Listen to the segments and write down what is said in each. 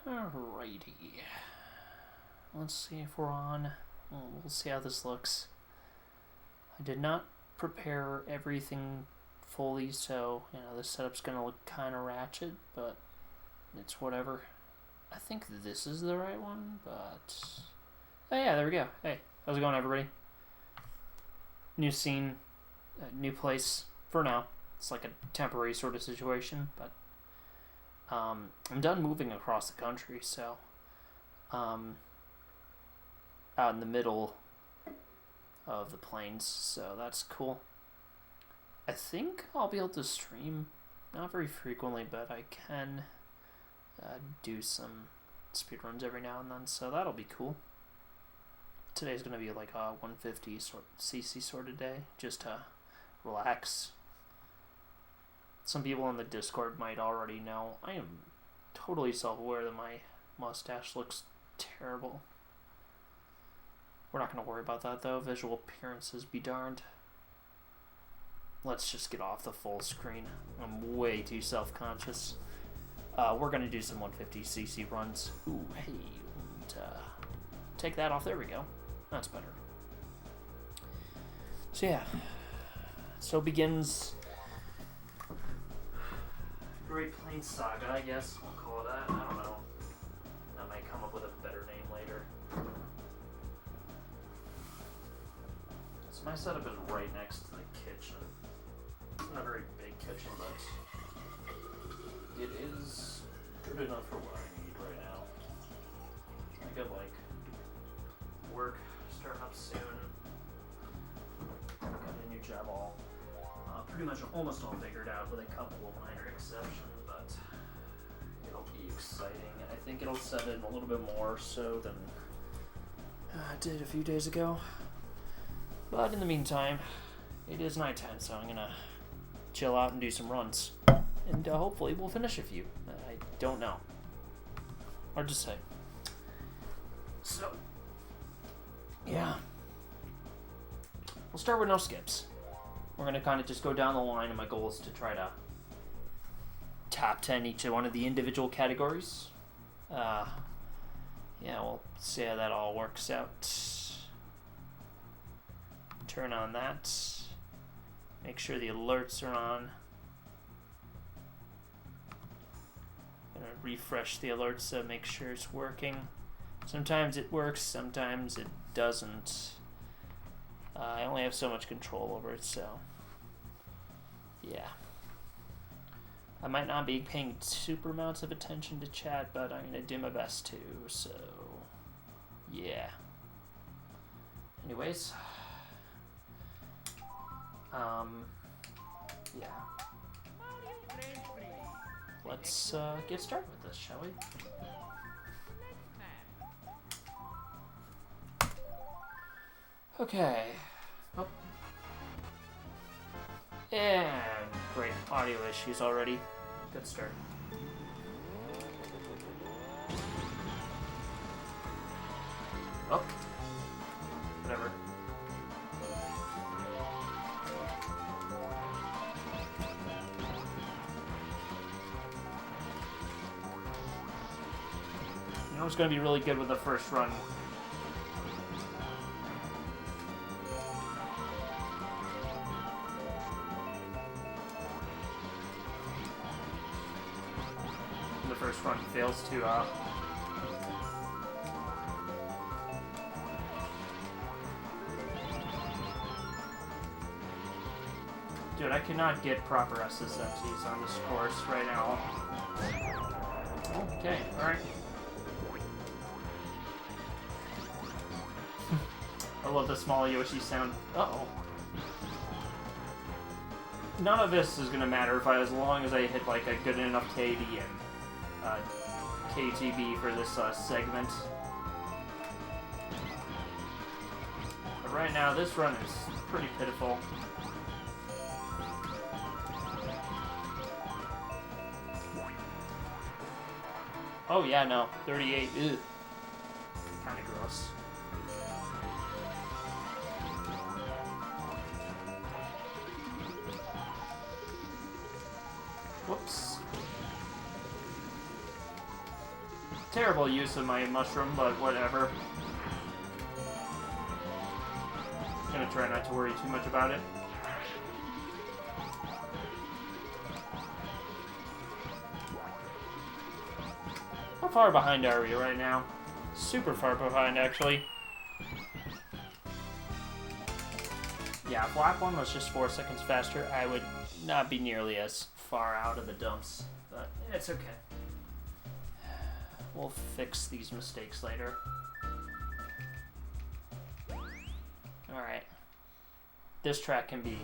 Alrighty. Let's see if we're on. We'll see how this looks. I did not prepare everything fully, so the setup's gonna look kind of ratchet, but it's whatever. I think this is the right one, but oh yeah, there we go. Hey, how's it going, everybody? New scene, new place for now. It's like a temporary sort of situation, but I'm done moving across the country, so out in the middle of the plains, so that's cool. I think I'll be able to stream, not very frequently, but I can do some speedruns every now and then, so that'll be cool. Today's going to be like a 150 CC sort of day, just to relax. Some people in the Discord might already know, I am totally self-aware that my mustache looks terrible. We're not going to worry about that though, visual appearances be darned. Let's just get off the full screen. I'm way too self-conscious. We're going to do some 150cc runs. Ooh, hey, and, take that off. There we go. That's better. So yeah, so begins Great Plains Saga, I guess we'll call it that. I don't know. I might come up with a better name later. So my setup is right next to the kitchen. It's not a very big kitchen, but it is good enough for what I need right now. I got like work starting up soon. Got a new job all pretty much almost all figured out with a couple of minor exceptions, but it'll be exciting. I think it'll set in a little bit more so than I did a few days ago. But in the meantime, it is nighttime, so I'm gonna chill out and do some runs. And hopefully we'll finish a few. I don't know. Hard to say. So, yeah. We'll start with no skips. We're going to kind of just go down the line, and my goal is to try to top 10 each one of the individual categories. Yeah, we'll see how that all works out. Turn on that. Make sure the alerts are on. Gonna refresh the alerts to make sure it's working. Sometimes it works, sometimes it doesn't. I only have so much control over it, so yeah. I might not be paying super amounts of attention to chat, but I'm gonna do my best to, so yeah. Anyways, yeah. Let's get started with this, shall we? Okay. Oh. And great, audio issues already. Good start. Oh. Whatever. You know what's going to be really good with the first run? Front fails to dude, I cannot get proper SSMTs on this course right now. Okay, alright. I love the small Yoshi sound. Uh-oh. None of this is gonna matter as long as I hit like a good enough KD and KTB for this segment. But right now, this run is pretty pitiful. Oh yeah, no, 38. Ugh. Kind of gross. Whoops. Terrible use of my mushroom, but whatever. Gonna try not to worry too much about it. How far behind are we right now? Super far behind, actually. Yeah, if lap 1 was just 4 seconds faster, I would not be nearly as far out of the dumps. But it's okay. We'll fix these mistakes later. Alright. This track can be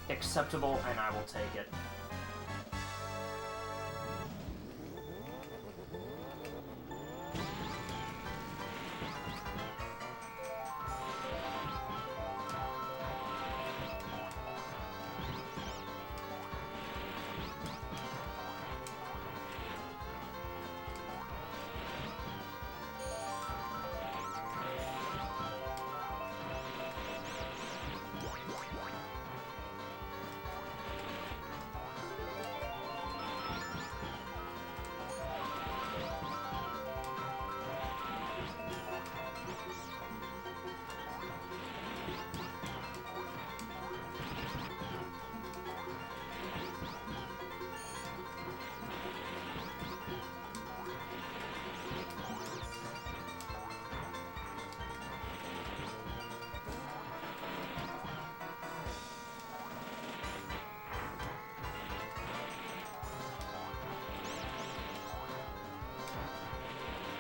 acceptable, and I will take it.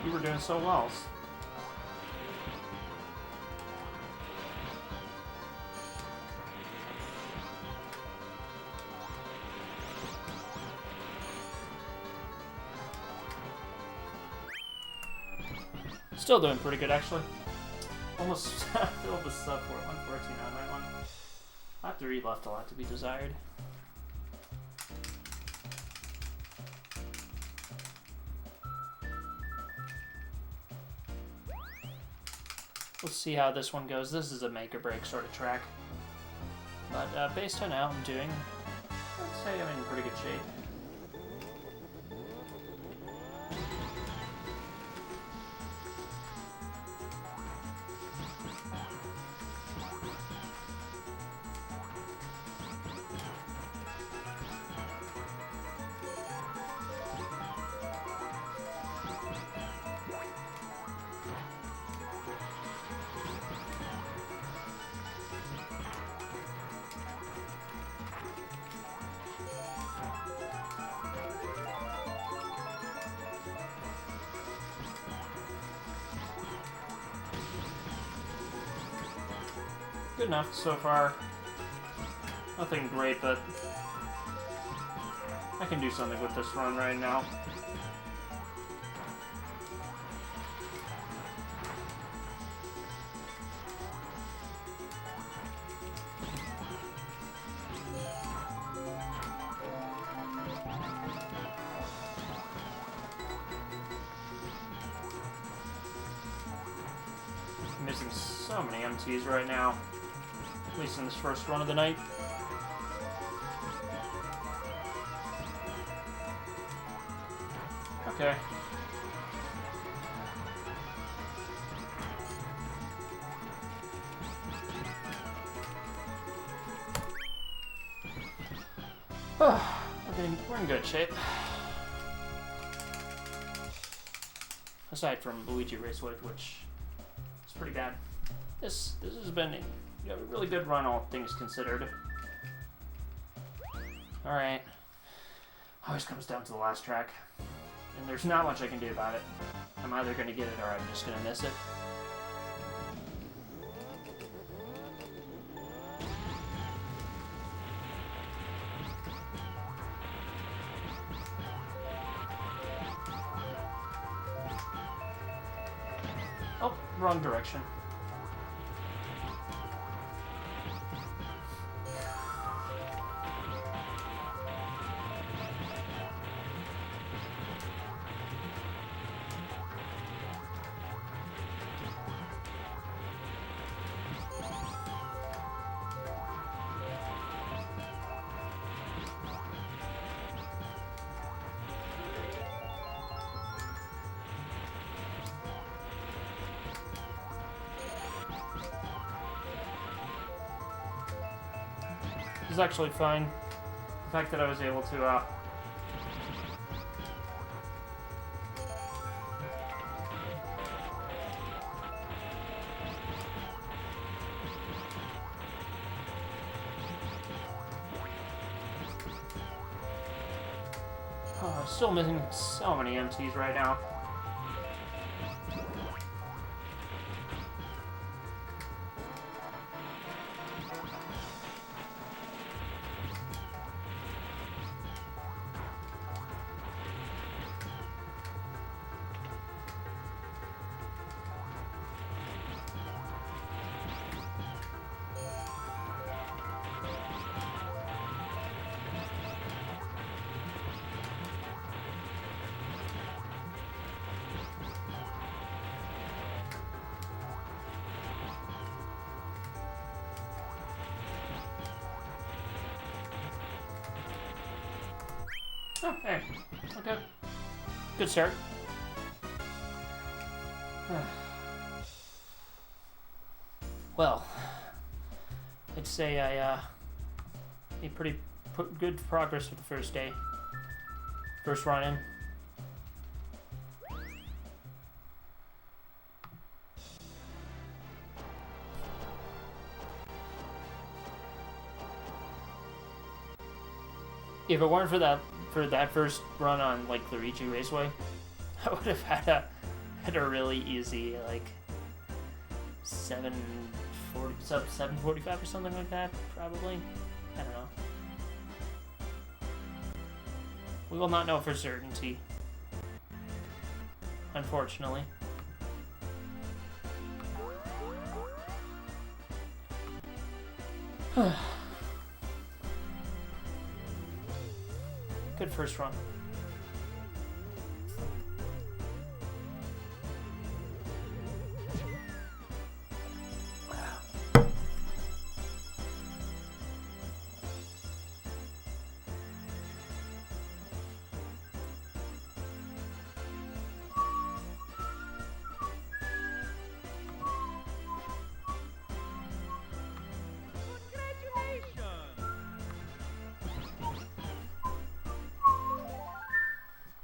You were doing so well. Still doing pretty good, actually. Almost filled the sub for 114 on that one. Lap 3 left a lot to be desired. We'll see how this one goes. This is a make or break sort of track. But based on how I'm doing, I'd say I'm in pretty good shape. Good enough so far. Nothing great, but I can do something with this run right now. I'm missing so many MTs right now. At least in this first run of the night. Okay. We're in good shape. Aside from Luigi Raceway, which is pretty bad. This has been a really good run, all things considered. Alright. Always comes down to the last track. And there's not much I can do about it. I'm either going to get it or I'm just going to miss it. Oh, wrong direction. It was actually fine. The fact that I was able to, oh, I'm still missing so many MTs right now. Oh, hey. Okay. Good start. Well, I'd say I made pretty good progress with the first day. First run in. If it weren't for that first run on like Luigi Raceway, I would have had a really easy like 745 or something like that, probably. I don't know. We will not know for certainty, unfortunately. Good first run.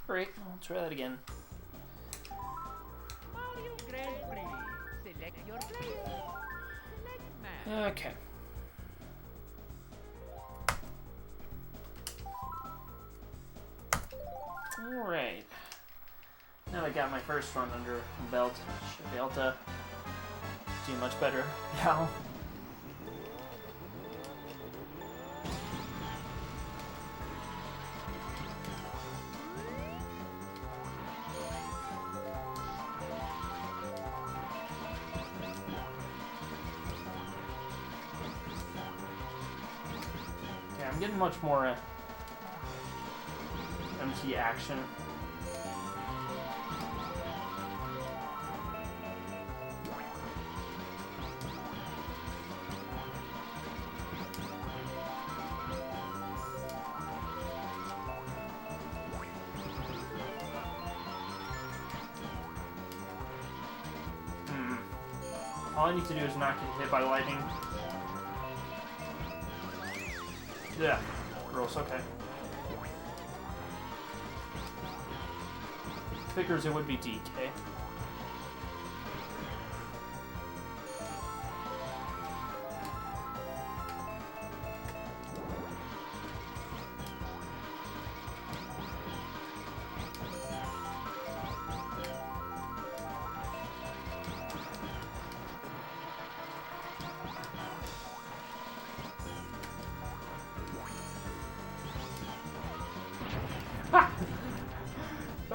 Great, I'll try that again. Mario Grand Prix. Select your player. Select map. Okay. Alright. Now I got my first run under the belt. Should be able to do much better now. I'm getting much more MT action. All I need to do is not get hit by lightning. Yeah, gross, okay. Figures it would be DK.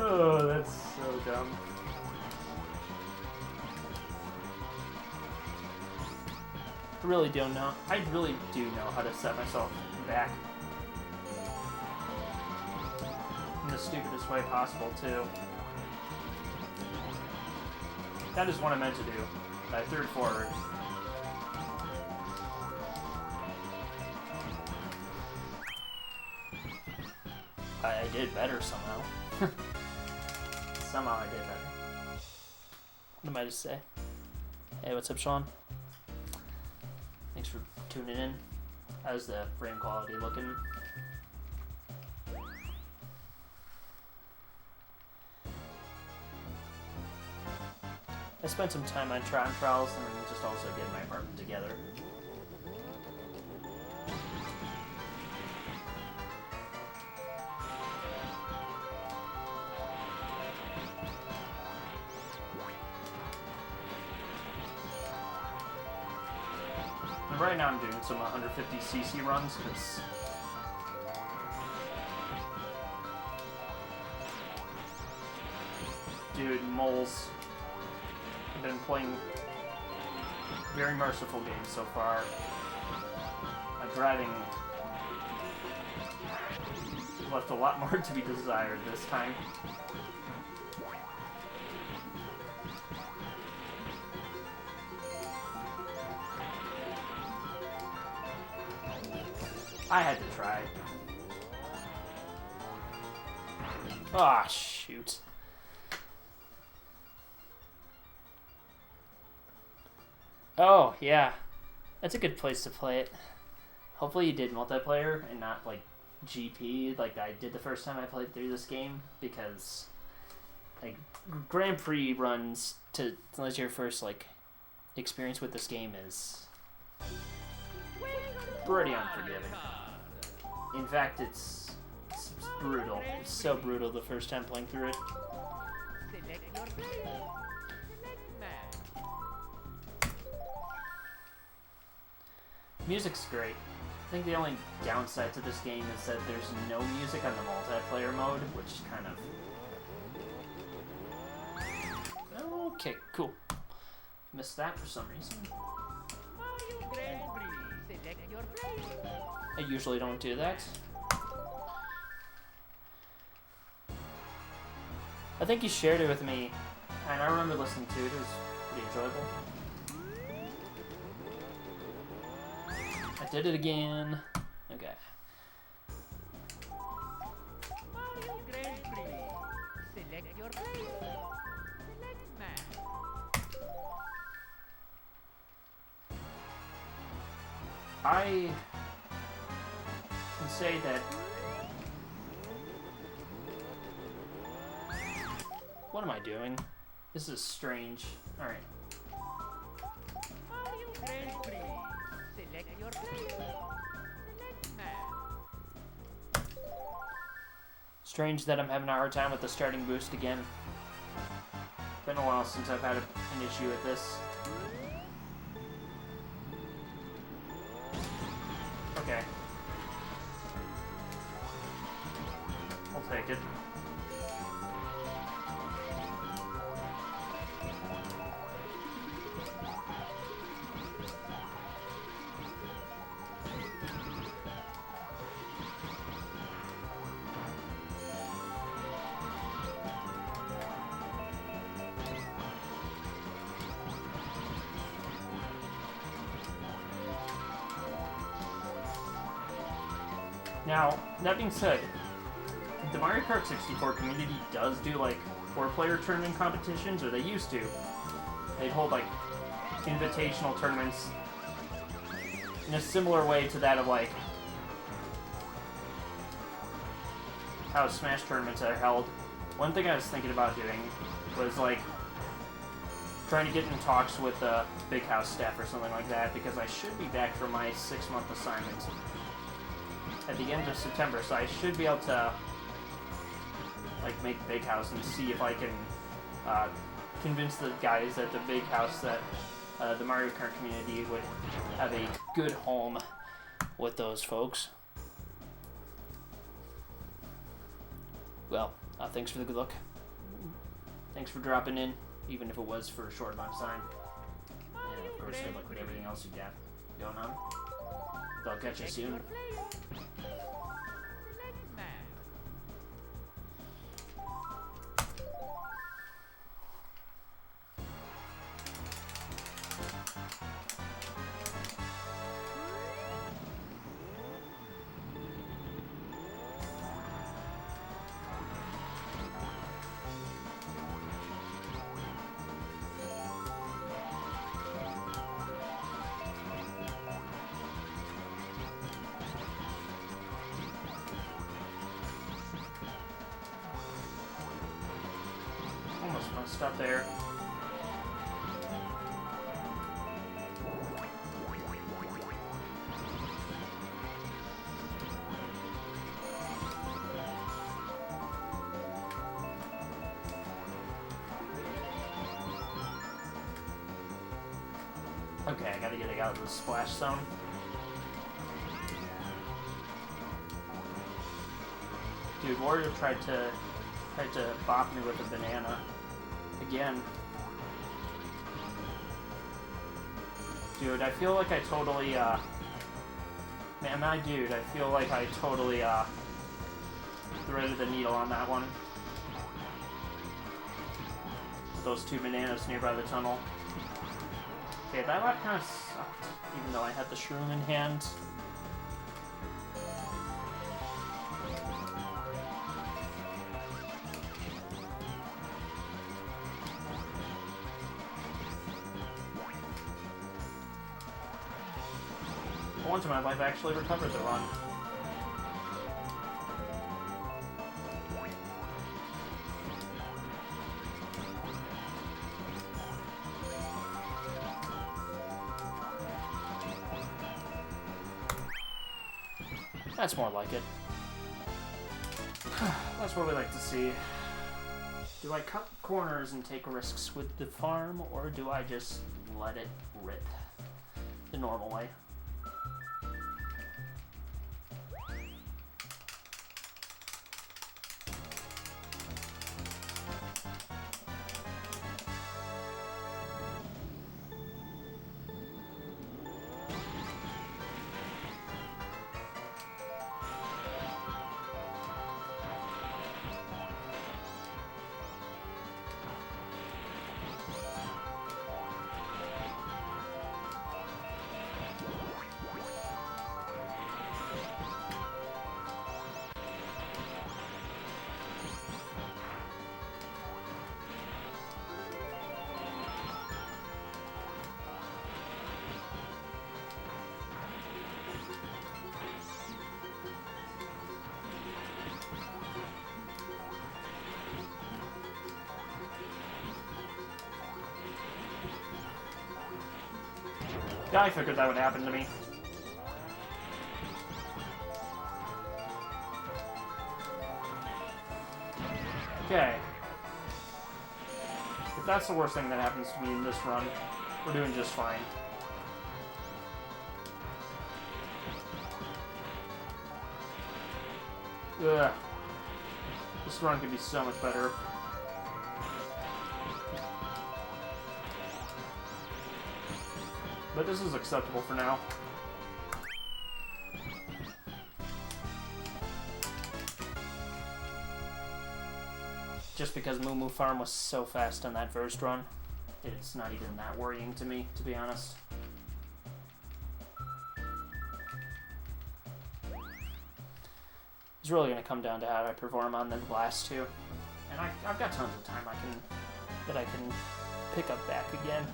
Oh, that's so dumb. I really don't know. I really do know how to set myself back in the stupidest way possible, too. That is what I meant to do. I threw it forward. I did better somehow. Somehow I did better. What am I to say? Hey, what's up, Sean? Thanks for tuning in. How's the frame quality looking? I spent some time on Trot and Trials and just also getting my apartment together. And right now I'm doing some 150cc runs because dude, moles. I've been playing very merciful games so far. My driving left a lot more to be desired this time. I had to try. Ah, shoot. Oh, yeah. That's a good place to play it. Hopefully you did multiplayer and not, like, GP like I did the first time I played through this game, because, like, Grand Prix runs to, unless your first, like, experience with this game is pretty unforgiving. In fact, it's brutal. It's so brutal the first time playing through it. Select your player. Select match. Music's great. I think the only downside to this game is that there's no music on the multiplayer mode, which kind of... Okay, cool. Missed that for some reason. Mario Grand Prix. Select your player. I usually don't do that. I think you shared it with me, and I remember listening to it. It was pretty enjoyable. I did it again. Okay. Mario Grand Prix. Select your player. Select match. I can say that... What am I doing? This is strange. Alright. Mario Grand Prix. Select your player. Select match. Strange that I'm having a hard time with the starting boost again. Been a while since I've had an issue with this. Okay. I'll take it. Now, that being said, the Mario Kart 64 community does do, like, 4-player tournament competitions, or they used to. They'd hold, like, invitational tournaments in a similar way to that of, like, how Smash tournaments are held. One thing I was thinking about doing was, like, trying to get in talks with the Big House staff or something like that, because I should be back for my 6-month assignment at the end of September, so I should be able to, like, make Big House and see if I can convince the guys at the Big House that the Mario Kart community would have a good home with those folks. Well, thanks for the good luck. Thanks for dropping in, even if it was for a short amount of time. And of course, good luck with everything else you got going on. I'll catch you soon. Select match. Messed up there. Okay, I gotta get it out of the splash zone. Dude, Wario tried to bop me with a banana. Again. Dude, I feel like I totally, man, I feel like I totally, threaded the needle on that one. With those two bananas nearby the tunnel. Okay, that lap kind of sucked, even though I had the shroom in hand. For once in my life, I actually recovered the run. That's more like it. That's what we like to see. Do I cut corners and take risks with the farm, or do I just let it rip the normal way? Yeah, I figured that would happen to me. Okay. If that's the worst thing that happens to me in this run, we're doing just fine. Ugh. This run could be so much better. But this is acceptable for now. Just because Moo Moo Farm was so fast on that first run, it's not even that worrying to me, to be honest. It's really going to come down to how I perform on the last two. And I've got tons of time that I can pick up back again.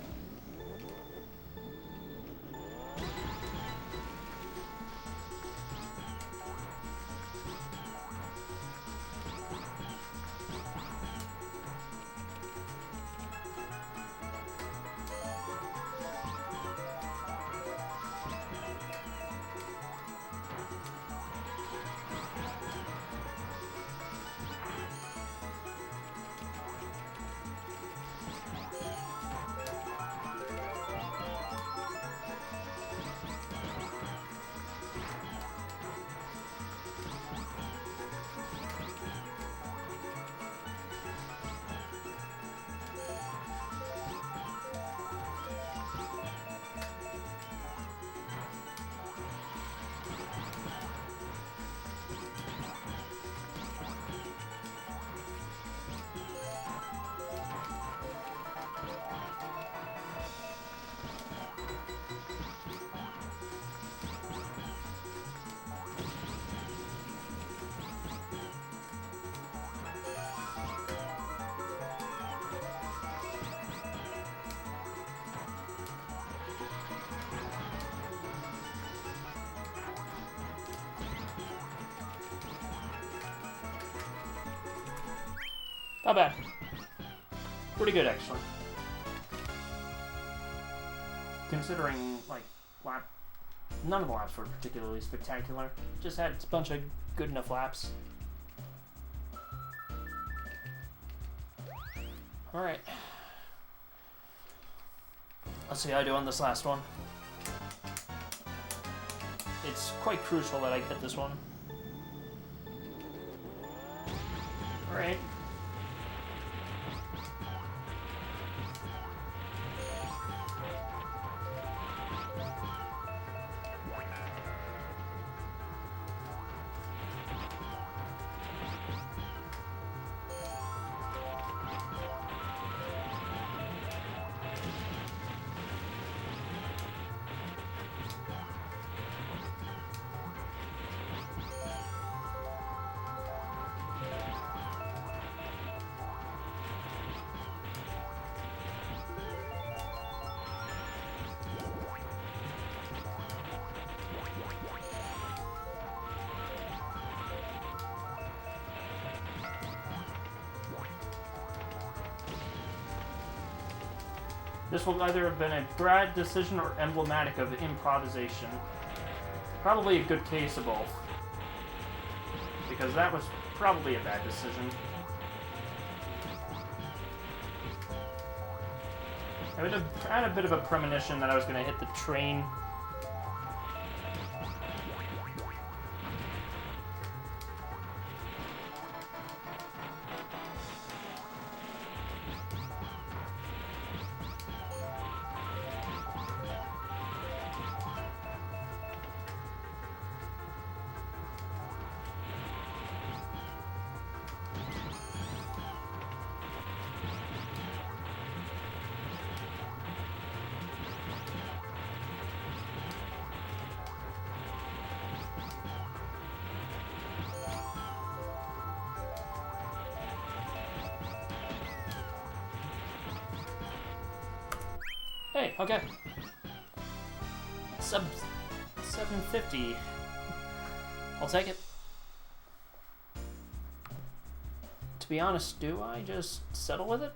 Not bad. Pretty good, actually. Considering, like, none of the laps were particularly spectacular. Just had a bunch of good enough laps. Alright. Let's see how I do on this last one. It's quite crucial that I get this one. Alright. This will either have been a bad decision or emblematic of improvisation. Probably a good case of both. Because that was probably a bad decision. I had a bit of a premonition that I was going to hit the train. Hey, okay. Sub 750. I'll take it. To be honest, do I just settle with it?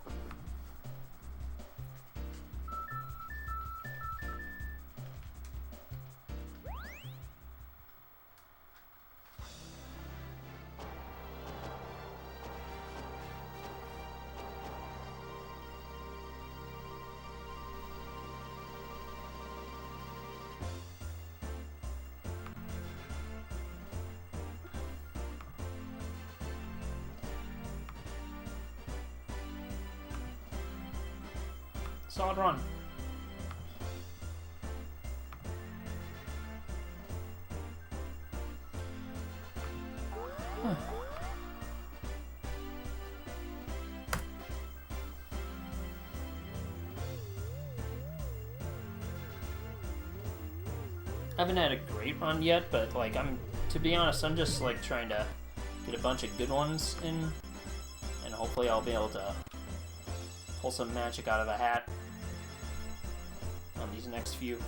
Solid run. I haven't had a great run yet, but like to be honest, I'm just like trying to get a bunch of good ones in, and hopefully I'll be able to pull some magic out of the hat on these next few.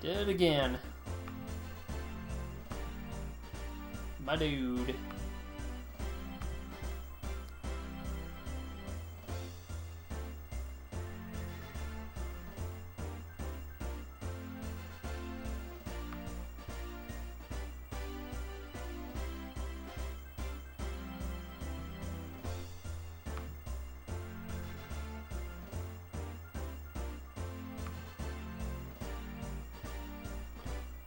Did it again. My dude.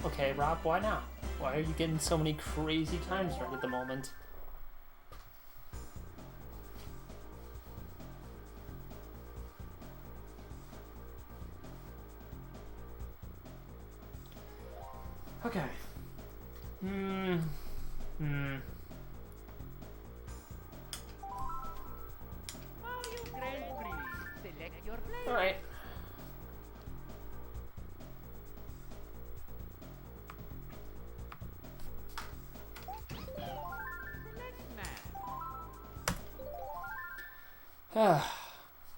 Okay, Rob, why now? Why are you getting so many crazy times right at the moment? Okay. Mario Grand Prix. Select your player. Alright. Select man.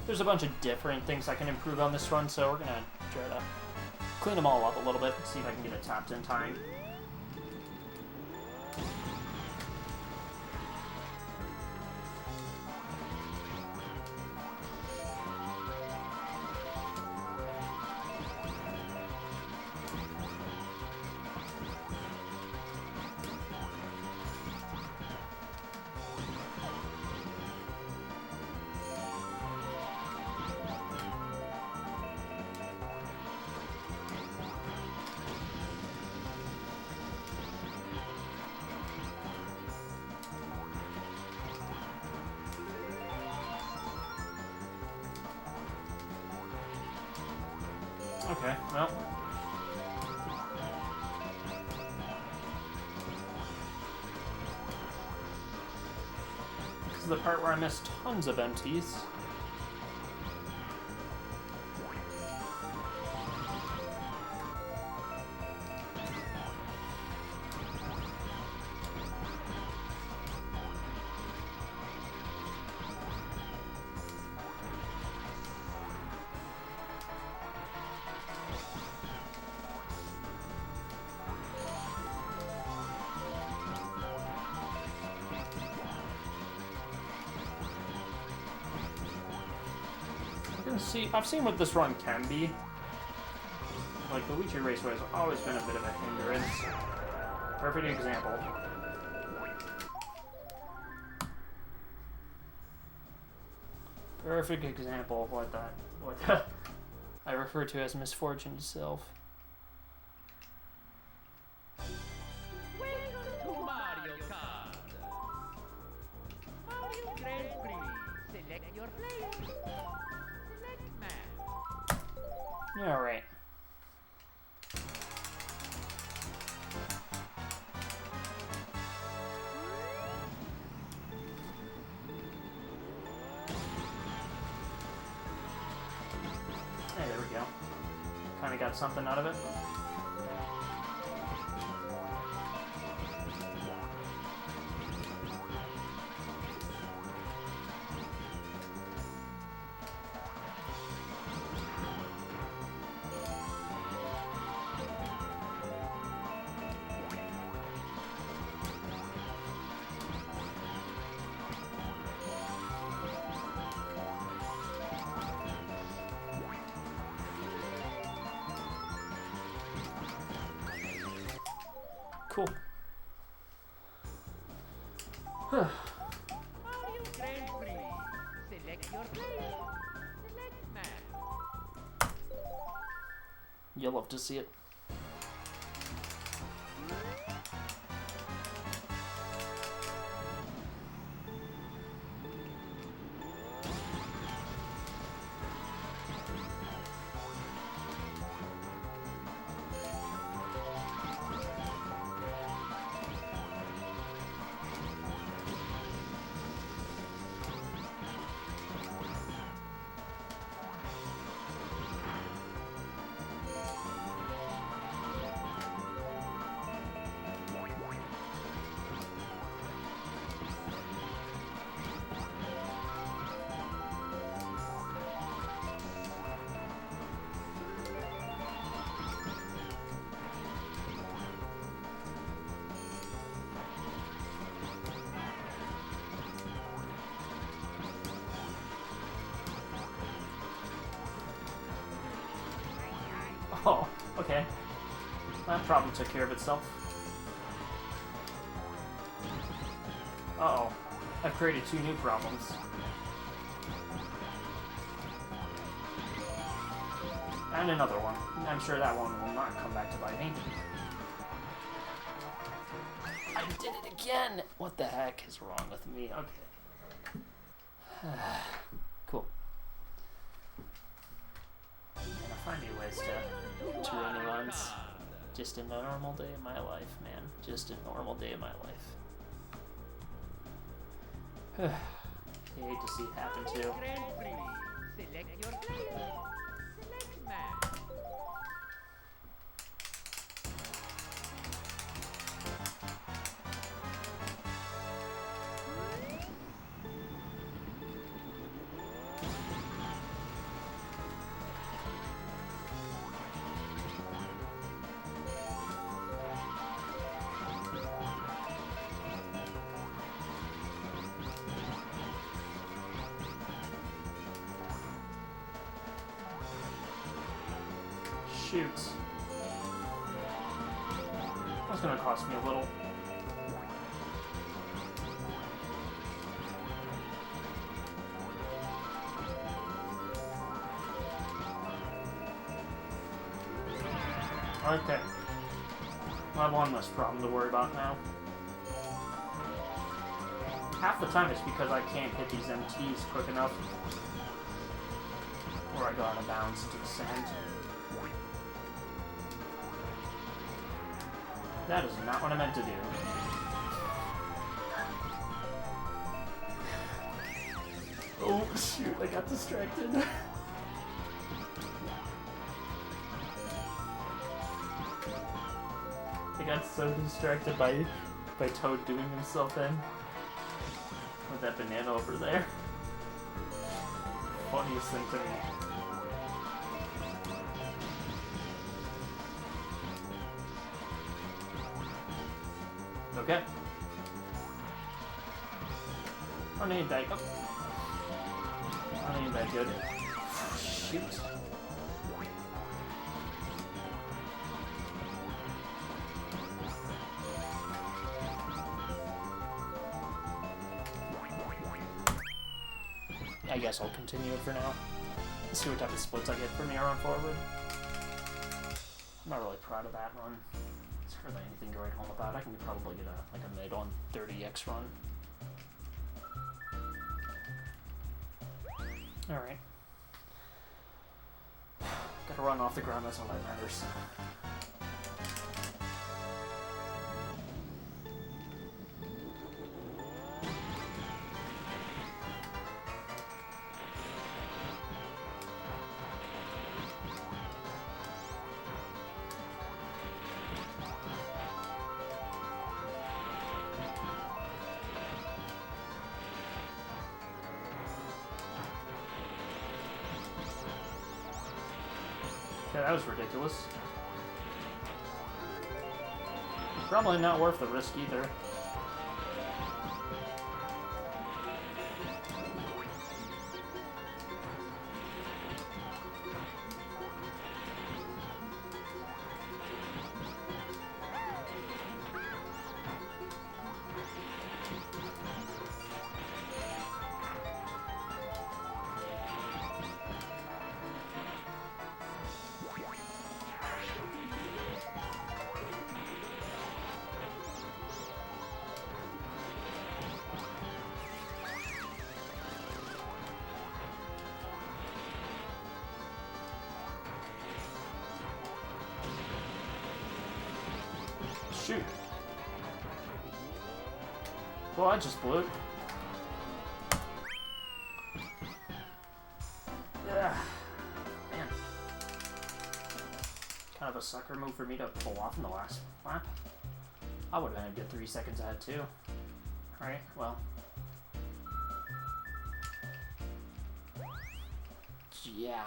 there's a bunch of different things I can improve on this run, so we're gonna try to clean them all up a little bit, see if I can get a top 10 time. Okay, well. This is the part where I missed tons of empties. See, I've seen what this run can be. Like, Luigi Raceway has always been a bit of a hindrance. Perfect example. Perfect example of what I refer to as misfortune itself. Welcome to Mario Kart. Mario Grand Prix. Select your player. Select map. Alright. Hey, there we go. Kinda got something out of it. Cool. Mario Grand Prix. Select your player. Select map. You'll love to see it. Oh, okay. That problem took care of itself. Uh-oh. I've created 2 new problems. And another one. I'm sure that one will not come back to bite me. I did it again! What the heck is wrong with me? Okay. Cool. I'm gonna find new ways to run the runs. Just a normal day of my life, man. Just a normal day of my life. I hate to see it happen too. Grand Prix. Select your player. Select map. shoot. That's gonna cost me a little. Okay. I have one less problem to worry about now. Half the time it's because I can't hit these MTs quick enough. Or I go out of bounds into the sand. That is not what I meant to do. Oh shoot, I got distracted. I got so distracted by Toad doing himself in. With that banana over there. Funniest thing to me. Okay. I need that. Oh. I need that good. Shoot. I guess I'll continue it for now. Let's see what type of splits I get from here on forward. I'm not really proud of that run. It's hardly anything to write home about. I can probably get a mid on 30x run. Alright. Gotta run off the ground, that's all that matters. Okay, that was ridiculous. Probably not worth the risk either. Shoot. Well, I just blew it. Yeah. Man. Kind of a sucker move for me to pull off in the last lap. I would have been a good 3 seconds ahead too. Alright, well. Yeah.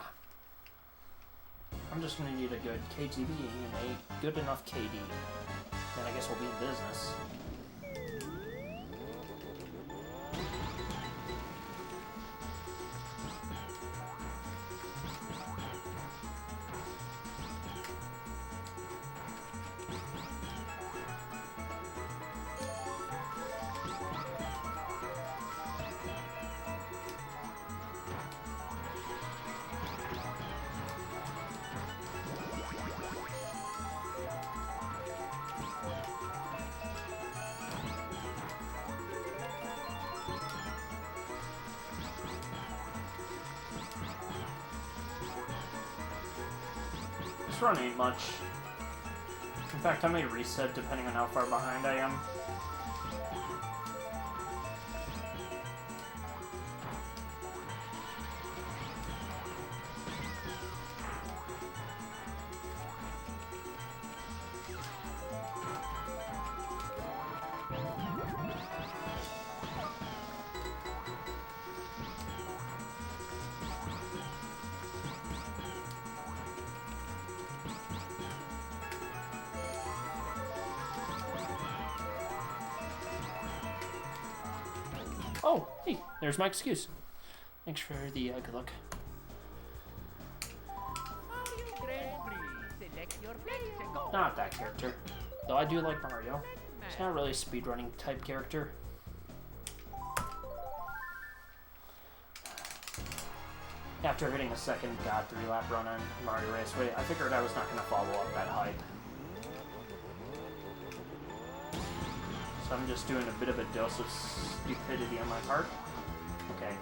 I'm just gonna need a good KTB and a good enough KD. Then I guess we'll be in business. This run ain't much. In fact, I may reset depending on how far behind I am. Oh, hey, there's my excuse. Thanks for the good luck. Mario Grand Prix. Not that character. Though I do like Mario. He's not really a speedrunning type character. After hitting a second God 3-lap run on Mario Raceway, I figured I was not going to follow up that hype. So I'm just doing a bit of a dose of stupidity on my part. Okay,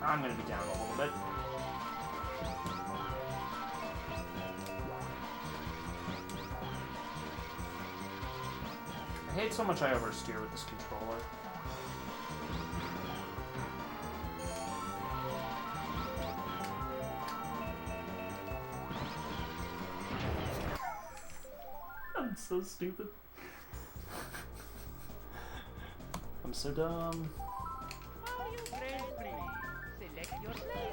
I'm going to be down a little bit. I hate so much I oversteer with this controller. I'm so stupid. I'm so dumb. Mario Grand Prix. Select your player.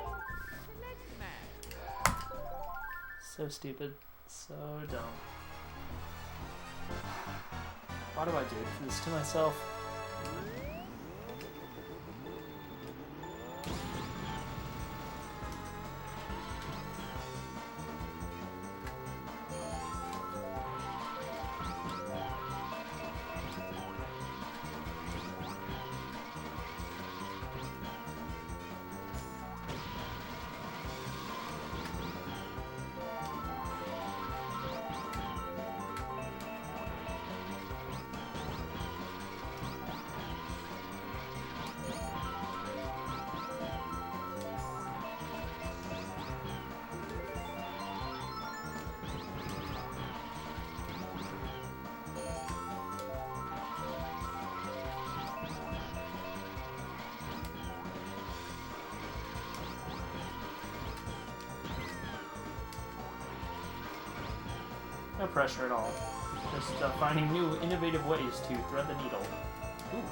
Select match. So stupid. So dumb. Why do I do this to myself? No pressure at all. Just finding new, innovative ways to thread the needle. Ooh.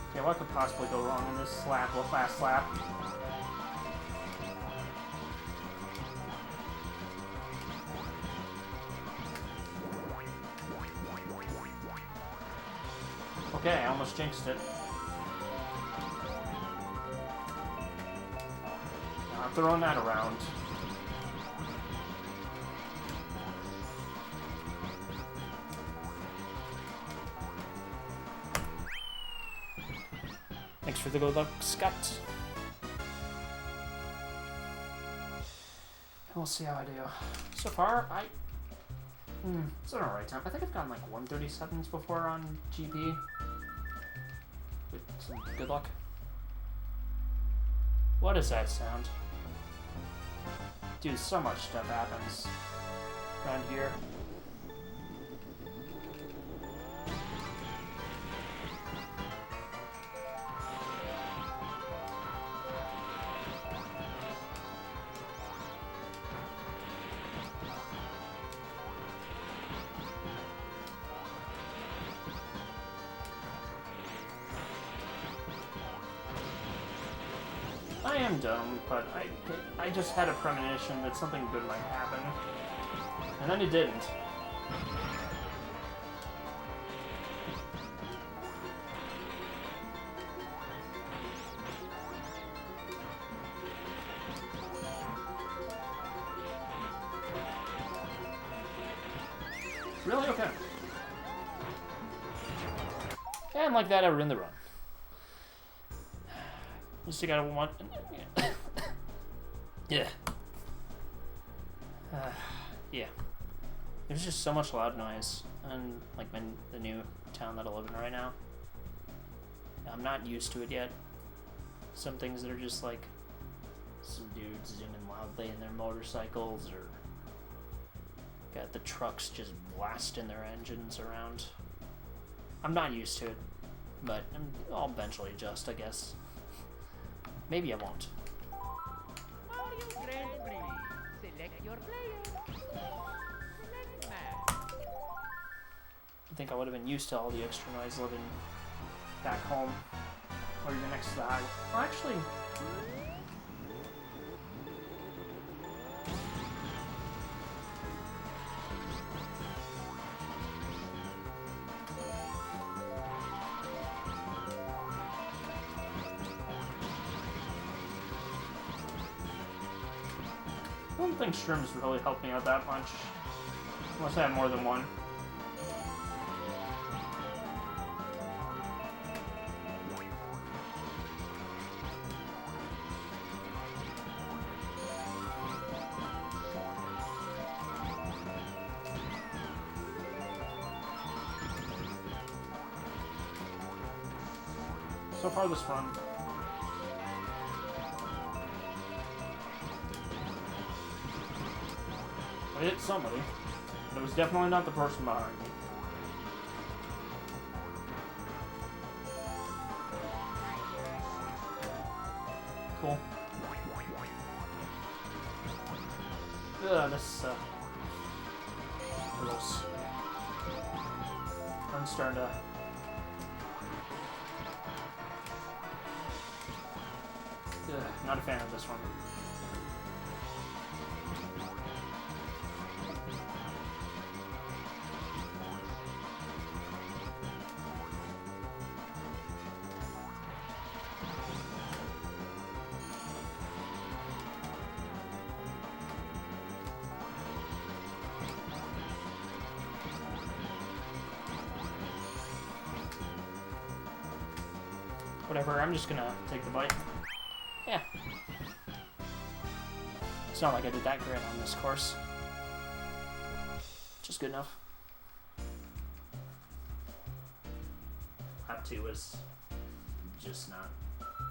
Okay, what could possibly go wrong in this last lap? Okay, I almost jinxed it. Not throwing that around. Thanks for the good luck, Scott. We'll see how I do. So far, it's an alright time. I think I've gotten like 137s before on GP. With some good luck. What is that sound? Dude, so much stuff happens around here. I am dumb, but I just had a premonition that something good might happen. And then it didn't. Really? Okay. And like that, I ruined the run. Just gotta want. Yeah. Yeah. There's just so much loud noise in like the new town that I live in right now. I'm not used to it yet. Some things that are just like some dudes zooming loudly in their motorcycles, or got the trucks just blasting their engines around. I'm not used to it, but I'll eventually adjust, I guess. Maybe I won't. Mario Grand Prix. Select your player. Select match. I think I would have been used to all the extra noise living back home, or even next to the highway. Well, actually, don't think shrooms really help me out that much. Unless I have more than one. So far this run. I hit somebody. But it was definitely not the person behind me. Cool. Ugh, this gross. I'm starting to... Ugh, not a fan of this one. Whatever, I'm just gonna take the bite. Yeah. It's not like I did that great on this course. Just good enough. Lap 2 was just not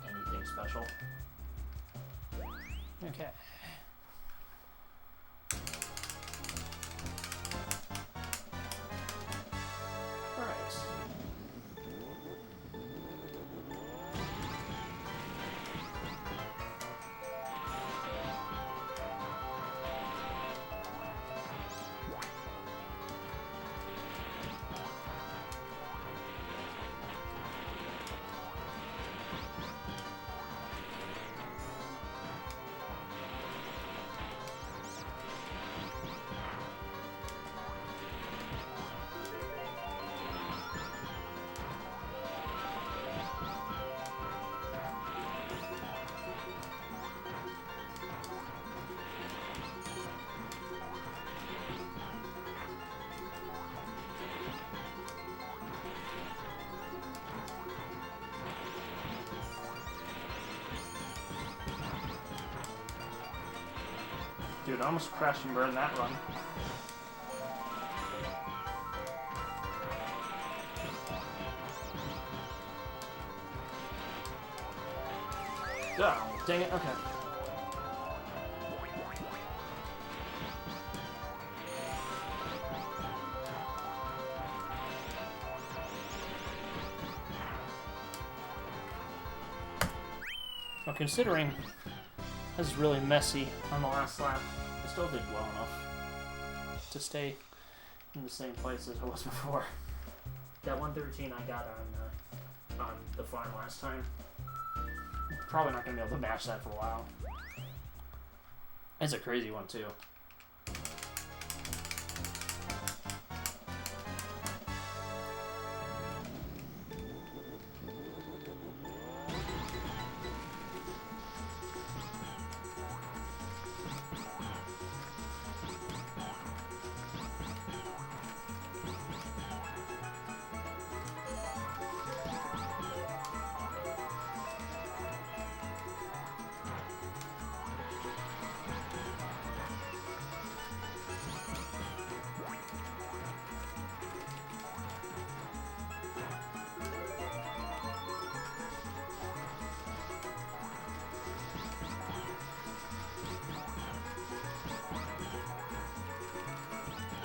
anything special. Okay. Alright. Dude, I almost crashed and burned that run. Oh, dang it, okay. Well, considering this is really messy on the last lap, I still did well enough to stay in the same place as I was before. That 113 I got on the farm last time. Probably not going to be able to match that for a while. It's a crazy one, too.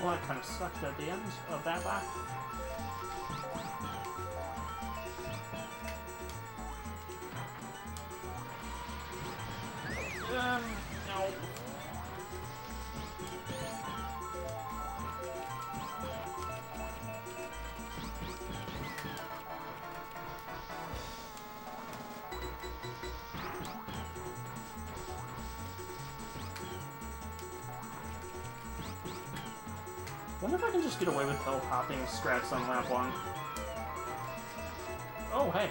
Well, that kind of sucked at the end of that lap. No. I wonder if I can just get away with hill hopping strats on lap 1. Oh, hey.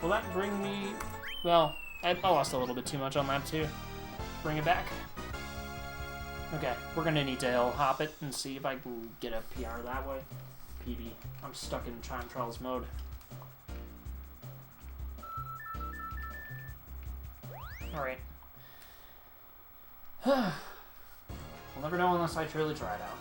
Will that bring me... Well, I lost a little bit too much on lap 2. Bring it back. Okay, we're gonna need to hill hop it and see if I can get a PR that way. PB. I'm stuck in time trials mode. Alright. We'll never know unless I truly try it out.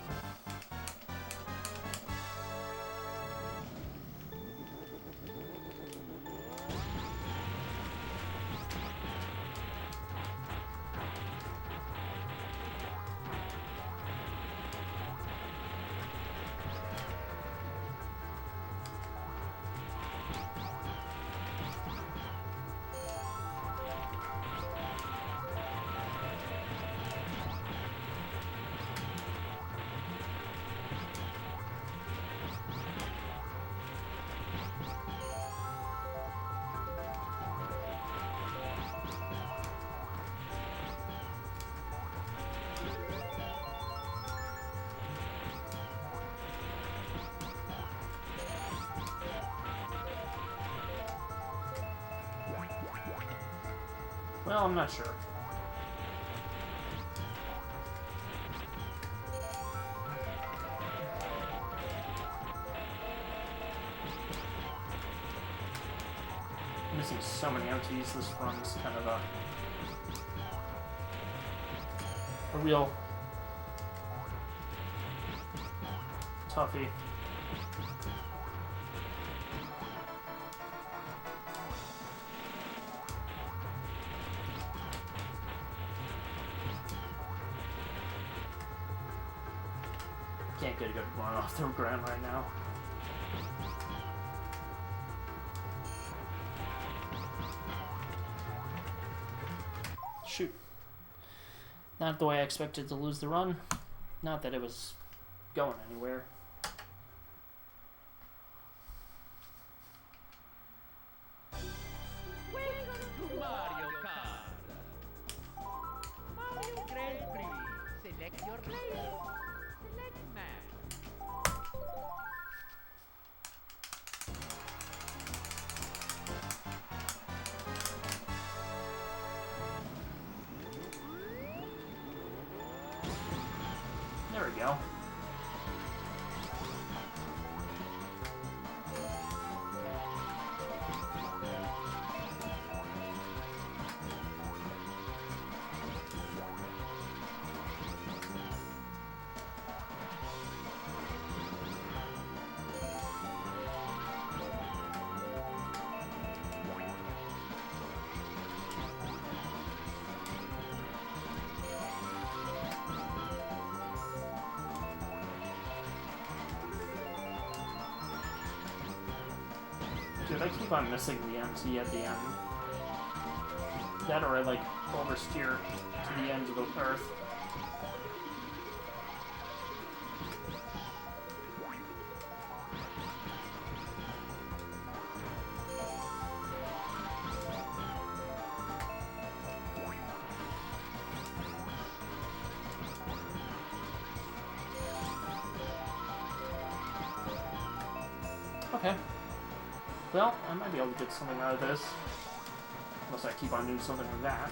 Well, I'm not sure. I'm missing so many OTs. This run's kind of a real toughie. Can't get a good run off the ground right now. Shoot. Not the way I expected to lose the run. Not that it was going anywhere. Welcome to Mario Kart. Mario Grand Prix. Select your player. Select map. There we go. Dude, I keep on missing the MT at the end. That or I like oversteer to the end of the earth. Okay. Well, I might be able to get something out of this. Unless I keep on doing something like that.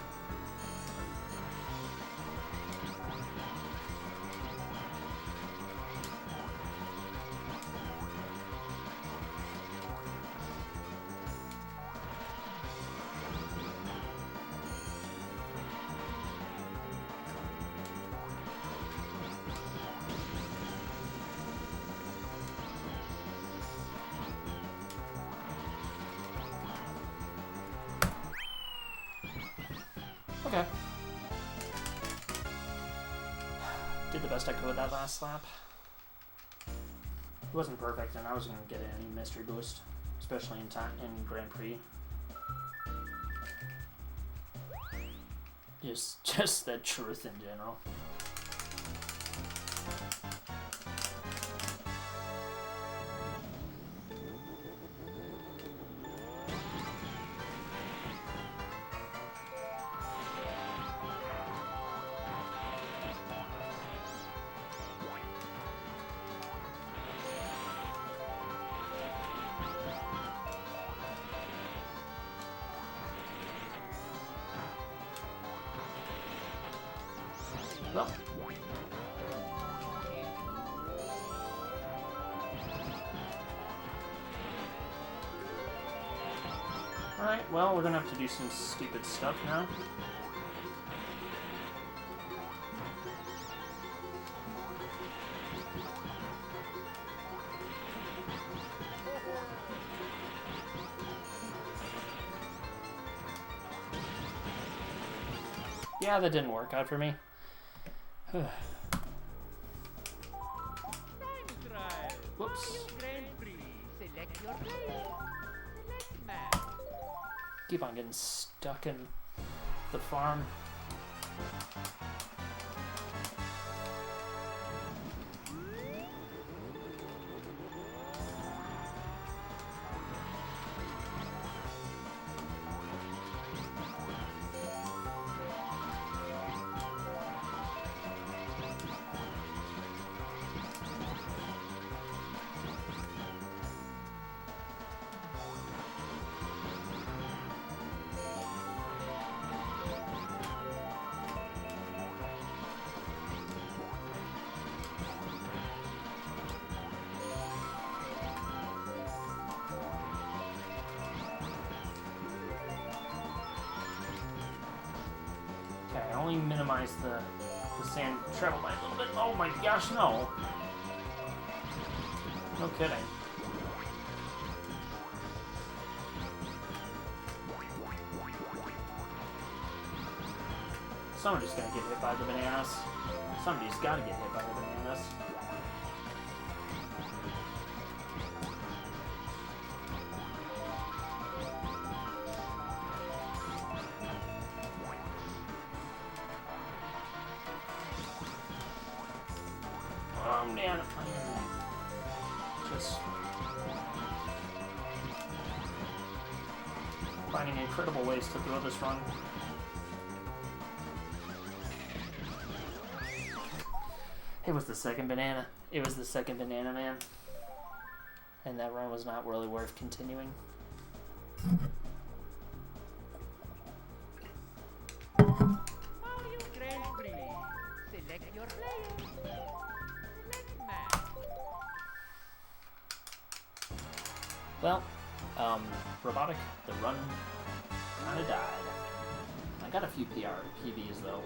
Okay. Did the best I could with that last lap. It wasn't perfect, and I wasn't going to get any mystery boost, especially in Grand Prix. Just the truth in general. Well. Alright, well, we're gonna have to do some stupid stuff now. Yeah, that didn't work out for me. Time trial. Whoops. Mario Grand Prix. Select your player. Select map. Keep on getting stuck in the farm. Okay, I only minimize the sand travel by a little bit. Oh my gosh, no. No kidding. Somebody's gonna get hit by the bananas. Somebody's gotta get hit by the bananas. Oh man, just finding incredible ways to throw this run. It was the second banana. It was the second banana, man. And that run was not really worth continuing. Mario Grand Prix. Select your player. Select map. Well, Robotic, the run kinda died. I got a few PBs though.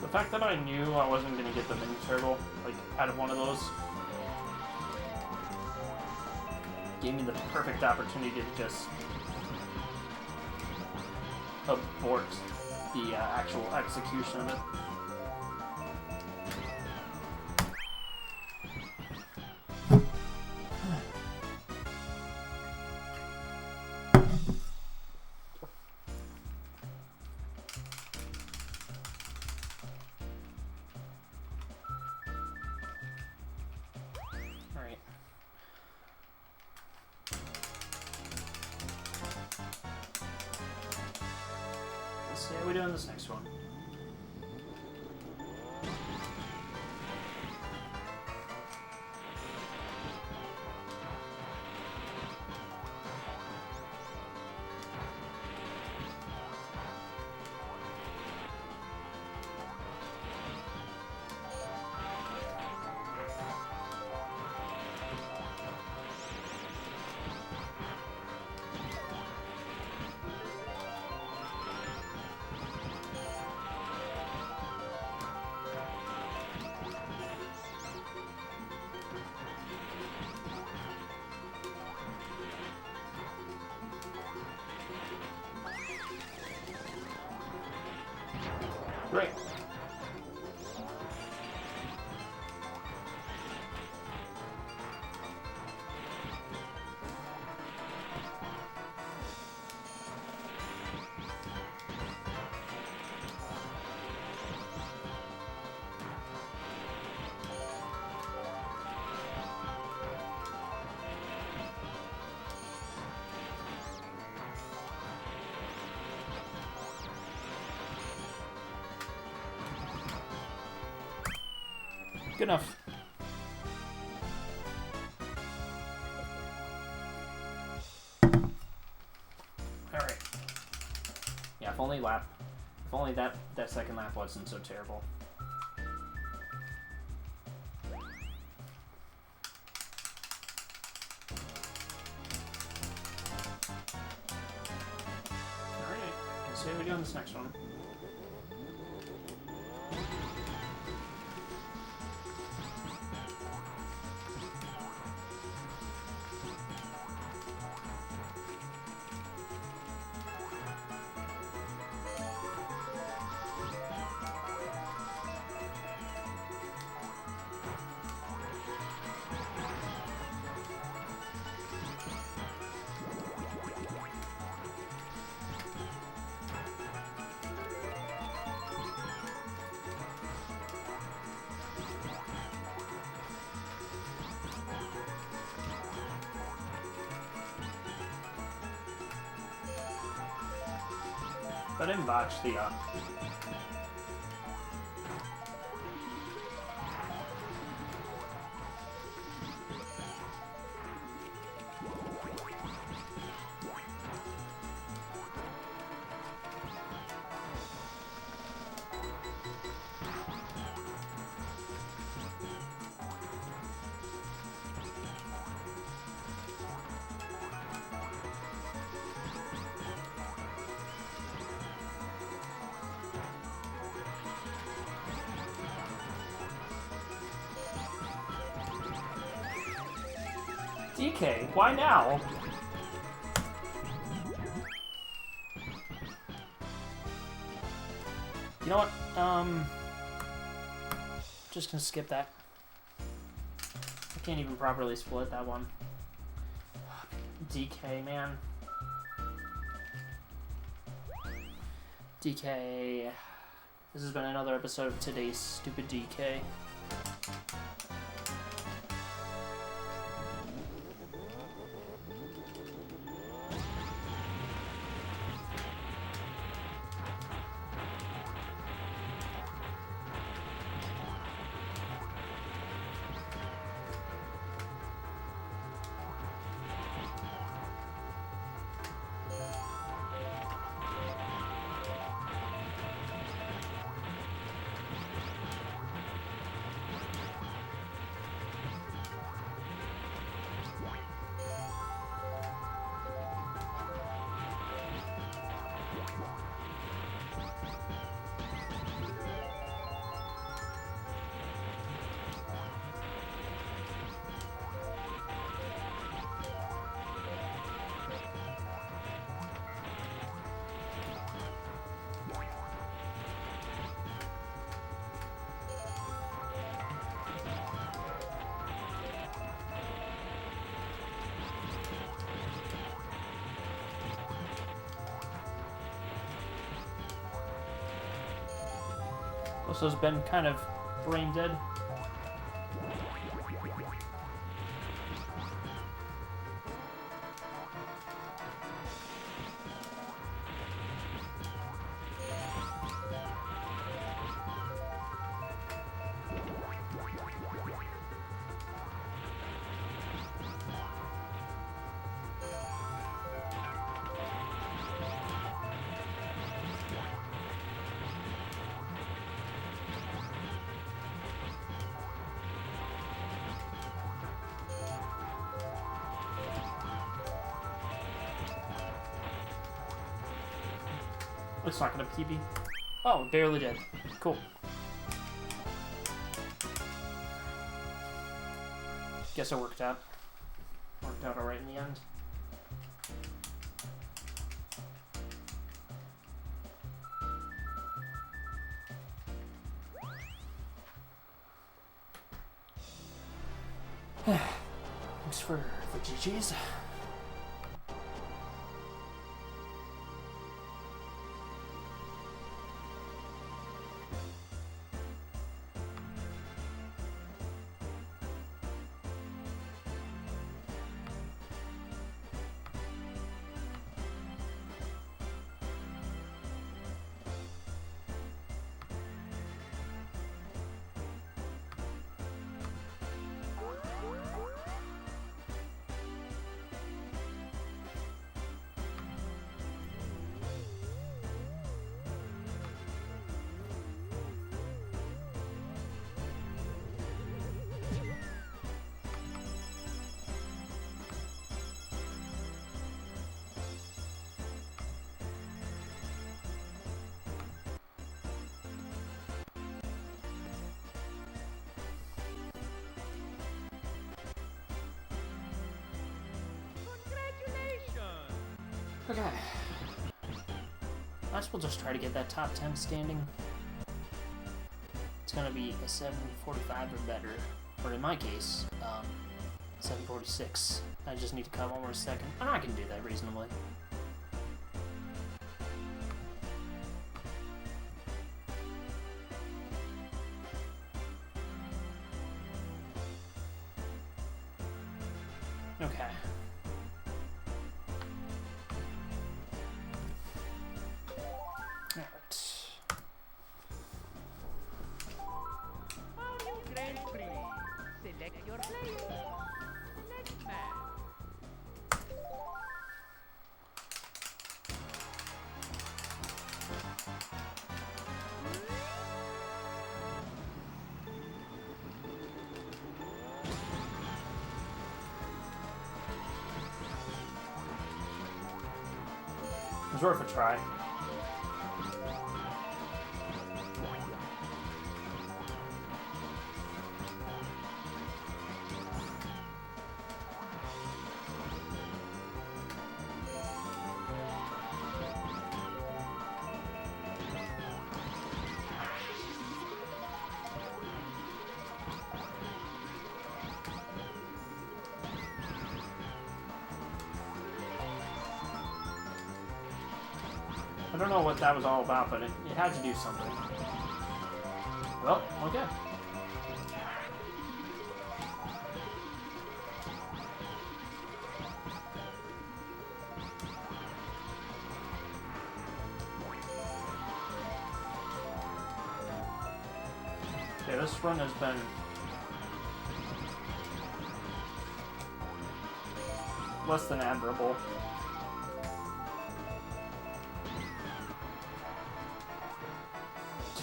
The fact that I knew I wasn't going to get the mini turbo, like, out of one of those, gave me the perfect opportunity to just abort the actual execution of it. Alright. Let's see how we do in this next one. Great. Good enough. Alright. Yeah, if only that second lap wasn't so terrible. Alright, let's see how we do on this next one. But I didn't botch the DK, why now? You know what? Just gonna skip that. I can't even properly split that one. DK, man. DK. This has been another episode of today's stupid DK. Also has been kind of brain dead. It's not gonna PB. Oh, barely did. Cool. Guess it worked out. Worked out alright in the end. Thanks for GG's. Congratulations! Okay. I guess we'll just try to get that top 10 standing. It's gonna be a 745 or better. Or in my case, 746. I just need to cut one more second. And I can do that reasonably. Okay. Alright. Mario Grand Prix. Select your player. Select match. It was worth a try. I don't know what that was all about, but it had to do something. Well, okay. Okay, this run has been less than admirable.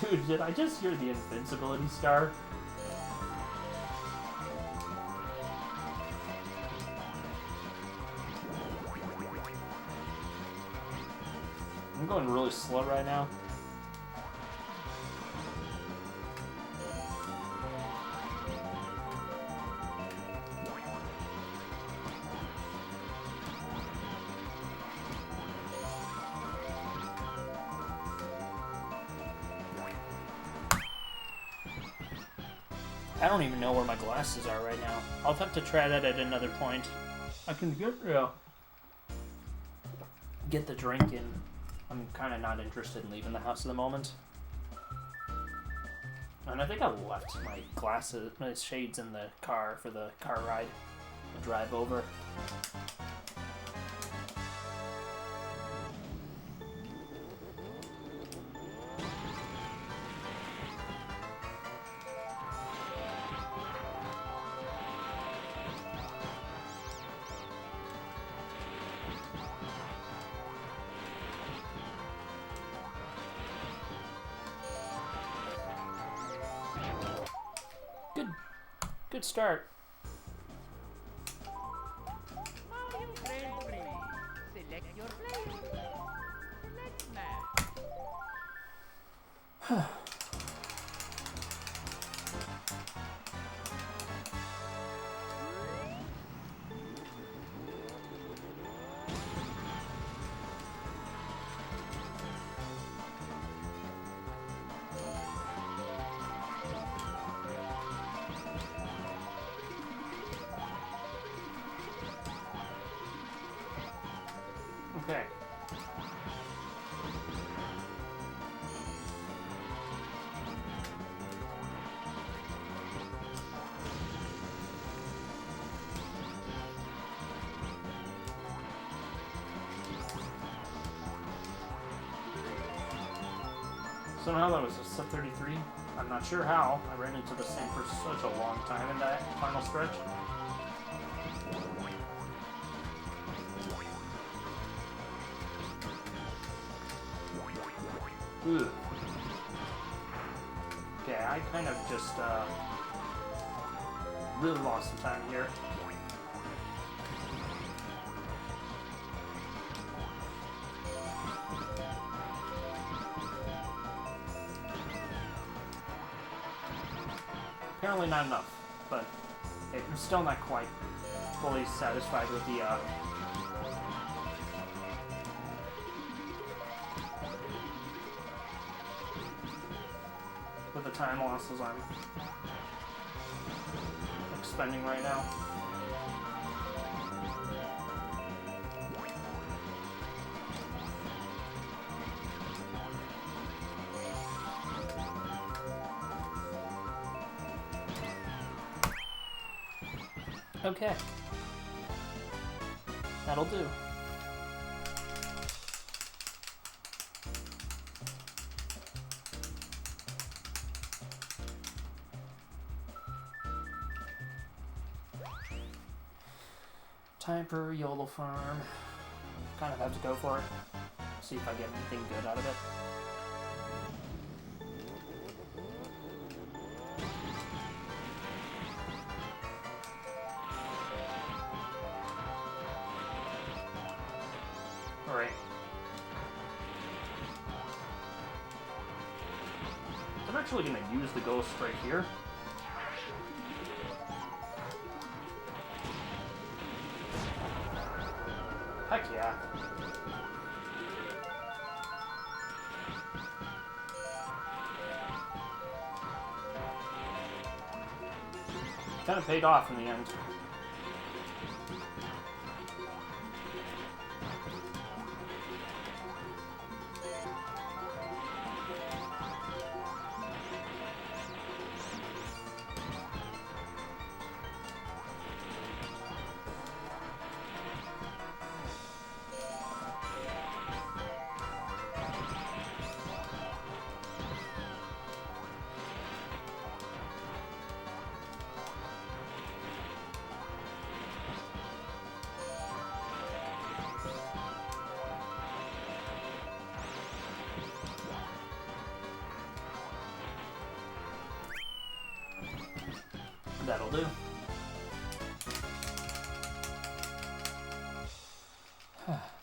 Dude, did I just hear the invincibility star? I'm going really slow right now. I don't even know where my glasses are right now. I'll have to try that at another point. I can get the drink in. I'm kind of not interested in leaving the house at the moment. And I think I left my glasses, my shades in the car for the car ride. The drive over. Good start. Mario Grand Prix. Select your player. Select match. Okay. Somehow that was a sub 33. I'm not sure how. I ran into the same for such a long time in that final stretch. Ugh. Okay, I kind of just really lost some time here. Apparently not enough, but I'm still not quite fully satisfied with the time losses I'm expending right now. Okay. That'll do. Time for YOLO Farm. Kind of have to go for it. See if I get anything good out of it. Alright. I'm actually going to use the ghost right here. Heck yeah. Kind of paid off in the end. That'll do.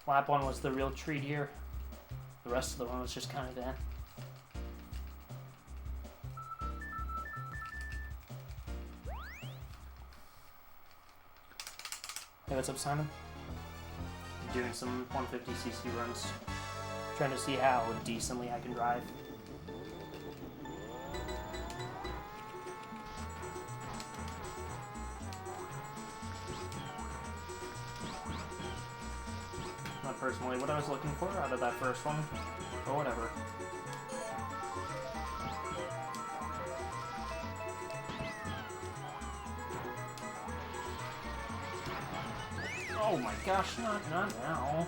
Lap 1 was the real treat here. The rest of the one was just kind of that. Hey, what's up, Simon? Doing some 150cc runs. Trying to see how decently I can drive. Not personally what I was looking for out of that first one, or whatever. Oh my gosh, not now.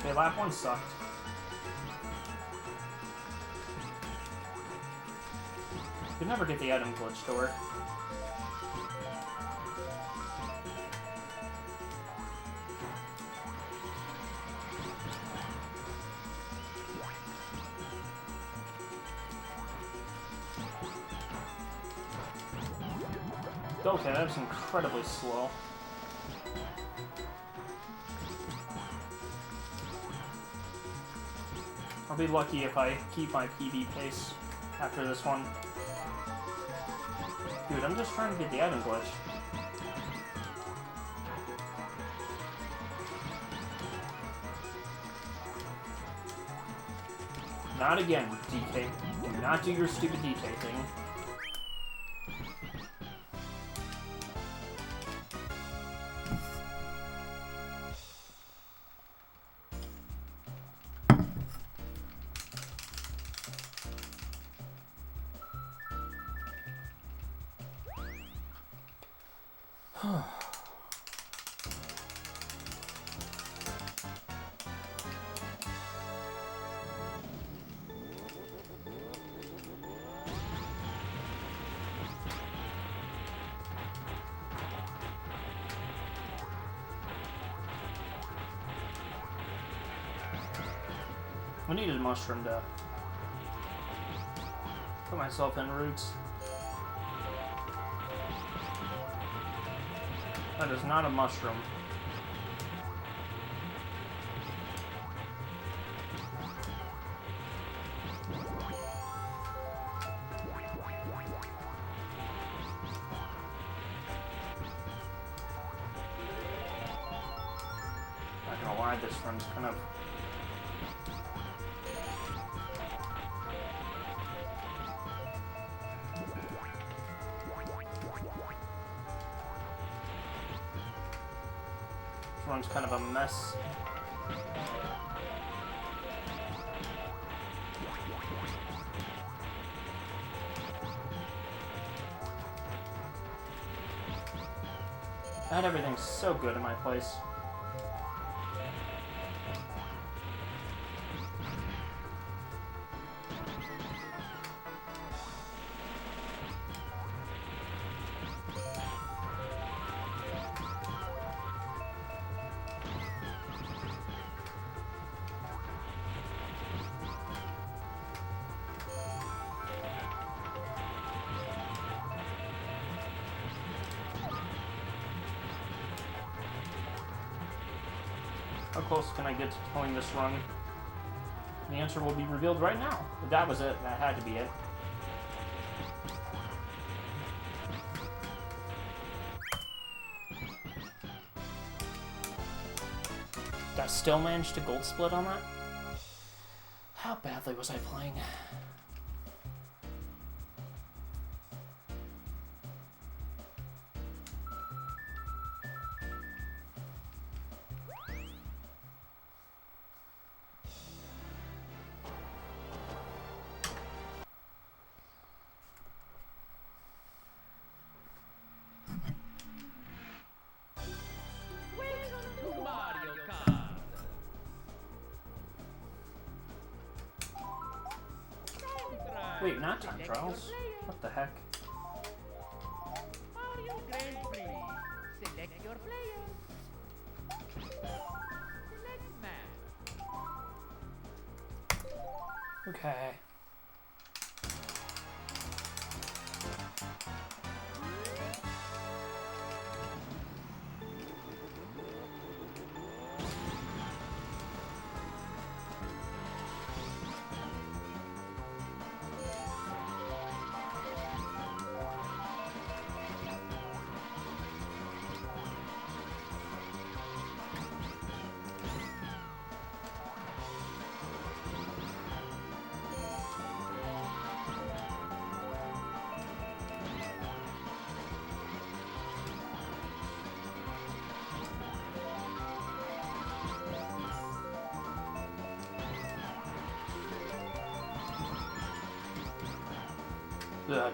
Okay, lap 1 sucked. Could never get the item glitch to work. Okay, that was incredibly slow. I'll be lucky if I keep my PB pace after this one. Dude, I'm just trying to get the item glitch. Not again, DK. Do not do your stupid DK thing. I needed a mushroom to put myself in roots. That is not a mushroom. Not gonna lie, this one's kind of one's kind of a mess. I had everything so good in my place. How close can I get to pulling this run? The answer will be revealed right now. But that was it. That had to be it. Did I still manage to gold split on that? How badly was I playing? Welcome to Mario Kart. Wait, not time trials. What the heck? Mario Grand Prix. Select your player. Select map. Okay.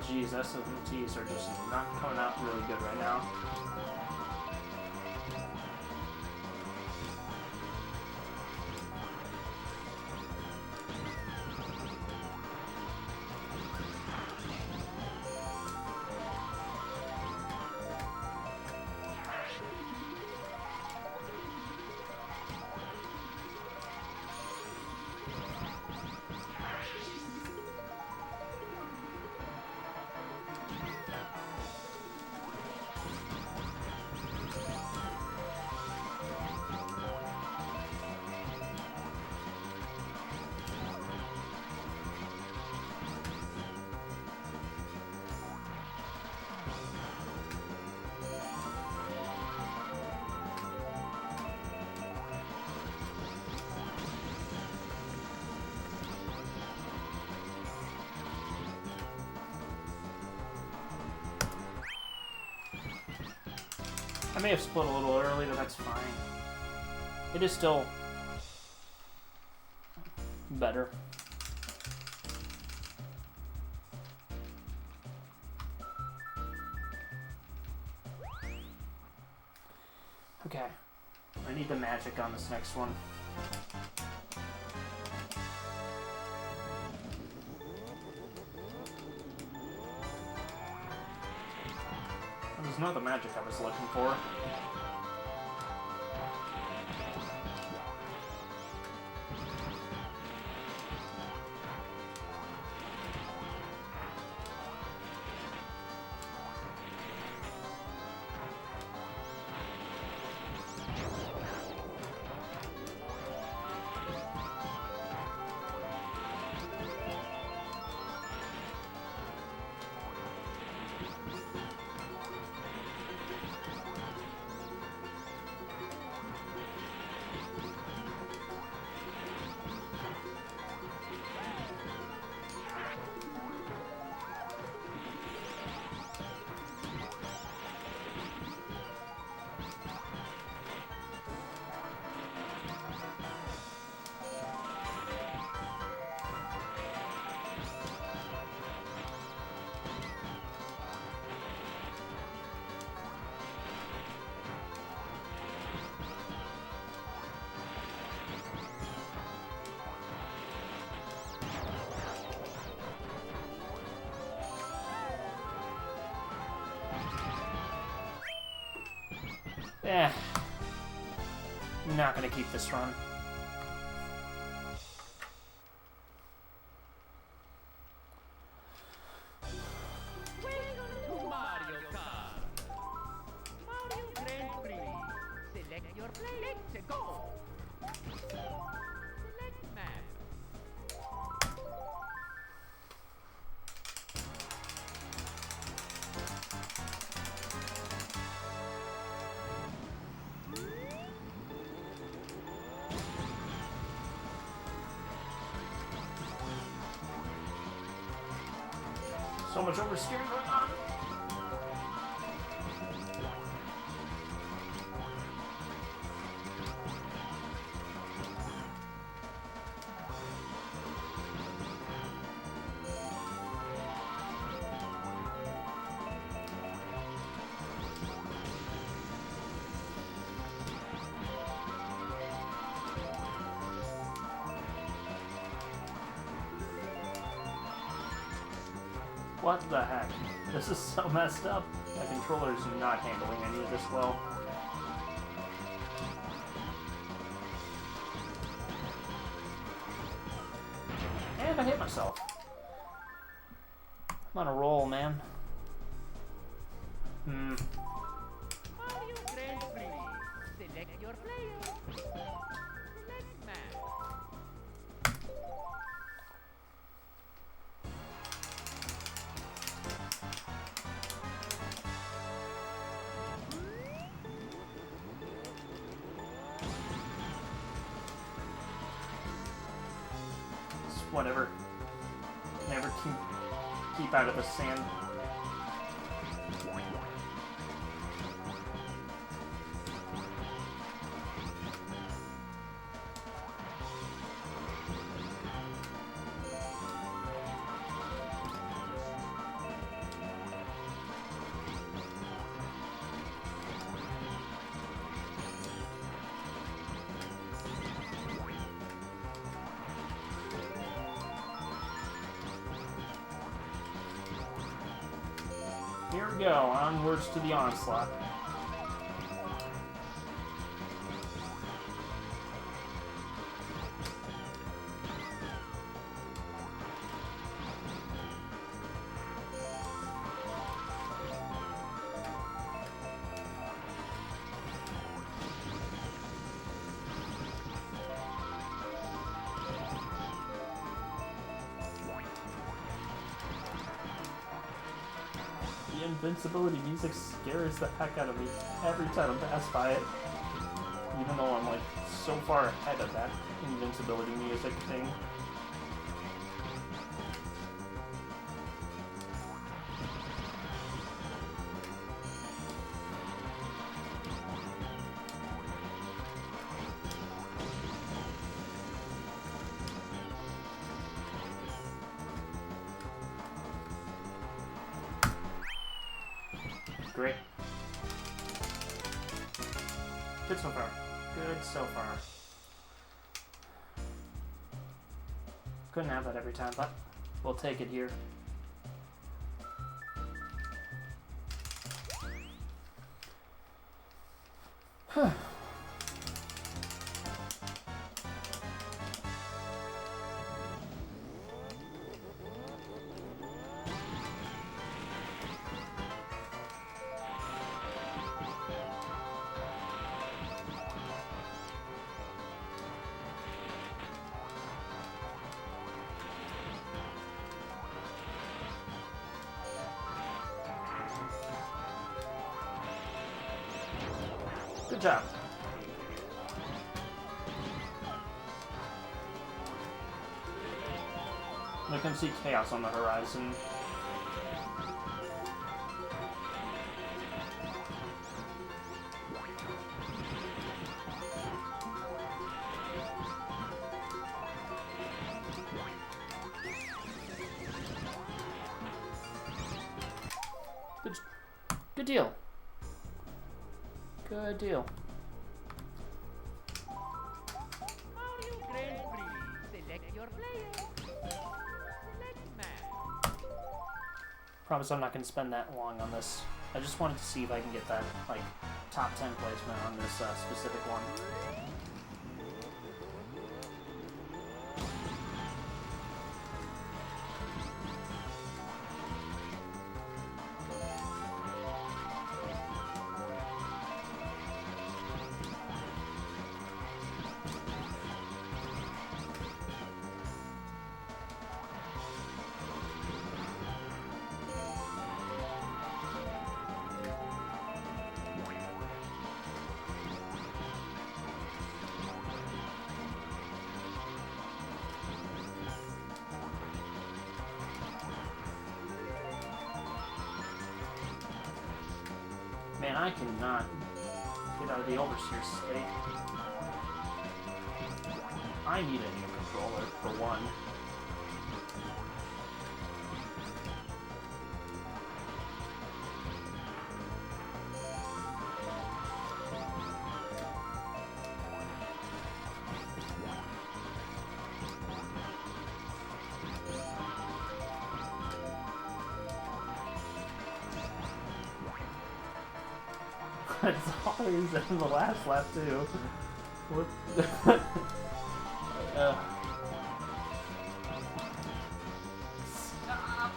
Geez, SMTs are just not coming out really good right now. I may have split a little early, but that's fine. It is still better. Okay. I need the magic on this next one. There's not the magic I was looking for. Not gonna keep this run. Welcome to Mario Kart. Mario Grand Prix. Select your play to go. Select map. So much oversteering going on. What the heck? This is so messed up. My controller's not handling any of this well. And I hit myself. I'm on a roll, man. Mario Grand Prix. Select your player. Select map. Whatever. Never keep out of the sand. Here we go, onwards to the onslaught. The invincibility music scares the heck out of me every time I pass by it. Even though I'm like so far ahead of that invincibility music thing. Great. Good so far. Good so far. Couldn't have that every time, but we'll take it here. Good job. I can see chaos on the horizon. Good deal. Good deal. Mario Grand Prix. Select your player. Select match. Promise I'm not going to spend that long on this. I just wanted to see if I can get that, like, top 10 placement on this specific one. Man, I cannot get out of the Overseer state. I need a new controller, for one. It's always in the last lap too. What? Stop!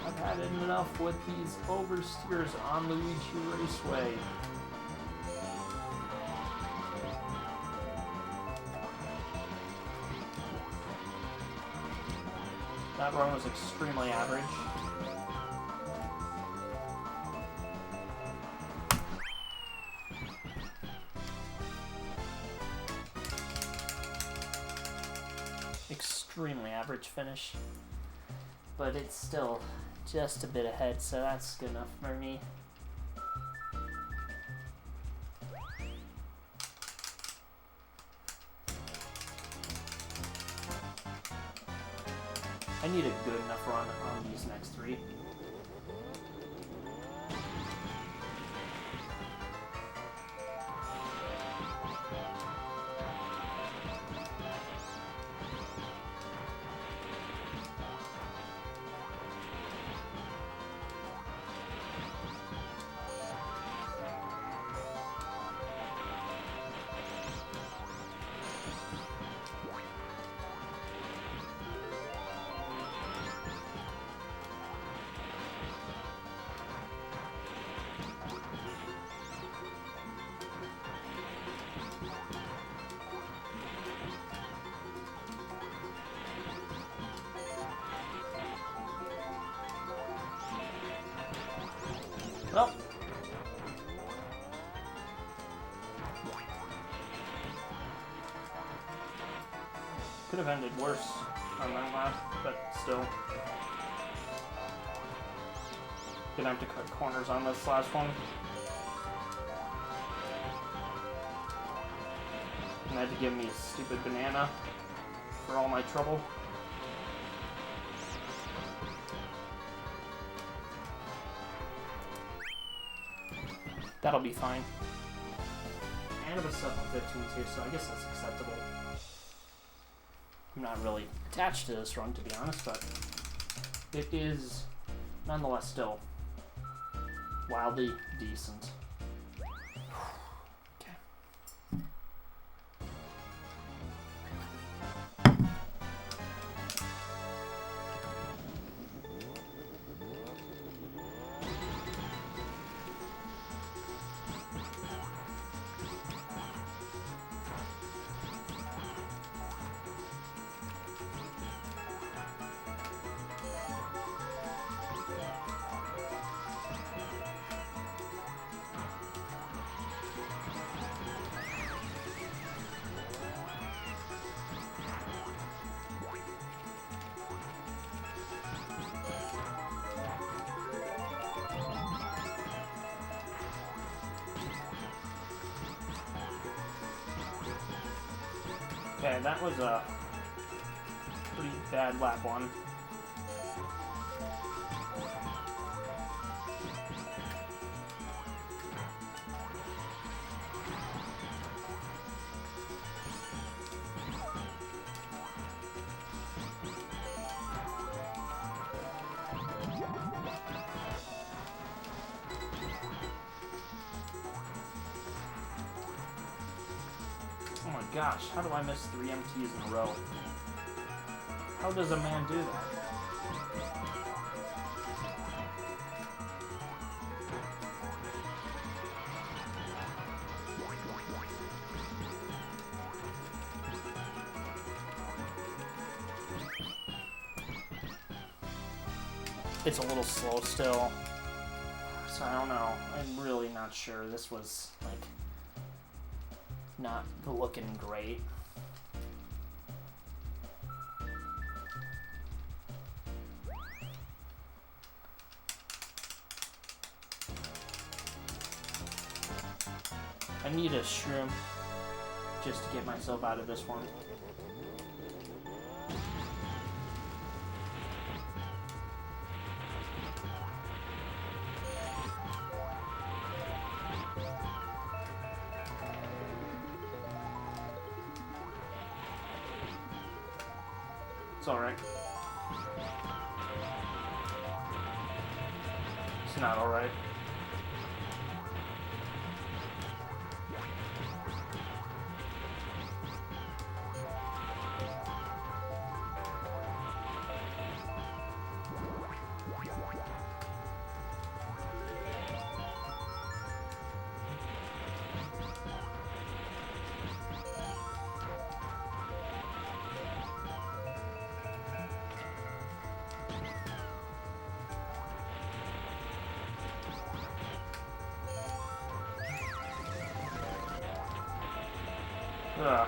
I've had enough with these oversteers on Luigi Raceway. That run was extremely average. Extremely average finish, but it's still just a bit ahead, so that's good enough for me. I need a good enough run on these next three. Well, could have ended worse on that lap, but still. Gonna have to cut corners on this last one. And I had to give me a stupid banana for all my trouble. That'll be fine. And it was 7:15 too, so I guess that's acceptable. I'm not really attached to this run, to be honest, but it is nonetheless still wildly decent. Okay. Okay, that was a pretty bad lap one. Oh my gosh, how do I miss 3 MTs in a row? How does a man do that? It's a little slow still, so I don't know. I'm really not sure. This was, like, not looking great. I need a shroom just to get myself out of this one. It's alright. It's not alright. Ugh.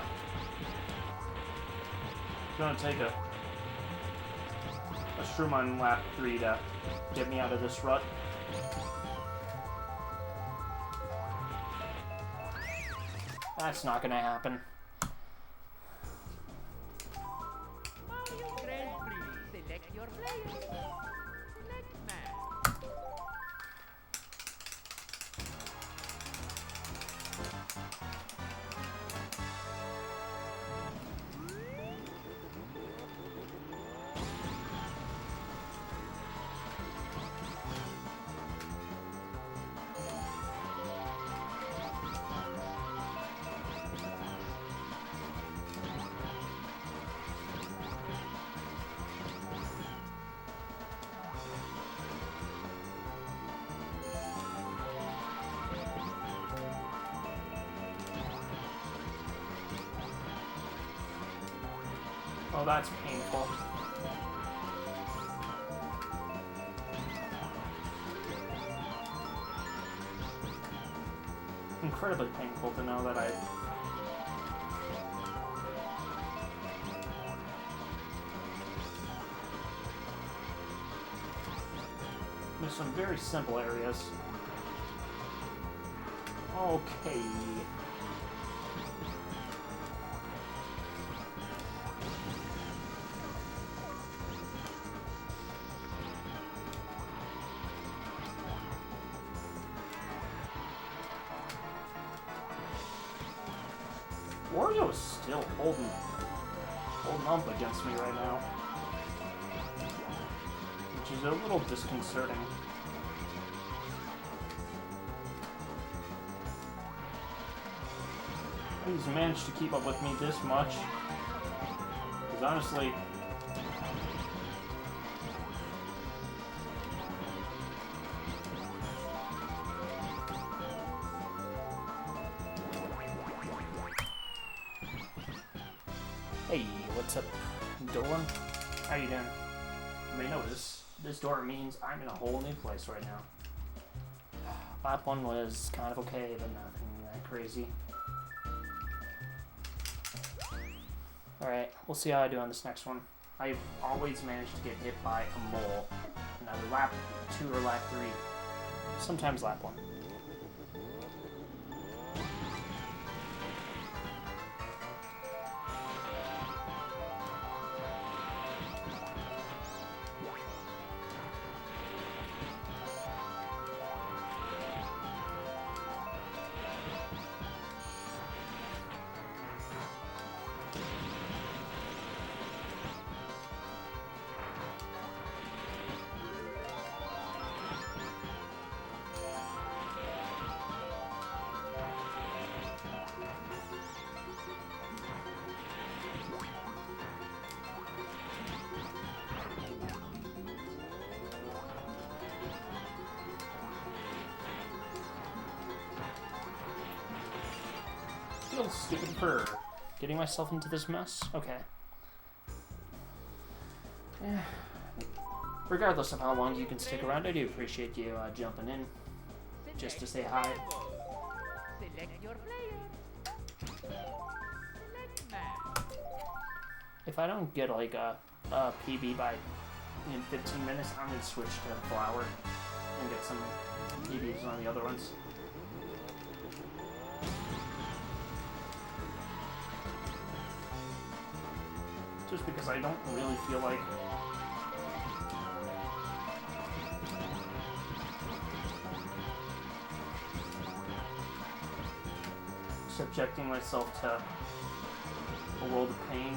It's gonna take a shroom on lap 3 to get me out of this rut. That's not gonna happen. Mario Grand Prix. Select your player. Select match. Oh, that's painful. Incredibly painful to know that I missed some very simple areas. Okay. Wario is still holding up against me right now, which is a little disconcerting. He's managed to keep up with me this much. Because honestly, hey, what's up, door? How you doing? You may notice this door means I'm in a whole new place right now. Lap 1 was kind of okay, but nothing that crazy. Alright, we'll see how I do on this next one. I've always managed to get hit by a mole in either lap 2 or lap 3. Sometimes lap 1. Feel stupid for getting myself into this mess. Okay. Yeah. Regardless of how long you can stick around, I do appreciate you jumping in just to say hi. Select your player. Select map. If I don't get like a PB by in 15 minutes, I'm gonna switch to Flower and get some PBs on the other ones. Just because I don't really feel like subjecting myself to a world of pain.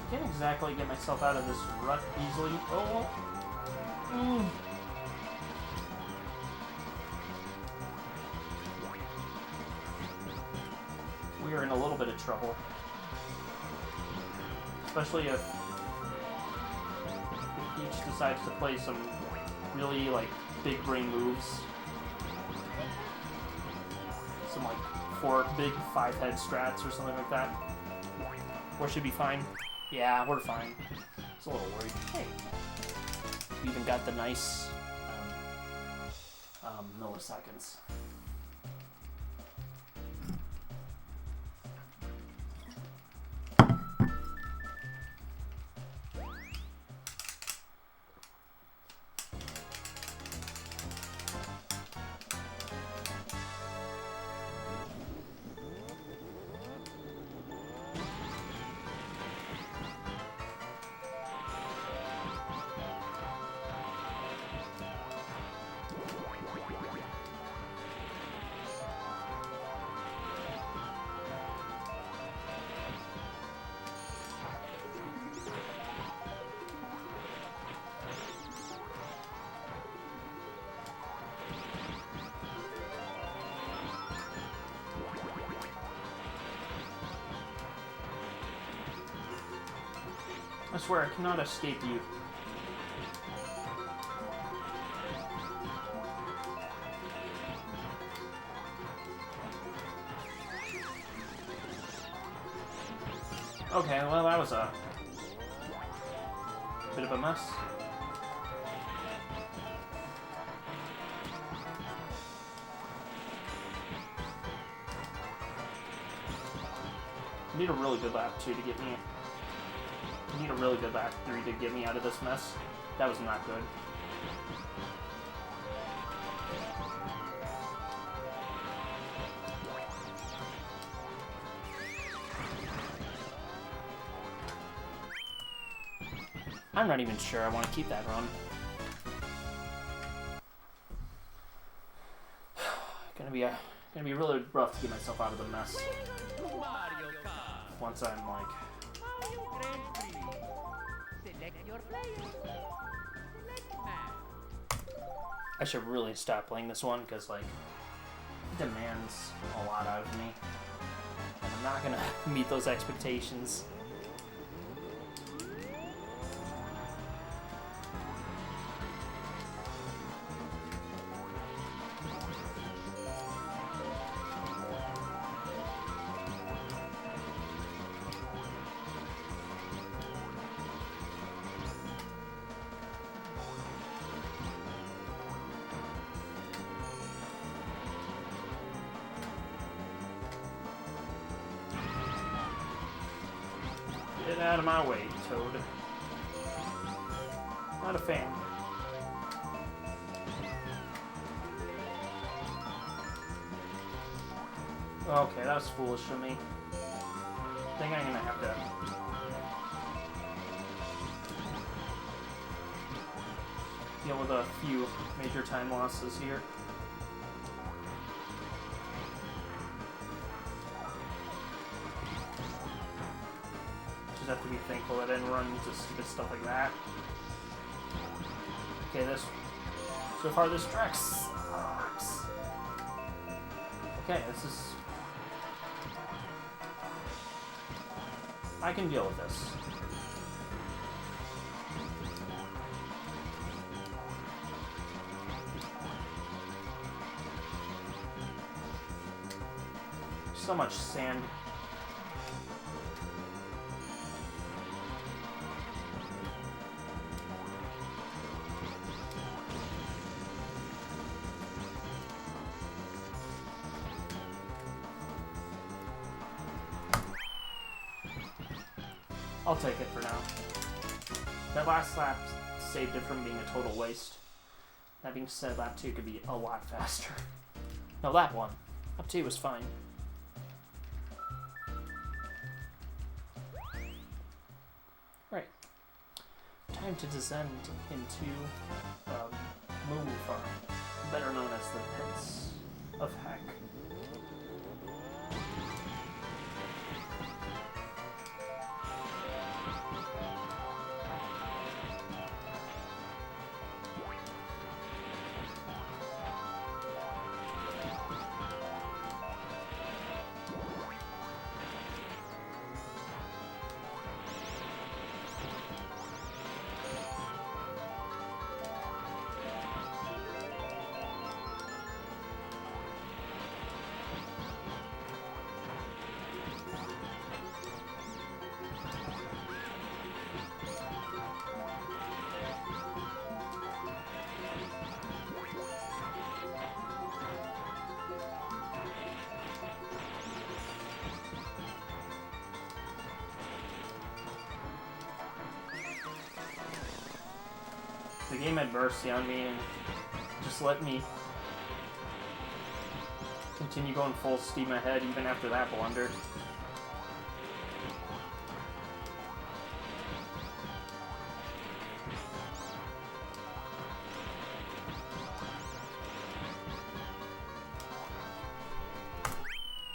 Can't exactly get myself out of this rut easily. Oh. We are in a little bit of trouble. Especially if Peach decides to play some really, like, big brain moves. Some, like, 4 big 5-head strats or something like that. Or should be fine. Yeah, we're fine. It's a little worried. Hey. We even got the nice milliseconds. I swear I cannot escape you. Okay, well that was a bit of a mess. I need a really good lap 2 to get me. I need a really good lap 3 to get me out of this mess. That was not good. I'm not even sure I want to keep that run. Gonna be really rough to get myself out of the mess. Mario Kart. Once I'm like, Mario Grand Prix. Select your player. Select match. I should really stop playing this one because like, it demands a lot out of me, and I'm not gonna meet those expectations. Get out of my way, Toad. Not a fan. Okay, that was foolish of me. I think I'm gonna have to deal with a few major time losses here. Just have to be thankful that I didn't run into stupid stuff like that. Okay, so far this track sucks. Okay, this is... I can deal with this. So much sand. I'll take it for now. That last lap saved it from being a total waste. That being said, lap 2 could be a lot faster. No, lap 1. Lap 2 was fine. Right. Time to descend into Moo Moo Farm, better known as the Pits of Heck. The game had mercy on me and just let me continue going full steam ahead even after that blunder.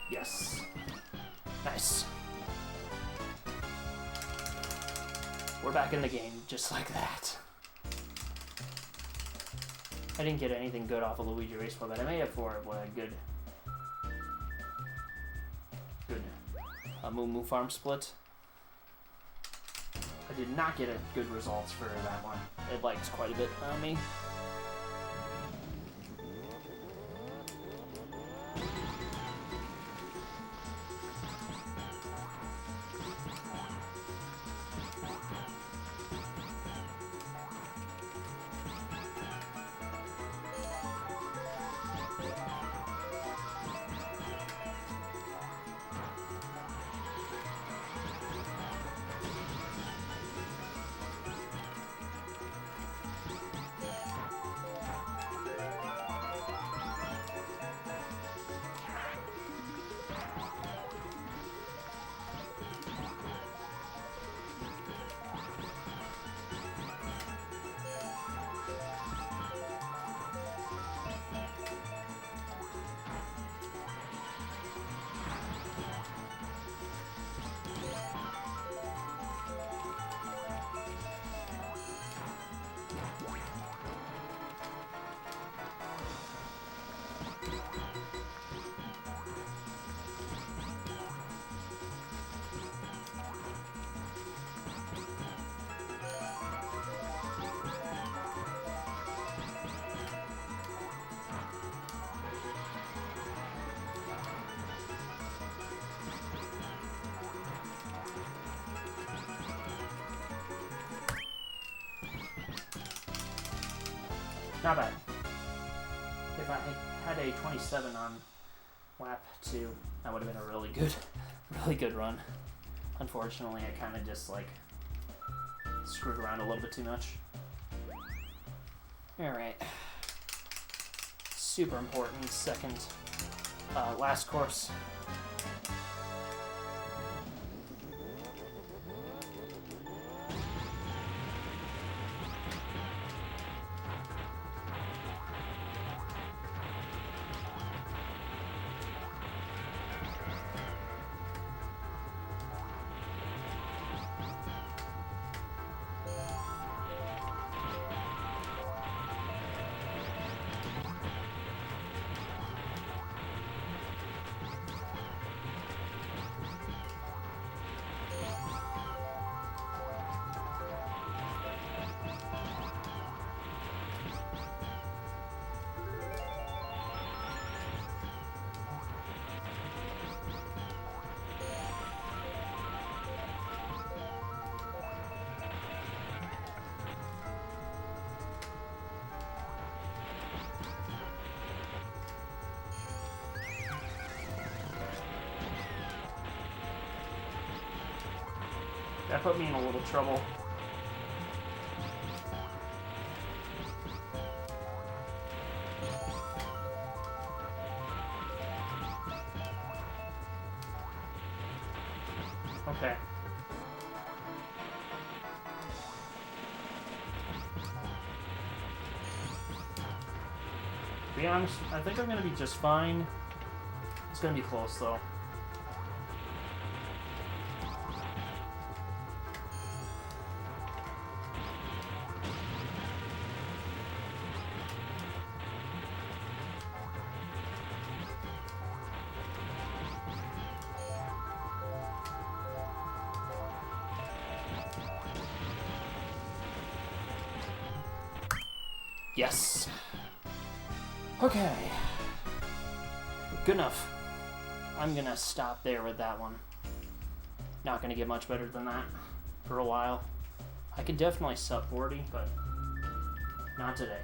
Yes. Nice. We're back in the game just like that. I didn't get anything good off of Luigi Raceway, but I made up for it with a good Moo Moo Farm split. I did not get a good results for that one. It lags quite a bit on me. Not bad. If I had a 27 on lap 2, that would have been a really good run. Unfortunately, I kind of just like screwed around a little bit too much. Alright. Super important second, last course. That put me in a little trouble. Okay. To be honest, I think I'm gonna be just fine. It's gonna be close though. Yes. Okay. Good enough. I'm gonna stop there with that one. Not gonna get much better than that for a while. I could definitely sub 40, but not today.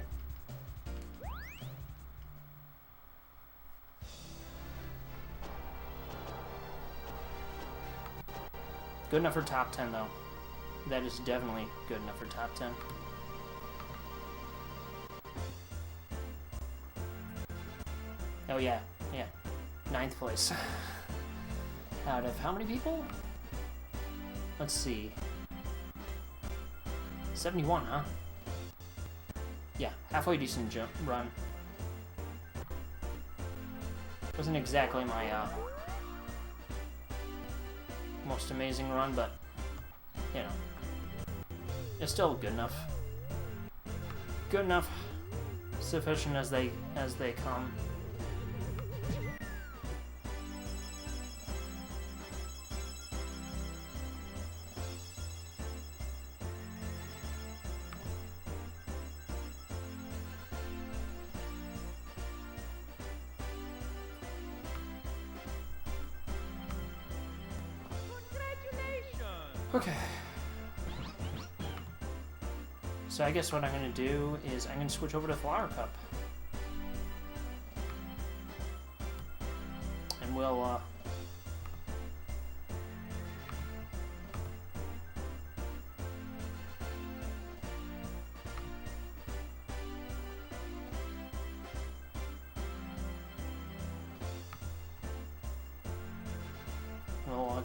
Good enough for top 10 though. That is definitely good enough for top 10. Oh yeah, 9th place. Out of how many people? Let's see. 71, huh? Yeah, halfway decent run. Wasn't exactly my most amazing run, but you know, it's still good enough. Good enough. Sufficient as they come. Okay. So I guess what I'm going to do is I'm going to switch over to Flower Cup. And we'll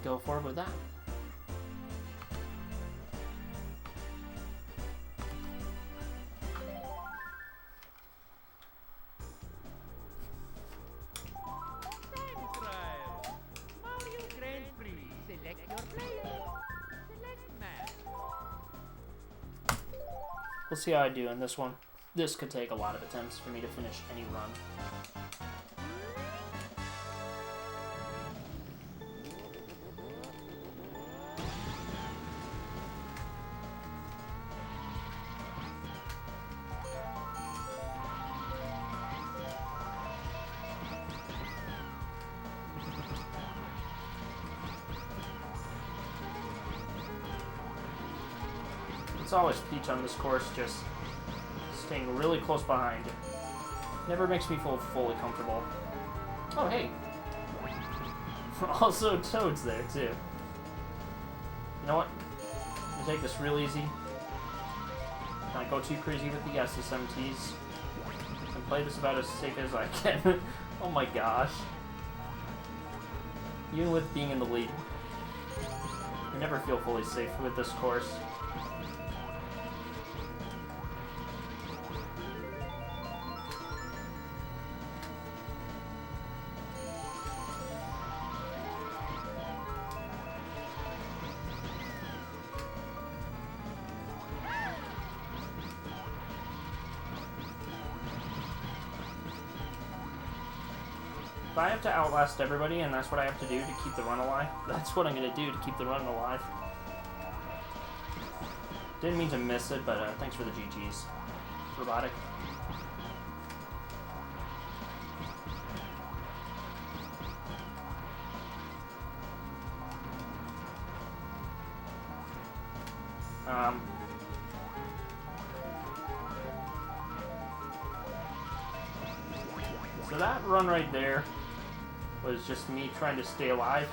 go forward with that. We'll see how I do in this one. This could take a lot of attempts for me to finish any run. It's always Peach on this course, just staying really close behind. Never makes me feel fully comfortable. Oh, hey. Also, Toad's there, too. You know what? I'm gonna take this real easy. Not go too crazy with the SSMTs. And play this about as safe as I can. Oh my gosh. Even with being in the lead, you never feel fully safe with this course. If I have to outlast everybody, and that's what I have to do to keep the run alive, that's what I'm going to do to keep the run alive. Didn't mean to miss it, but thanks for the GGs. Robotic. So that run right there was just me trying to stay alive.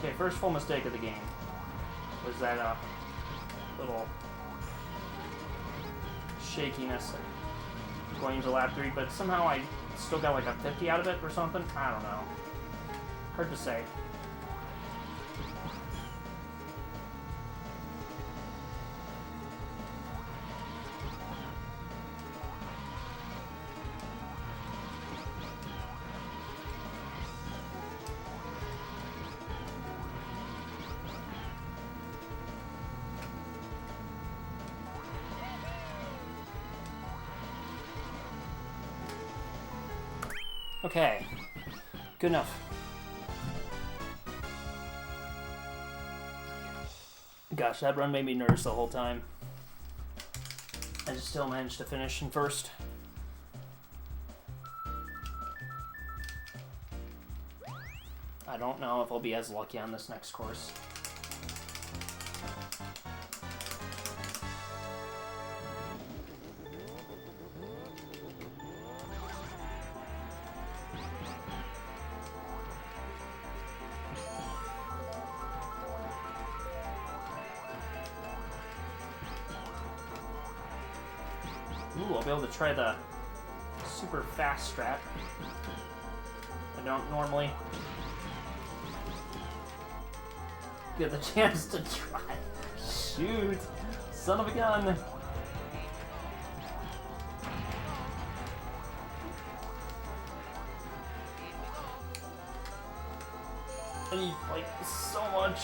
Okay, first full mistake of the game was that little shakiness going into lap 3, but somehow I still got like a 50 out of it or something. I don't know. Hard to say. Okay, good enough. Gosh, that run made me nervous the whole time. I just still managed to finish in first. I don't know if I'll be as lucky on this next course. Ooh, I'll be able to try the super fast strat. I don't normally get the chance to try. Shoot! Son of a gun! I need, like, so much.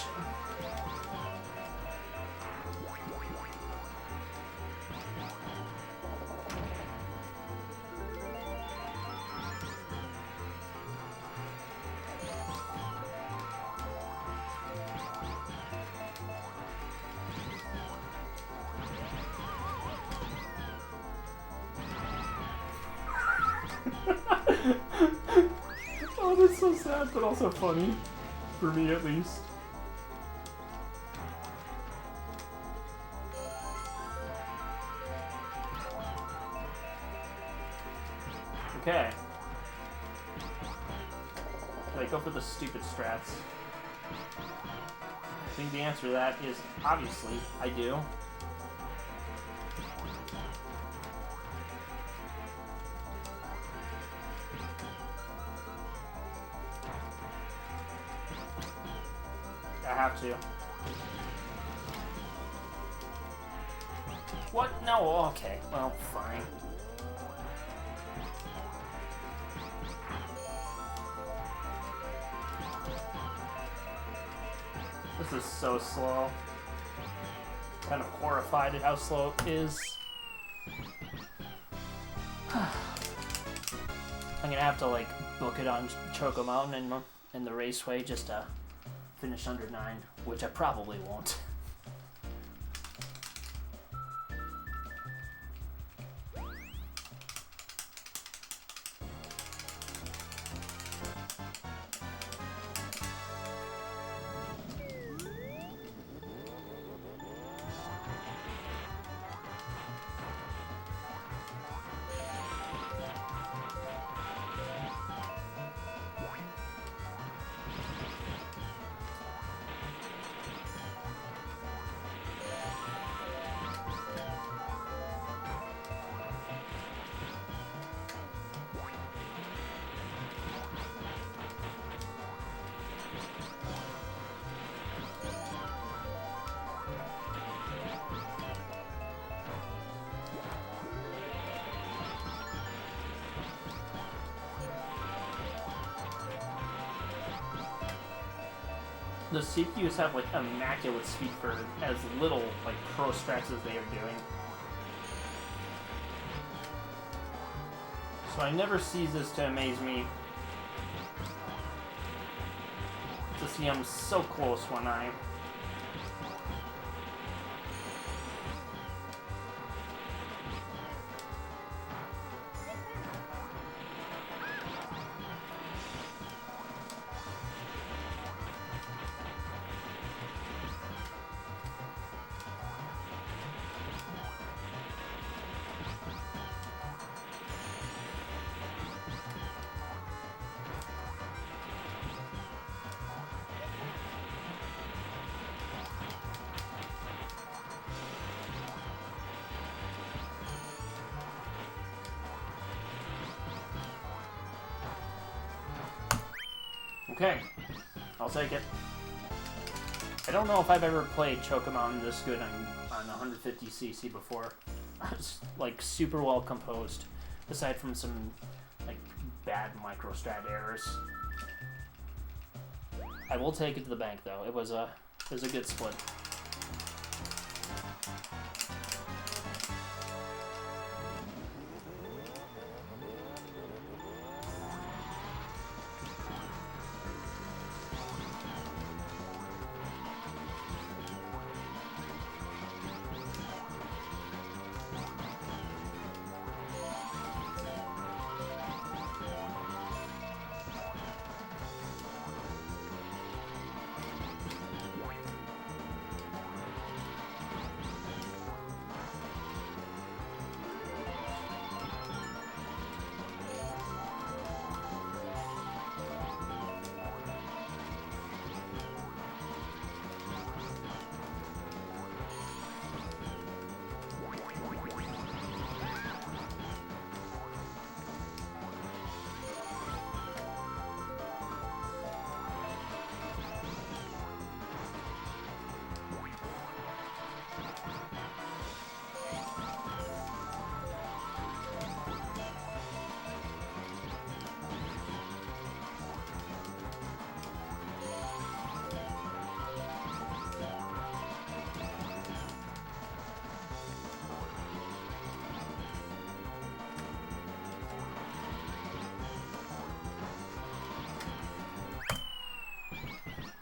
Oh, that's so sad, but also funny. For me, at least. Okay. Can I go for the stupid strats? I think the answer to that is, obviously, I do. I have to. What? No, okay. Well, fine. This is so slow. Kind of horrified at how slow it is. I'm gonna have to, like, book it on Choco Mountain and the Raceway just to finish under 9, which I probably won't. the CPUs have like immaculate speed for as little like pro strats as they are doing. So I never ceases to amaze me to see them so close when I Okay, I'll take it. I don't know if I've ever played Chocomountain this good on 150cc before. It's like super well composed, aside from some like bad microstrat errors. I will take it to the bank though. It was a good split.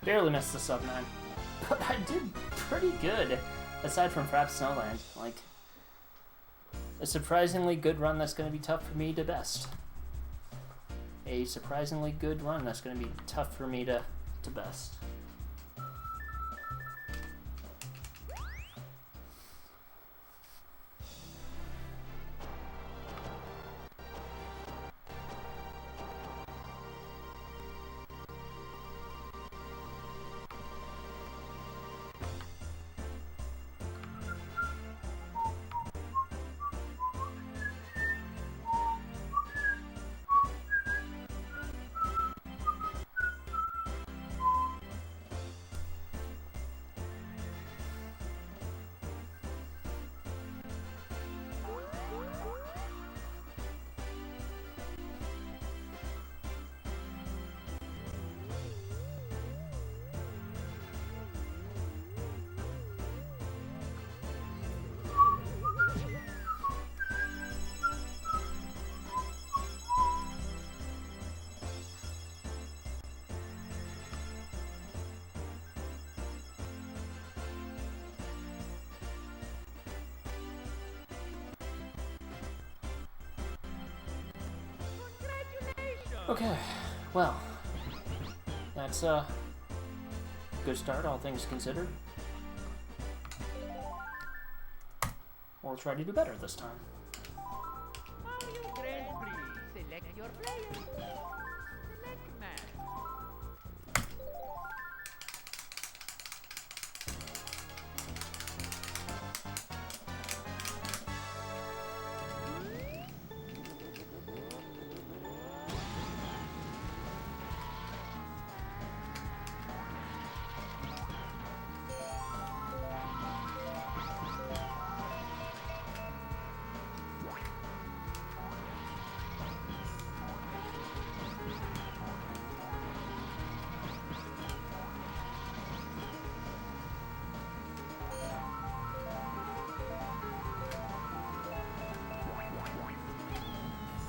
Barely missed the sub 9. But I did pretty good, aside from Fraps Snowland. Like, a surprisingly good run that's going to be tough for me to best. A surprisingly good run that's going to be tough for me to best. Okay, well, that's a good start, all things considered. We'll try to do better this time. Mario Grand Prix. Select your player. Select man.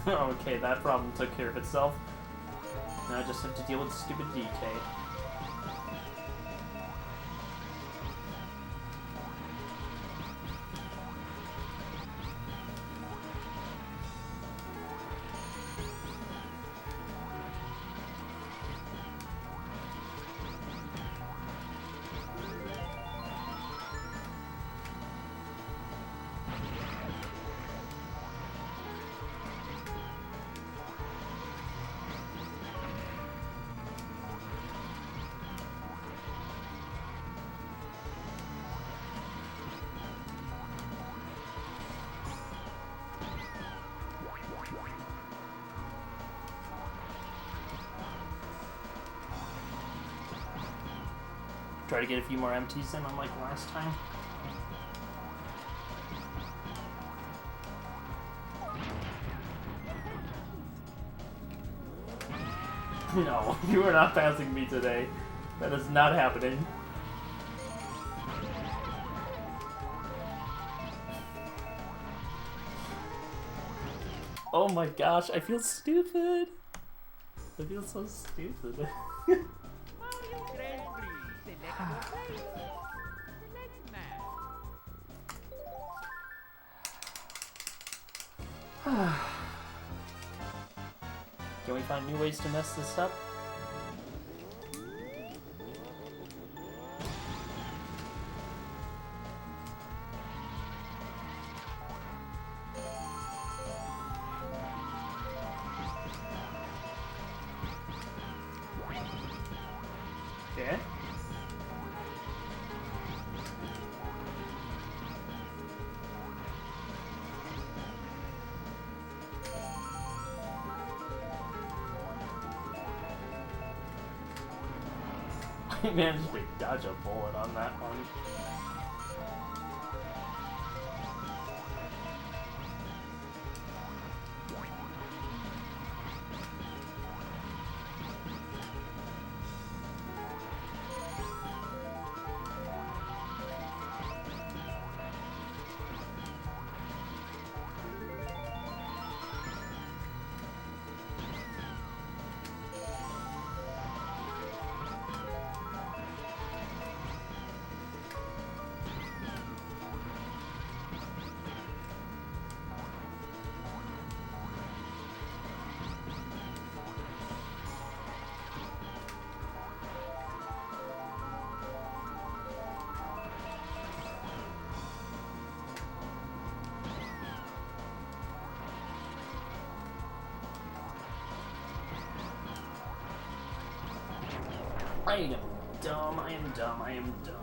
Okay, that problem took care of itself. Now I just have to deal with stupid DK. Try to get a few more MTs in unlike last time. No, you are not passing me today. That is not happening. Oh my gosh, I feel stupid. I feel so stupid. Mario Grand Prix. Select your player. Select match. Can we find new ways to mess this up? Okay. I managed to dodge a bullet on that one. I am dumb, I am dumb, I am dumb.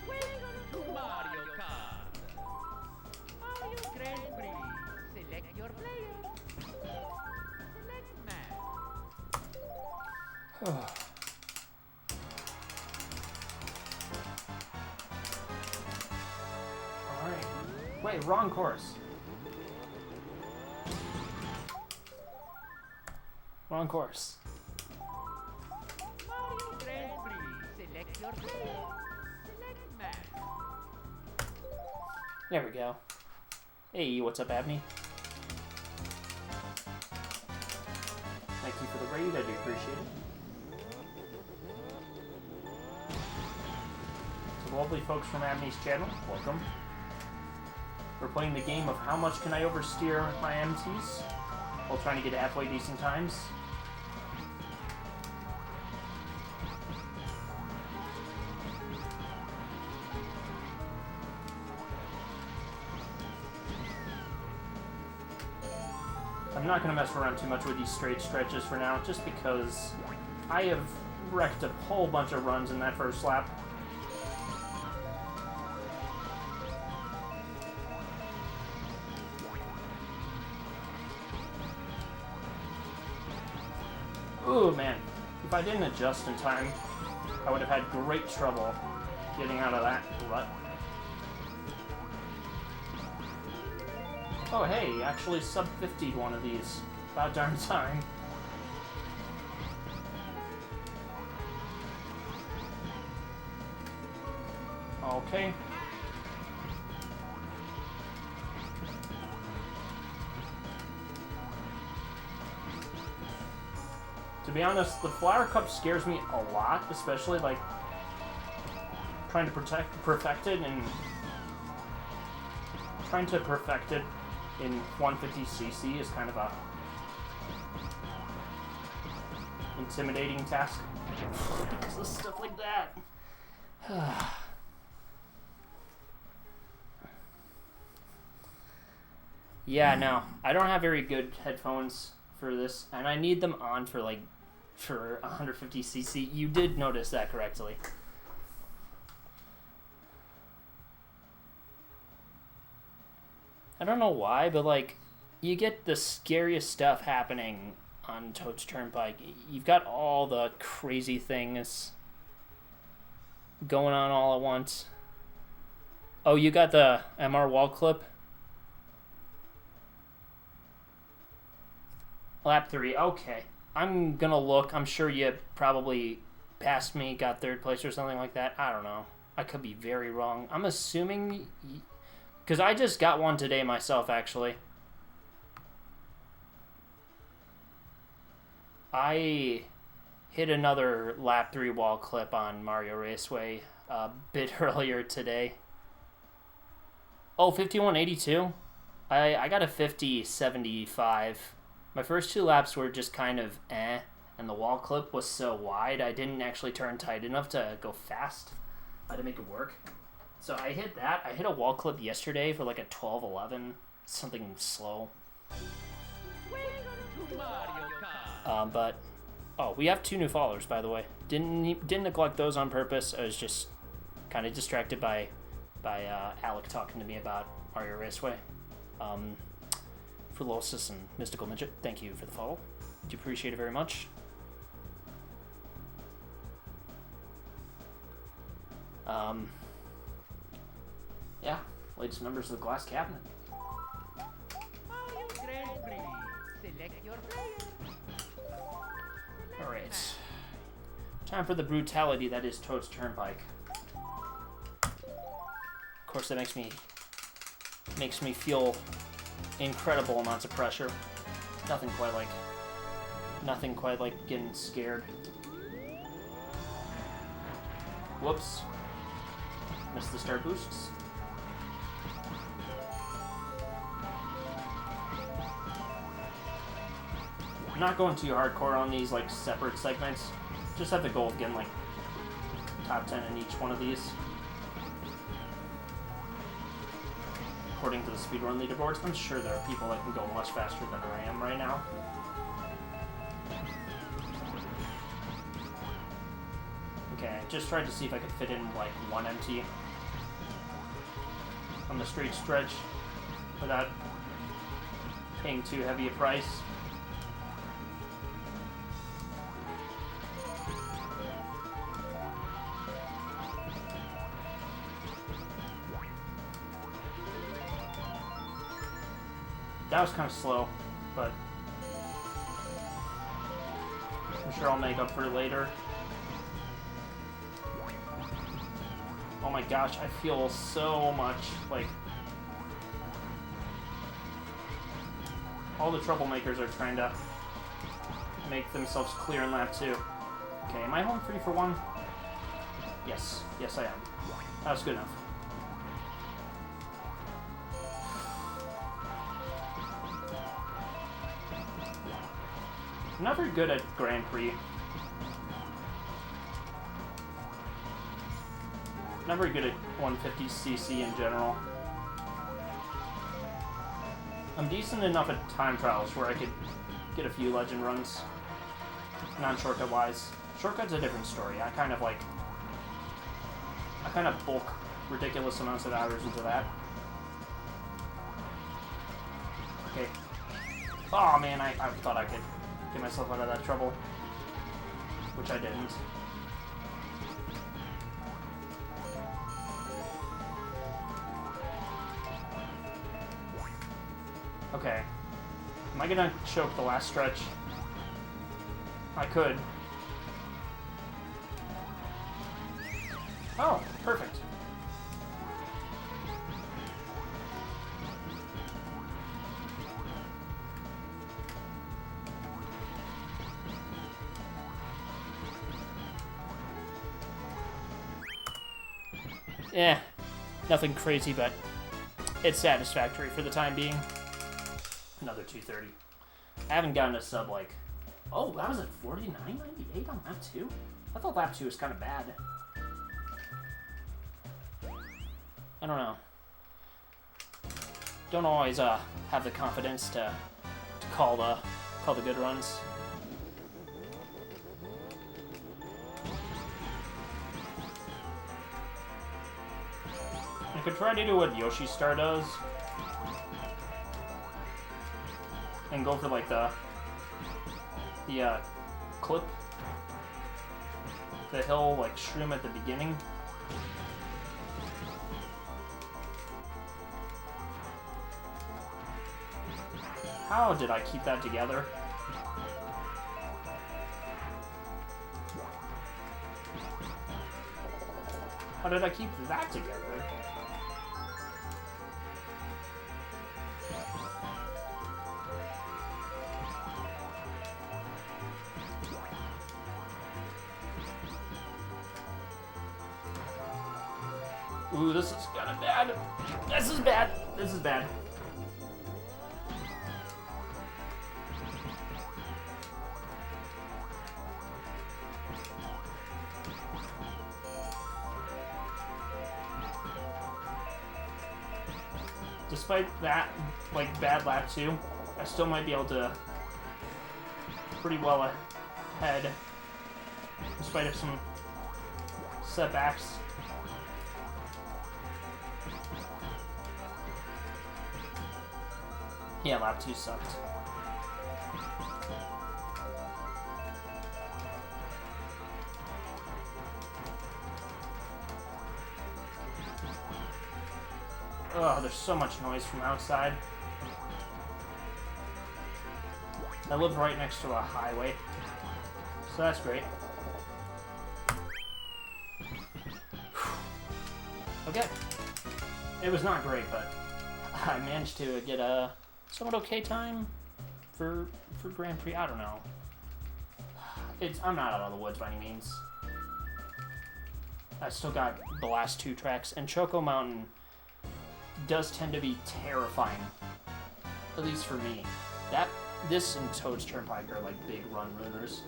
Welcome to Mario Kart. Mario Grand Prix. Select your player. Select match. Alright. Wait, wrong course. Wrong course. Mario Grand Prix. Select your player. Select match. There we go. Hey, what's up, Abney? Thank you for the raid, I do appreciate it. So lovely folks from Abney's channel, welcome. We're playing the game of how much can I oversteer my MTs while trying to get halfway decent times. I'm not going to mess around too much with these straight stretches for now, just because I have wrecked a whole bunch of runs in that first lap. Ooh, man. If I didn't adjust in time, I would have had great trouble getting out of that rut. Oh, hey, actually sub-50'd one of these. About darn time. Okay. To be honest, the Flower Cup scares me a lot, especially like trying to perfect it in 150cc is kind of a intimidating task. Because of stuff like that. Yeah, no, I don't have very good headphones for this, and I need them on for 150cc. You did notice that correctly. I don't know why, but like, you get the scariest stuff happening on Toad's Turnpike. You've got all the crazy things going on all at once. Oh, you got the MR wall clip? Lap 3, okay. I'm gonna look. I'm sure you probably passed me, got third place or something like that. I don't know. I could be very wrong. I'm assuming... Because I just got one today myself, actually. I hit another lap 3 wall clip on Mario Raceway a bit earlier today. Oh, 51.82? I got a 50.75. My first 2 laps were just kind of and the wall clip was so wide I didn't actually turn tight enough to go fast. I had to make it work. So I hit that. I hit a wall clip yesterday for like a 12.11, something slow. But we have 2 new followers, by the way. Didn't neglect those on purpose. I was just kind of distracted by Alec talking to me about Mario Raceway. Philosophy and Mystical Midget, thank you for the follow. Do appreciate it very much. Yeah, latest members of the Glass Cabinet. Mario Grand Prix. Select your player. Alright. Time for the brutality that is Toad's Turnpike. Of course, that makes me feel incredible amounts of pressure. Nothing quite like getting scared. Whoops. Missed the start boosts. I'm not going too hardcore on these like separate segments. Just have the goal of getting like top 10 in each one of these. According to the speedrun leaderboards, I'm sure there are people that can go much faster than I am right now. Okay, just tried to see if I could fit in like 1 MT on the straight stretch without paying too heavy a price. That was kind of slow, but I'm sure I'll make up for it later. Oh my gosh, I feel so much like all the troublemakers are trying to make themselves clear in lap 2. Okay, am I home free for 1? Yes, yes I am. That was good enough. I'm not very good at Grand Prix. Not very good at 150cc in general. I'm decent enough at time trials where I could get a few legend runs. Non-shortcut wise. Shortcut's a different story. I kind of bulk ridiculous amounts of hours into that. Okay. Oh man, I thought I could get myself out of that trouble, which I didn't. Okay. Am I gonna choke the last stretch? I could. Oh, perfect. nothing crazy, but it's satisfactory for the time being. Another 230. I haven't gotten a sub like... Oh, that was at 49.98 on lap 2? I thought lap 2 was kind of bad. I don't know. Don't always have the confidence to call the good runs. I could try to do what Yoshi Star does and go for like the clip, the hill like shroom at the beginning. How did I keep that together? How did I keep that together? Ooh, this is kind of bad. This is bad. This is bad. Despite that, like, bad lap 2, I still might be able to pretty well ahead, in spite of some setbacks. Yeah, lap 2 sucked. Oh, there's so much noise from outside. I live right next to a highway, so that's great. Okay. It was not great, but I managed to get a somewhat okay time for Grand Prix. I don't know. I'm not out of the woods by any means. I still got the last 2 tracks, and Choco Mountain does tend to be terrifying, at least for me. This and Toad's Turnpike are like big run runners.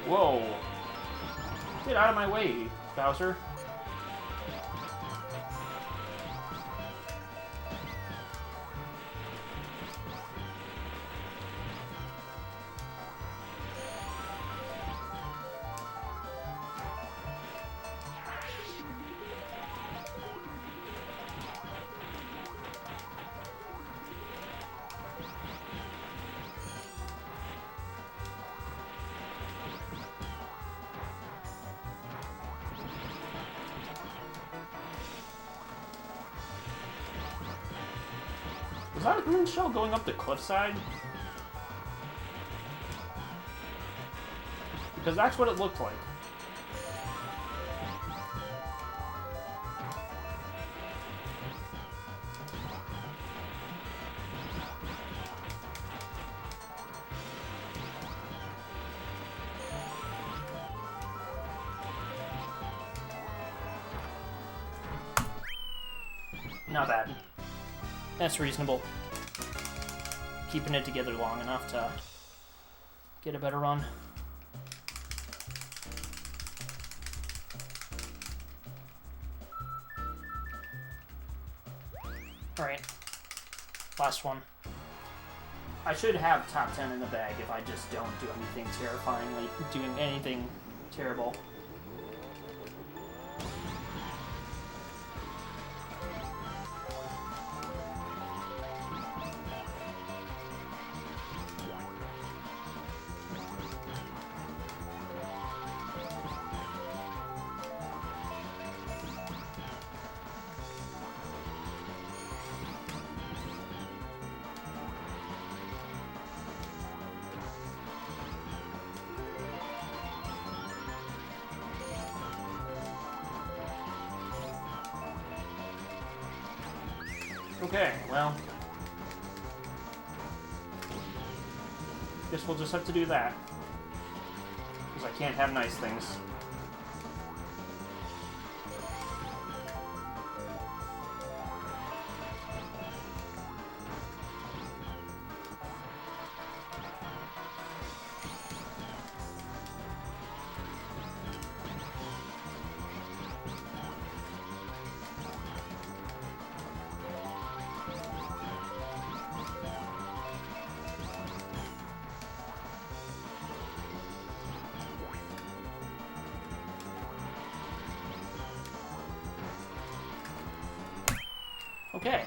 Whoa! Get out of my way, Bowser. Was that a green shell going up the cliffside? Because that's what it looked like. Not bad. That's reasonable. Keeping it together long enough to get a better run. Alright. Last one. I should have top 10 in the bag if I just don't do anything terrifyingly, doing anything terrible. Okay, well. Guess we'll just have to do that. Because I can't have nice things. Okay.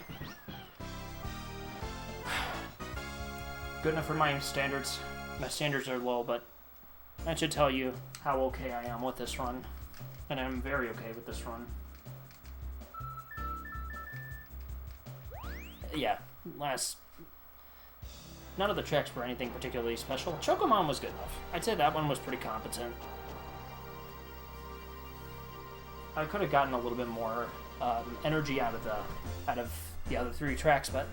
Good enough for my standards. My standards are low, but that should tell you how okay I am with this run. And I'm very okay with this run. Yeah, none of the tracks were anything particularly special. Chocomon was good enough. I'd say that one was pretty competent. I could have gotten a little bit more energy out of the other three tracks, but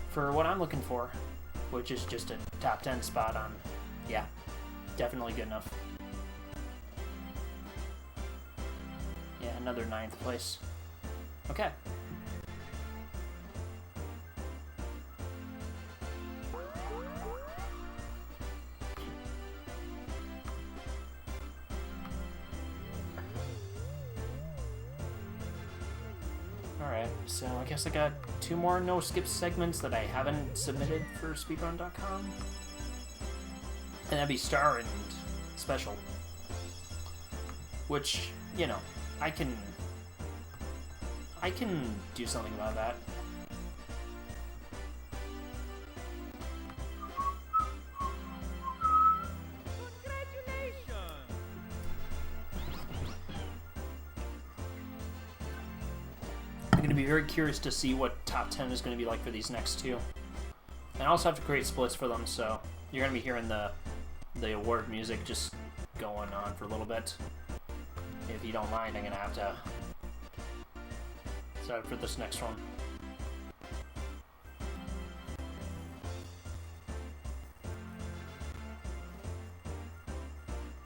for what I'm looking for, which is just a top 10 spot on, yeah, definitely good enough. Yeah, another 9th place. Okay. Alright, so I guess I got 2 more no-skip segments that I haven't submitted for speedrun.com. And that'd be Star and Special. Which, you know, I can do something about that. I'm going to be very curious to see what top 10 is going to be like for these next 2. And I also have to create splits for them, so you're going to be hearing the award music just going on for a little bit. If you don't mind, I'm going to have to start for this next one.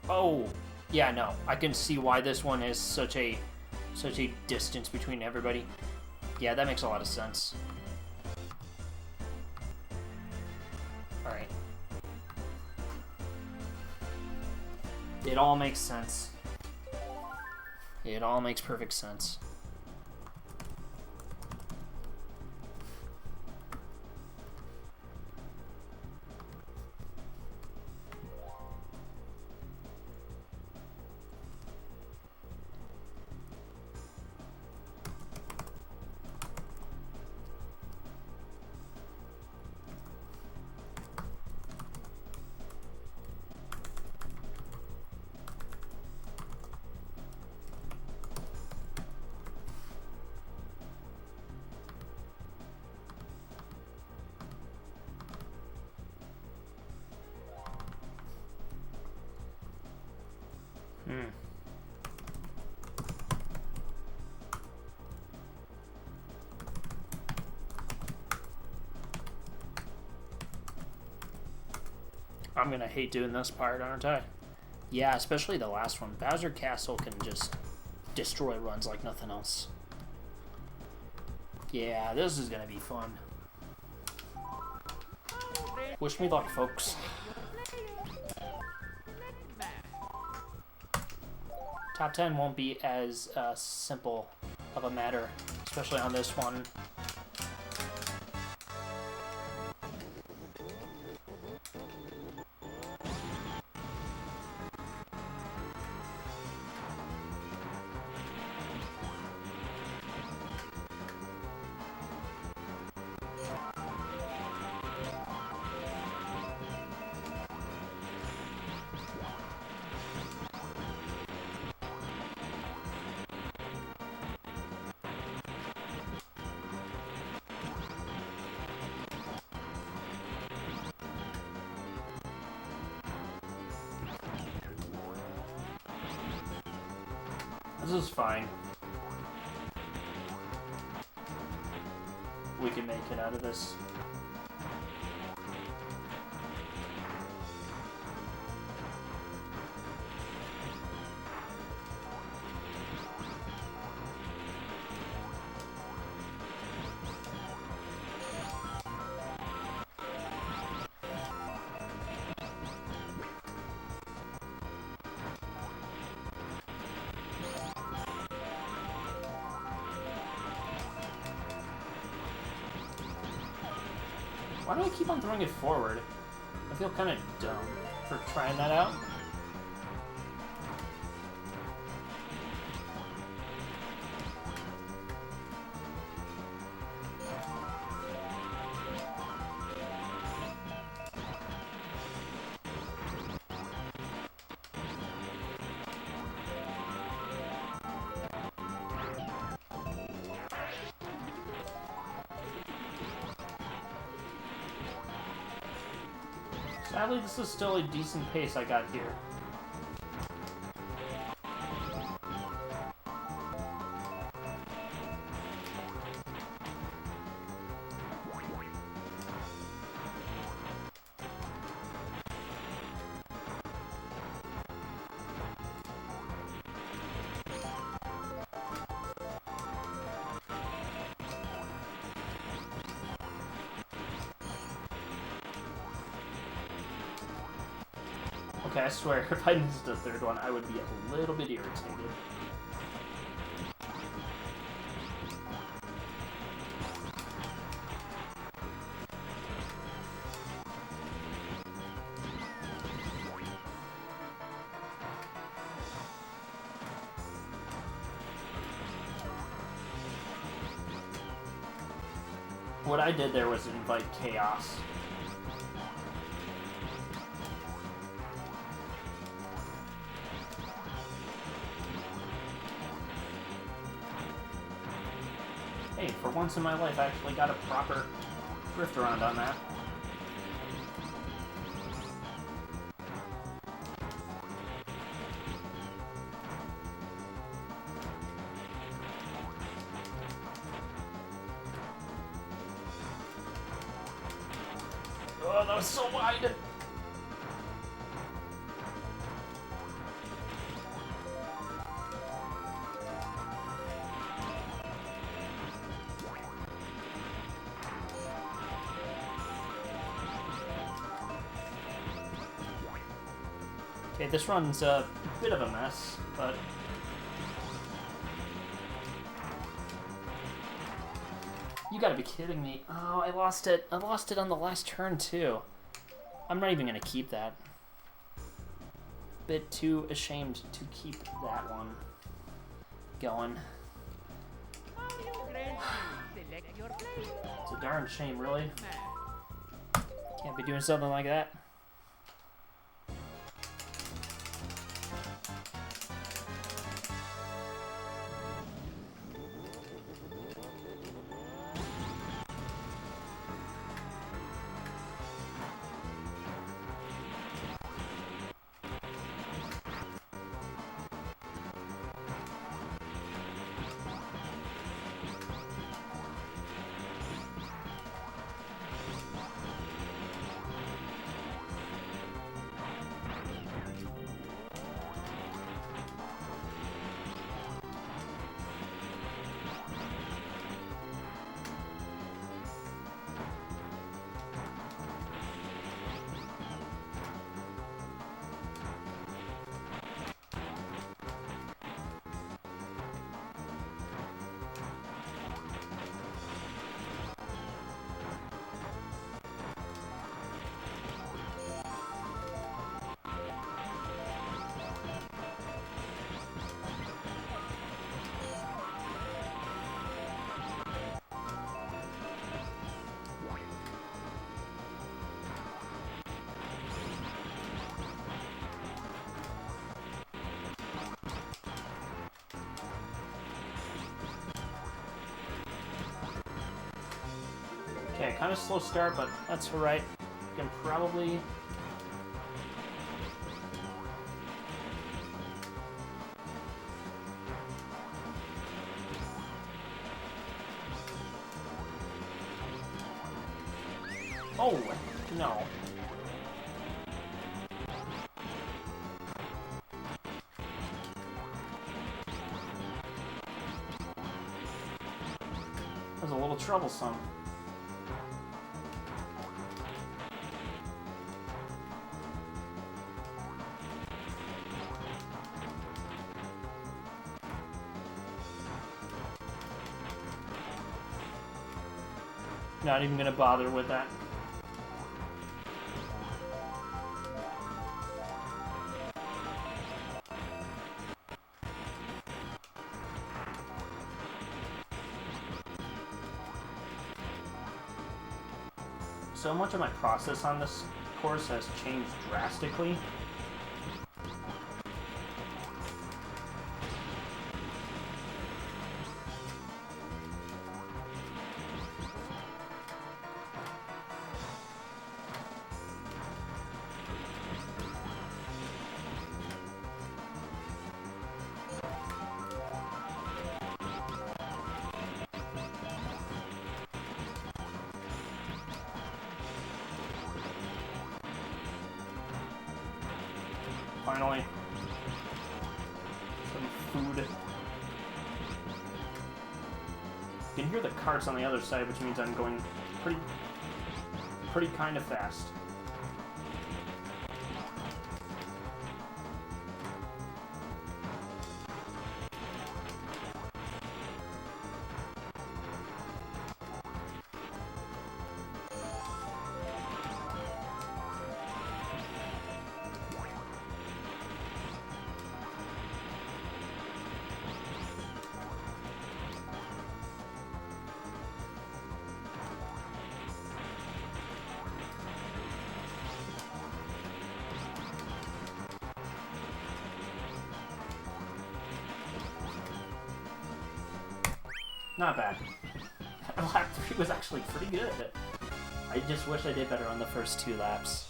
Oh, yeah, no. I can see why this one is such a distance between everybody. Yeah, that makes a lot of sense. Alright. It all makes sense. It all makes perfect sense. I'm gonna hate doing this part, aren't I? Yeah, especially the last one. Bowser Castle can just destroy runs like nothing else. Yeah, this is gonna be fun. Wish me luck, folks. Top 10 won't be as simple of a matter, especially on this one. This is fine. we can make it out of this. Why do I keep on throwing it forward? I feel kind of dumb for trying that out. Sadly, this is still a decent pace I got here. Okay, I swear, if I missed the third one, I would be a little bit irritated. What I did there was invite chaos. Hey, for once in my life, I actually got a proper drift around on that. Oh, that was so wide! Okay, this run's a bit of a mess, but... You gotta be kidding me. Oh, I lost it. I lost it on the last turn, too. I'm not even gonna keep that. Bit too ashamed to keep that one going. Select your player. It's a darn shame, really. Can't be doing something like that. Okay, kind of slow start, but that's alright. Can probably... Oh, no. That was a little troublesome. Not even gonna bother with that. So much of my process on this course has changed drastically. Finally. Some food. You can hear the carts on the other side, which means I'm going pretty kind of fast. Not bad. Lap 3 was actually pretty good. I just wish I did better on the first 2 laps.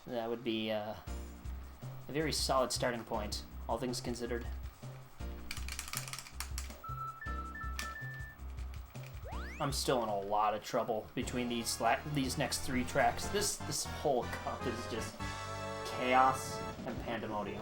That would be a very solid starting point, all things considered. I'm still in a lot of trouble between these next 3 tracks. This whole cup is just chaos and pandemonium.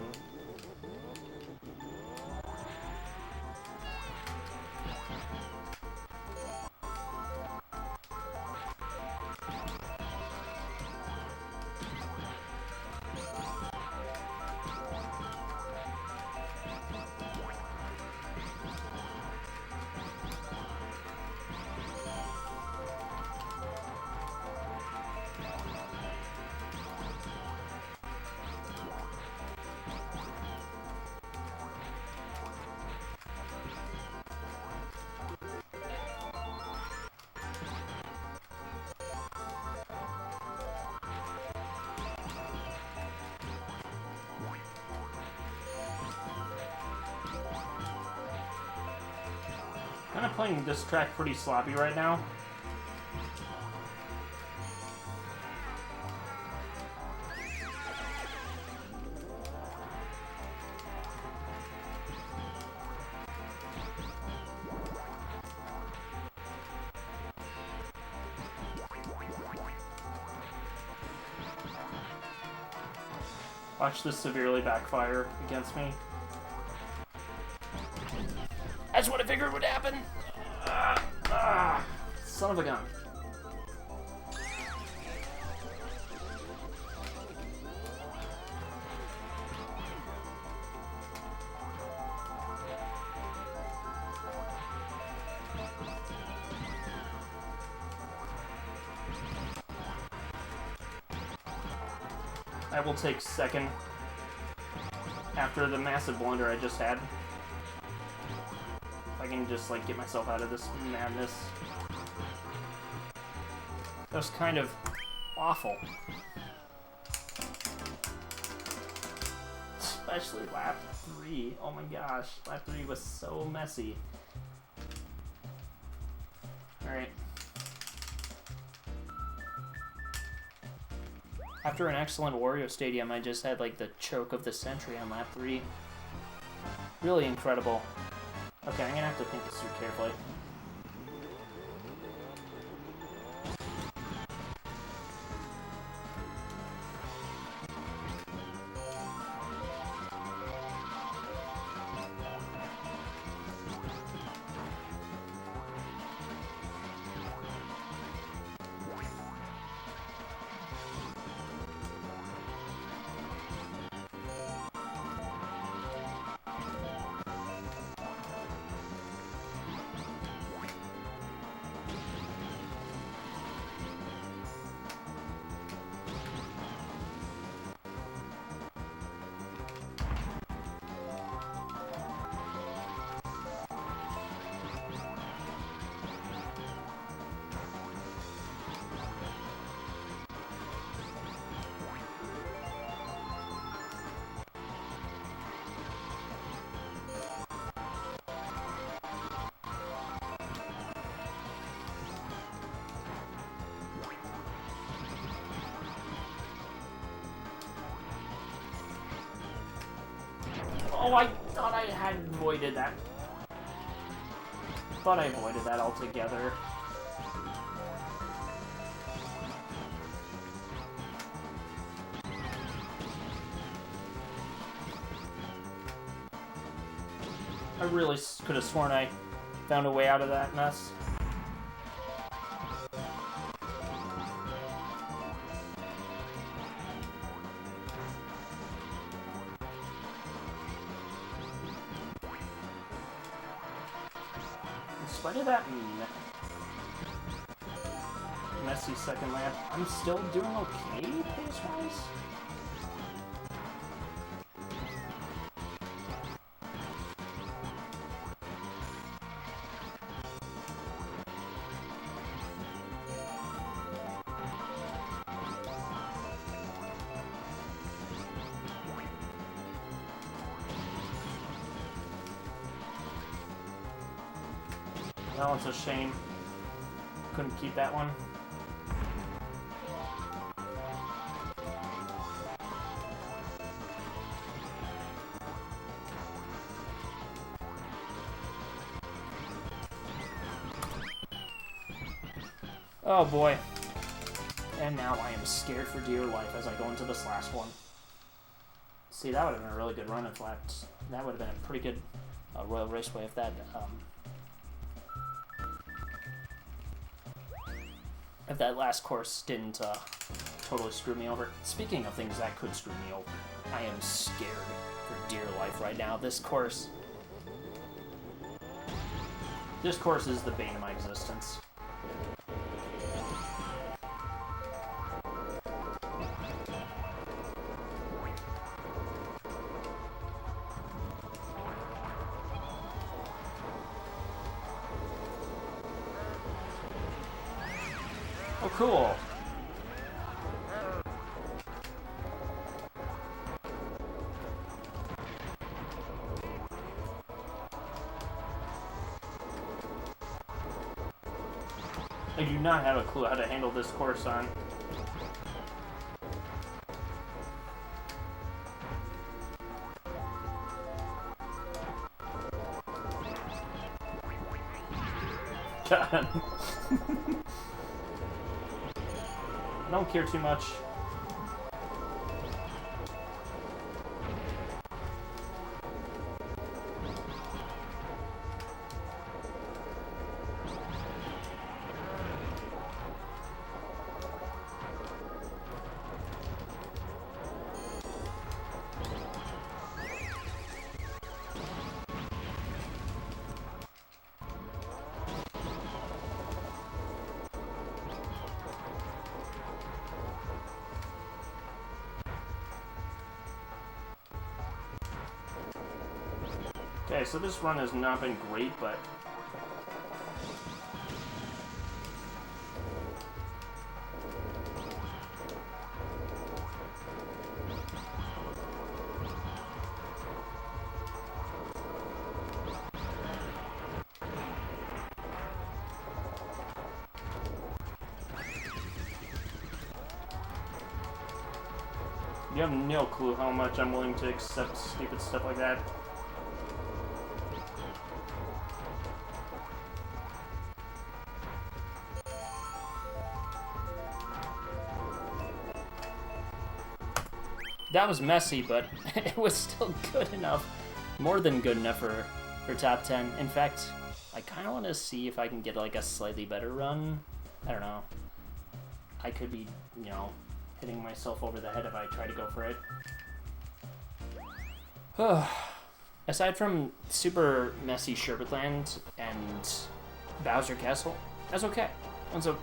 Kind of playing this track pretty sloppy right now. Watch this severely backfire against me. That's what I figured would happen! Son of a gun. I will take second after the massive blunder I just had. If I can just like get myself out of this madness. That was kind of awful. Especially lap 3. Oh my gosh, lap 3 was so messy. Alright. After an excellent Wario Stadium, I just had like the choke of the century on lap 3. Really incredible. Okay, I'm gonna have to think this through carefully. Oh, I thought I had avoided that. Thought I avoided that altogether. I really could have sworn I found a way out of that mess. In spite of that messy second lap, I'm still doing okay pace-wise. That one's a shame. Couldn't keep that one. Oh boy. And now I am scared for dear life as I go into this last one. See, that would have been a really good run if that would have been a pretty good Royal Raceway if that last course didn't totally screw me over. Speaking of things that could screw me over, I am scared for dear life right now. This course is the bane of my existence. Oh, cool. I do not have a clue how to handle this course on. God. I don't care too much. Okay, so this run has not been great, but you have no clue how much I'm willing to accept stupid stuff like that. That was messy, but it was still good enough. More than good enough for top 10. In fact, I kind of want to see if I can get like a slightly better run. I don't know. I could be, you know, hitting myself over the head if I try to go for it. Aside from super messy Sherbetland and Bowser Castle, that's okay. That's an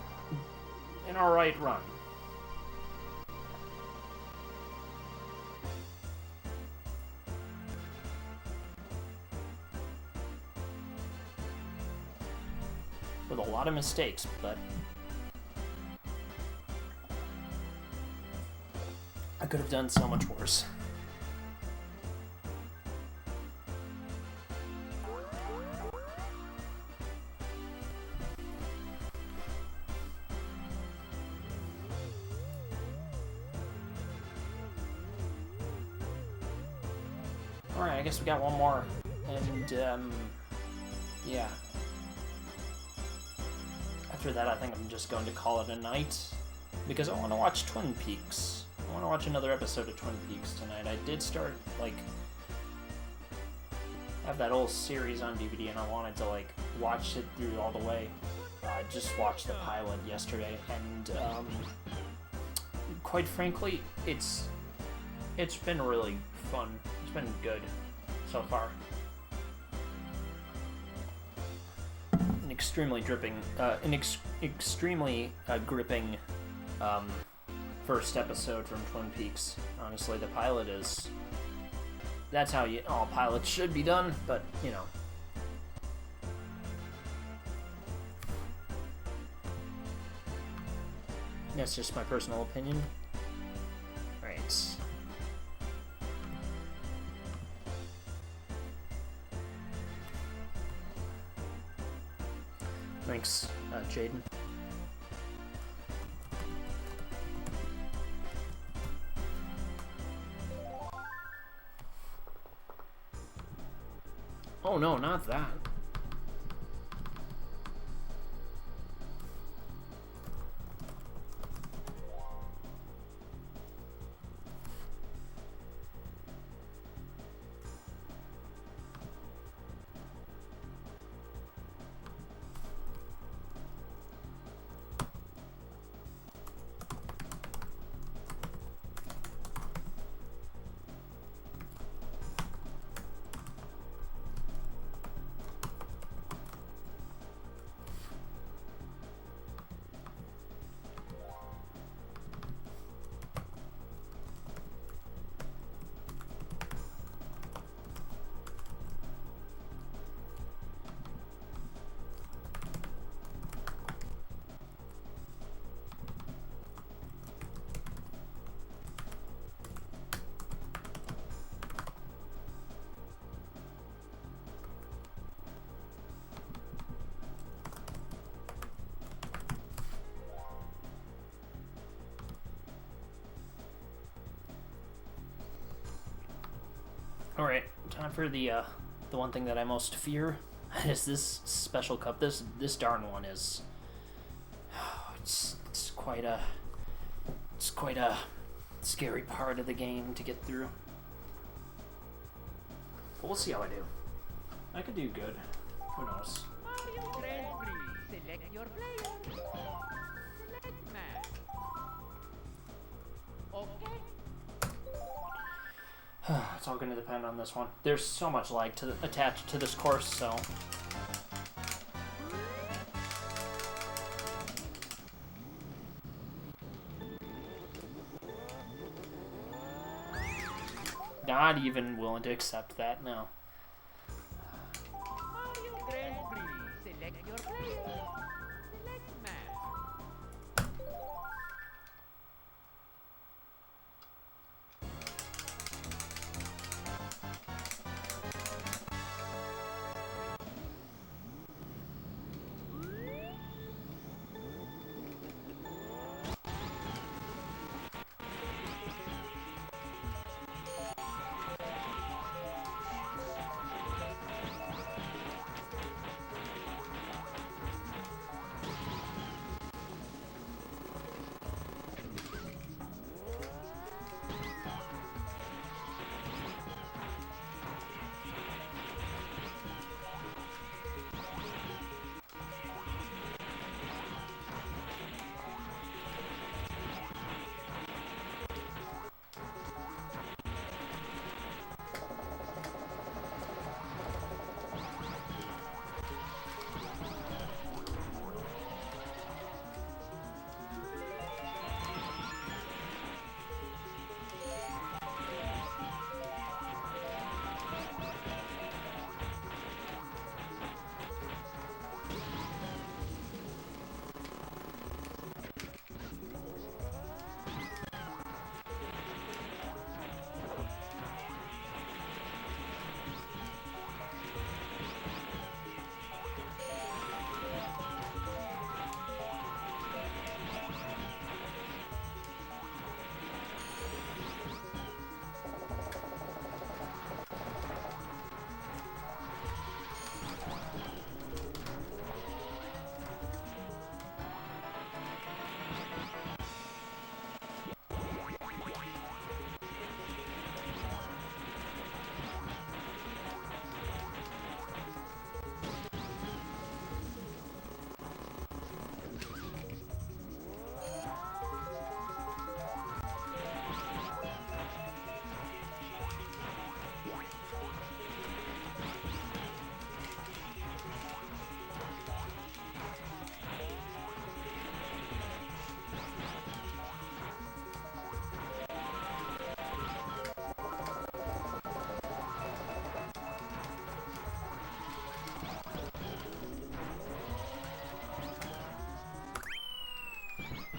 alright run. With a lot of mistakes, but I could have done so much worse. Alright, I guess we got one more. And, yeah. After that, I think I'm just going to call it a night. Because I want to watch Twin Peaks. I want to watch another episode of Twin Peaks tonight. I did start, like... have that whole series on DVD, and I wanted to, like, watch it through all the way. I just watched the pilot yesterday, and, quite frankly, it's been really fun. It's been good so far. An extremely gripping first episode from Twin Peaks. Honestly, the pilot is... that's how all pilots should be done, but, you know. That's just my personal opinion. Right. Thanks, Jaden. Oh no, not that. Alright, time for the one thing that I most fear. Is this special cup. This darn one is... it's quite a scary part of the game to get through. But we'll see how I do. I could do good. Who knows? Mario Grand Prix. Select your player. Select match. Okay. It's all going to depend on this one. There's so much lag attached to this course, so... Not even willing to accept that, no. Mario Grand Prix. Select your player. Select match.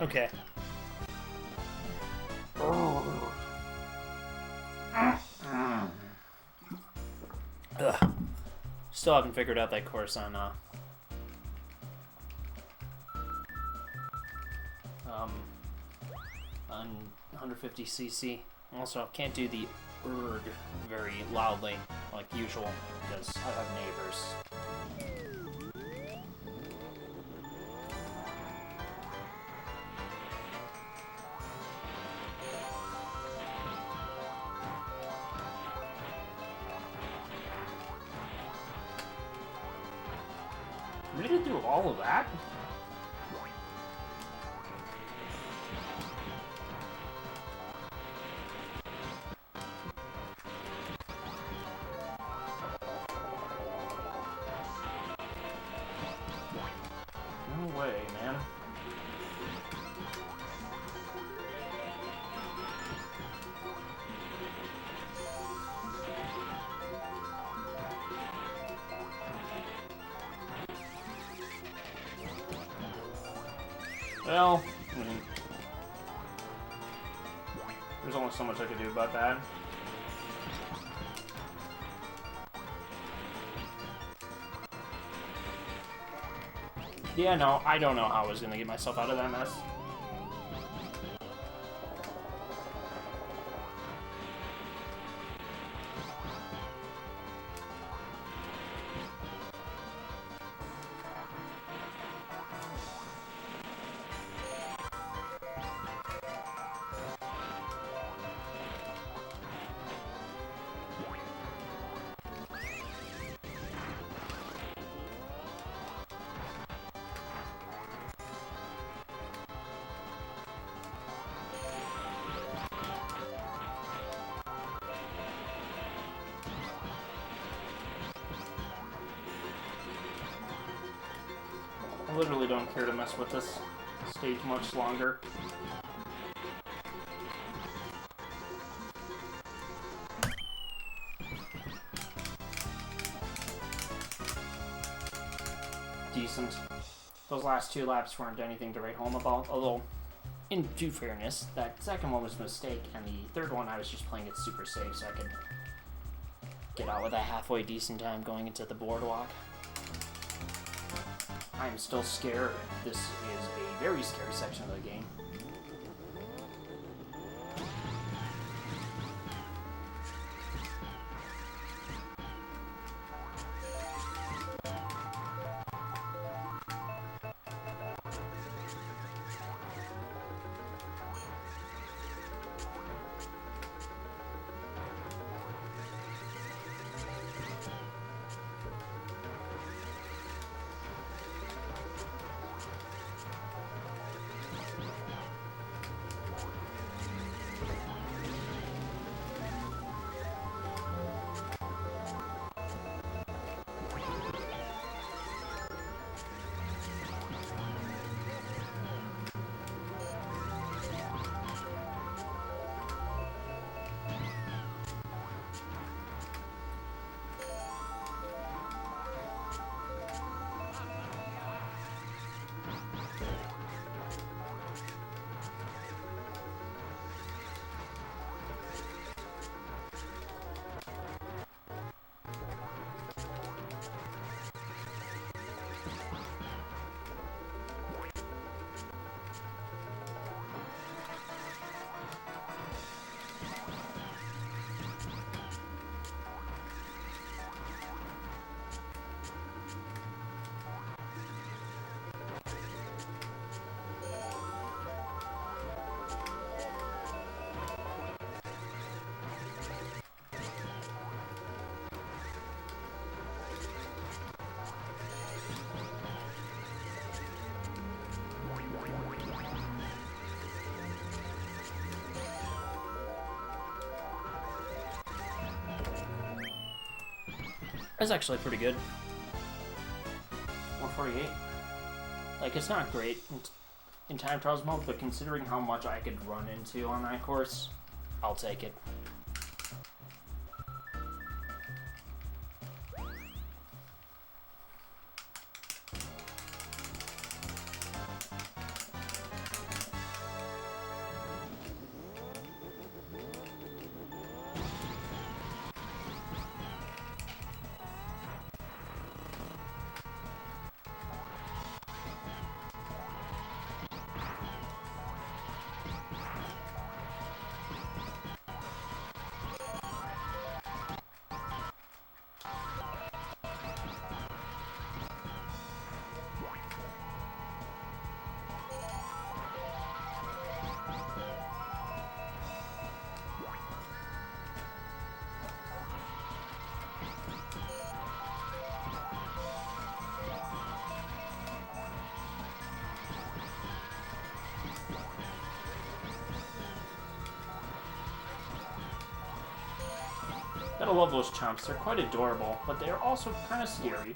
Okay. Ugh. Still haven't figured out that course on 150cc. Also, can't do the erg very loudly like usual because I have neighbors. We didn't do all of that? No way, man. Well, I mean, there's only so much I could do about that. Yeah, no, I don't know how I was gonna get myself out of that mess. I literally don't care to mess with this stage much longer. Decent. Those last two laps weren't anything to write home about, although, in due fairness, that second one was a mistake, and the third one I was just playing it super safe so I could get out with a halfway decent time going into the boardwalk. I'm still scared. This is a very scary section of the game. That's actually pretty good. 148. Like, it's not great in time trials mode, but considering how much I could run into on that course, I'll take it. Gotta love those chomps. They're quite adorable, but they are also kind of scary.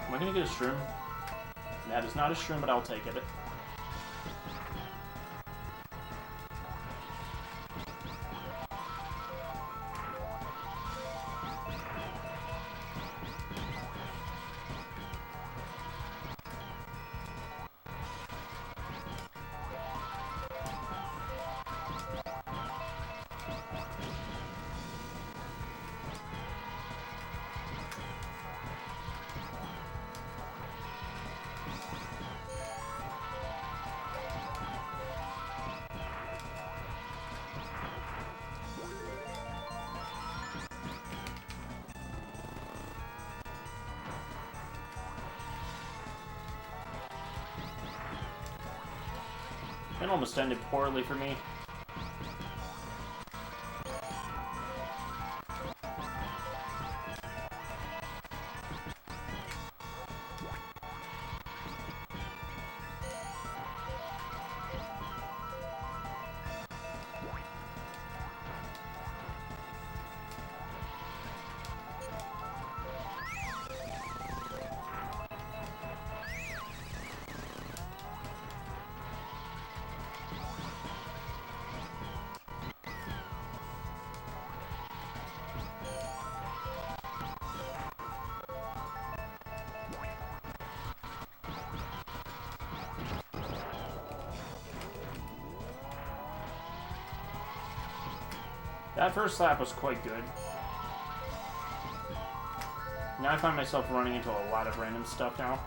Am I gonna get a shroom? That is not a shroom, but I'll take it. It almost ended poorly for me. That first lap was quite good. Now I find myself running into a lot of random stuff now.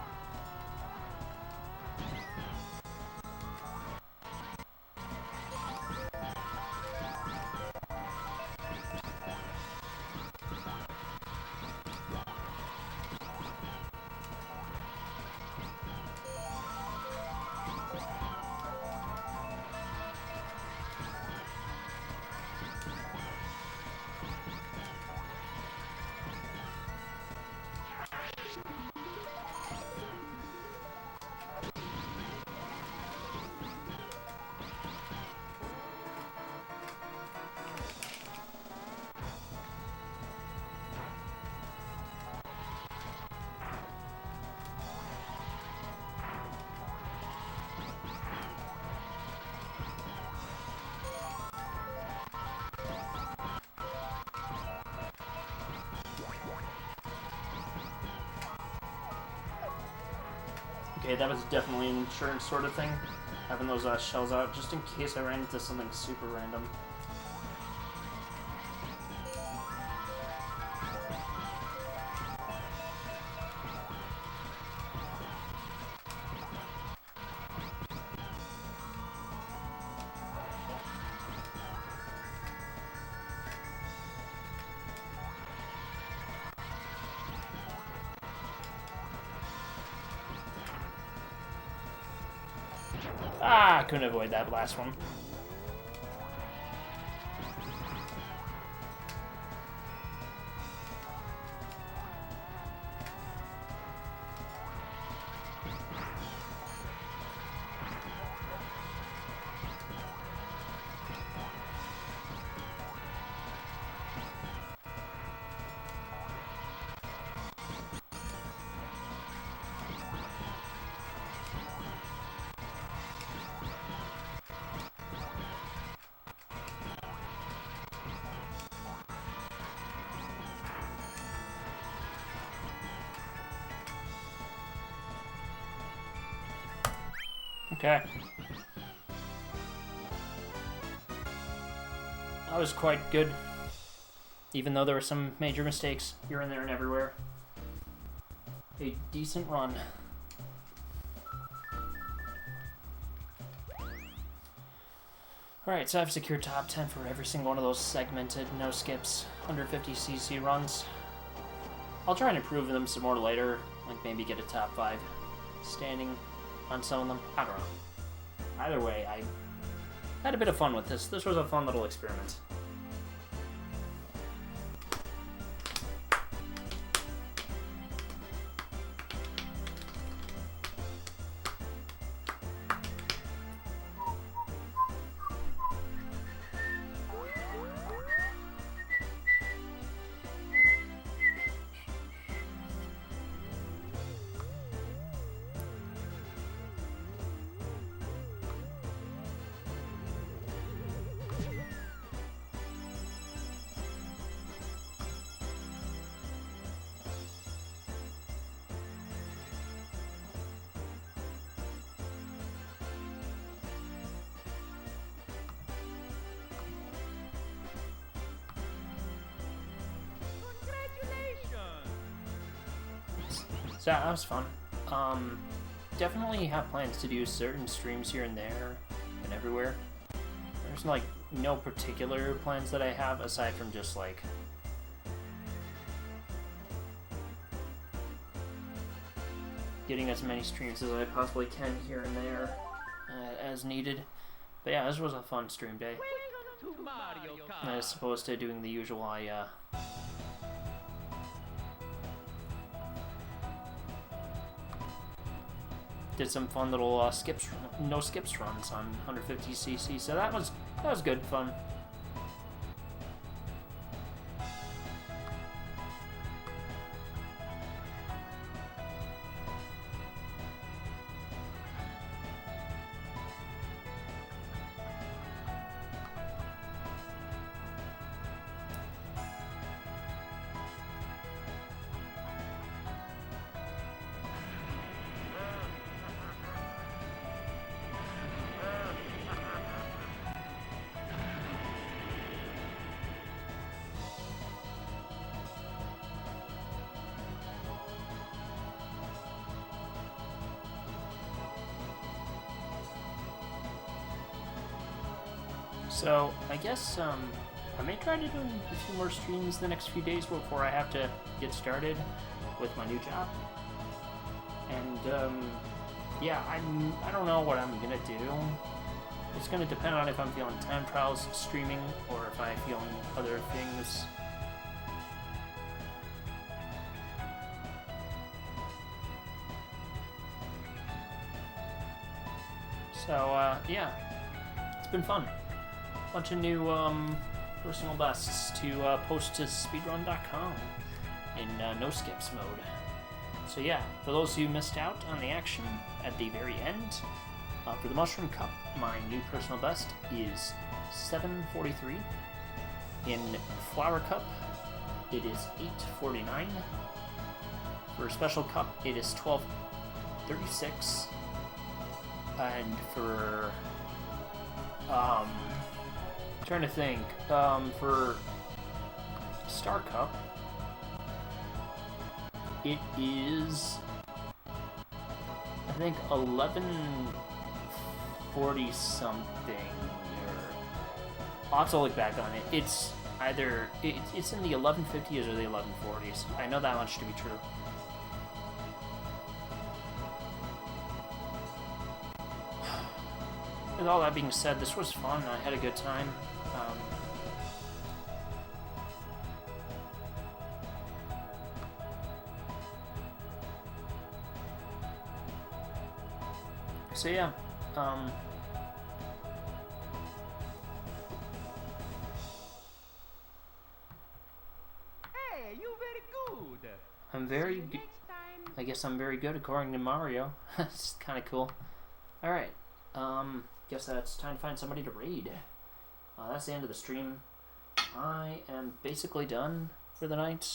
Okay, that was definitely an insurance sort of thing. Having those shells out, just in case I ran into something super random. Ah, I couldn't avoid that last one. Okay. That was quite good. Even though there were some major mistakes here and there and everywhere. A decent run. Alright, so I've secured top 10 for every single one of those segmented, no skips, under 50cc runs. I'll try and improve them some more later, like maybe get a top 5 standing on some of them. I don't know. Either way, I had a bit of fun with this. This was a fun little experiment. So that was fun. Definitely have plans to do certain streams here and there and everywhere. There's like no particular plans that I have aside from just like getting as many streams as I possibly can here and there as needed. But yeah, this was a fun stream day. Welcome to Mario Kart. As opposed to doing the usual, I did some fun little no skips runs on 150cc. So that was good fun. So, I guess, I may try to do a few more streams the next few days before I have to get started with my new job. And, yeah, I don't know what I'm gonna do. It's gonna depend on if I'm feeling time trials streaming or if I'm feeling other things. So, yeah, it's been fun. Bunch of new personal bests to post to speedrun.com in no skips mode. So yeah, for those who missed out on the action at the very end, for the Mushroom Cup, my new personal best is 7:43. In Flower Cup, it is 8:49. For Special Cup, it is 12:36. And for trying to think. For Star Cup, it is, I think, 11:40 something. I'll have to look back on it. It's either it's in the 11:50s or the 11:40s. I know that much to be true. With all that being said, this was fun. I had a good time. So yeah, Hey, you very good. I'm very See you good. next time. I guess I'm very good according to Mario. It's kind of cool. All right. Guess that's time to find somebody to raid. That's the end of the stream. I am basically done for the night.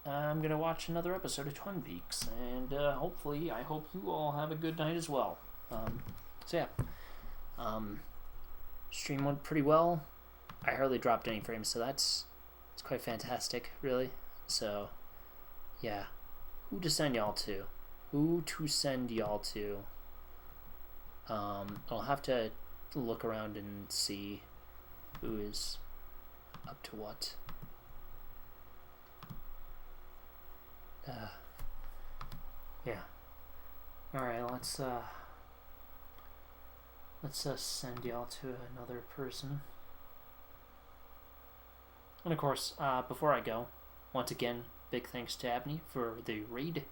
I'm gonna watch another episode of Twin Peaks, and hopefully, I hope you all have a good night as well. So yeah, stream went pretty well. I hardly dropped any frames, so it's quite fantastic, really. So yeah, who to send y'all to? Who to send y'all to? I'll have to look around and see who is up to what. Yeah. Alright, let's send y'all to another person. And of course, before I go, once again, big thanks to Abney for the raid,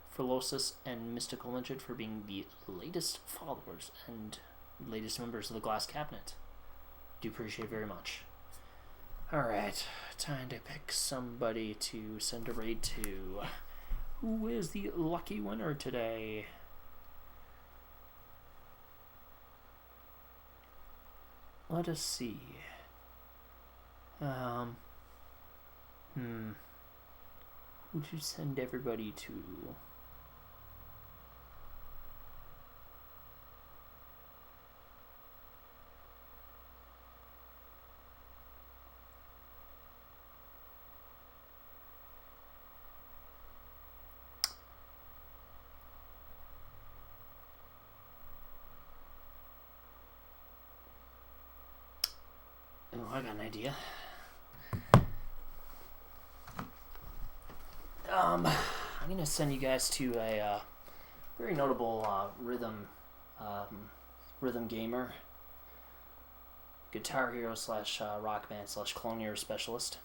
for Losis and Mystical Legend for being the latest followers and latest members of the Glass Cabinet. Do appreciate very much. Alright, time to pick somebody to send a raid to. Who is the lucky winner today? Let us see. Who to send everybody to? got an idea. I'm gonna send you guys to a very notable rhythm gamer, guitar hero slash rock band slash clone hero specialist.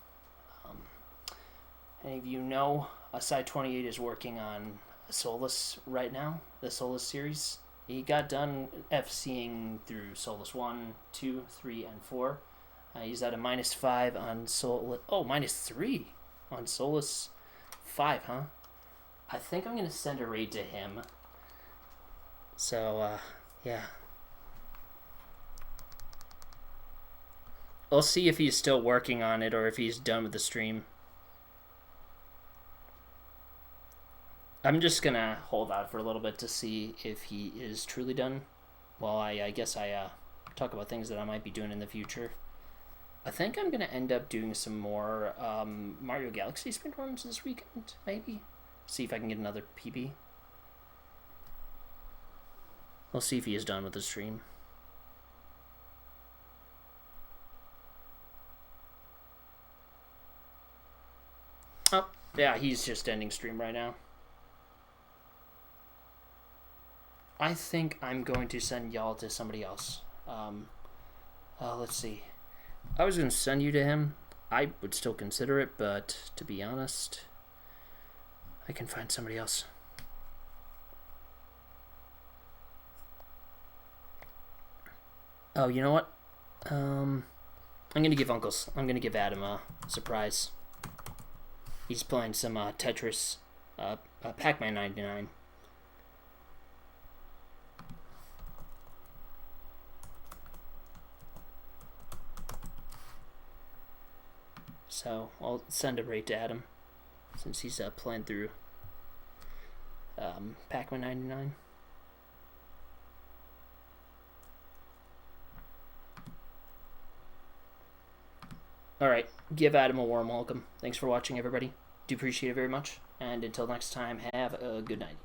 Any of you know, Side 28 is working on Solus right now, the Solus series. He got done FCing through Solus 1, 2, 3, and 4. He's at a -5 on Solus. Oh, -3 on Solus 5, huh? I think I'm going to send a raid to him. So, yeah. I'll see if he's still working on it or if he's done with the stream. I'm just going to hold out for a little bit to see if he is truly done. Well, I guess I talk about things that I might be doing in the future. I think I'm going to end up doing some more Mario Galaxy sprint runs this weekend, maybe. See if I can get another PB. We'll see if he is done with the stream. Oh, yeah, he's just ending stream right now. I think I'm going to send y'all to somebody else. Let's see. I was going to send you to him. I would still consider it, but to be honest, I can find somebody else. Oh, you know what? I'm going to give Adam a surprise. He's playing some Tetris, Pac-Man 99. So I'll send a raid to Adam since he's playing through Pac-Man 99. Alright, give Adam a warm welcome. Thanks for watching, everybody. Do appreciate it very much. And until next time, have a good night.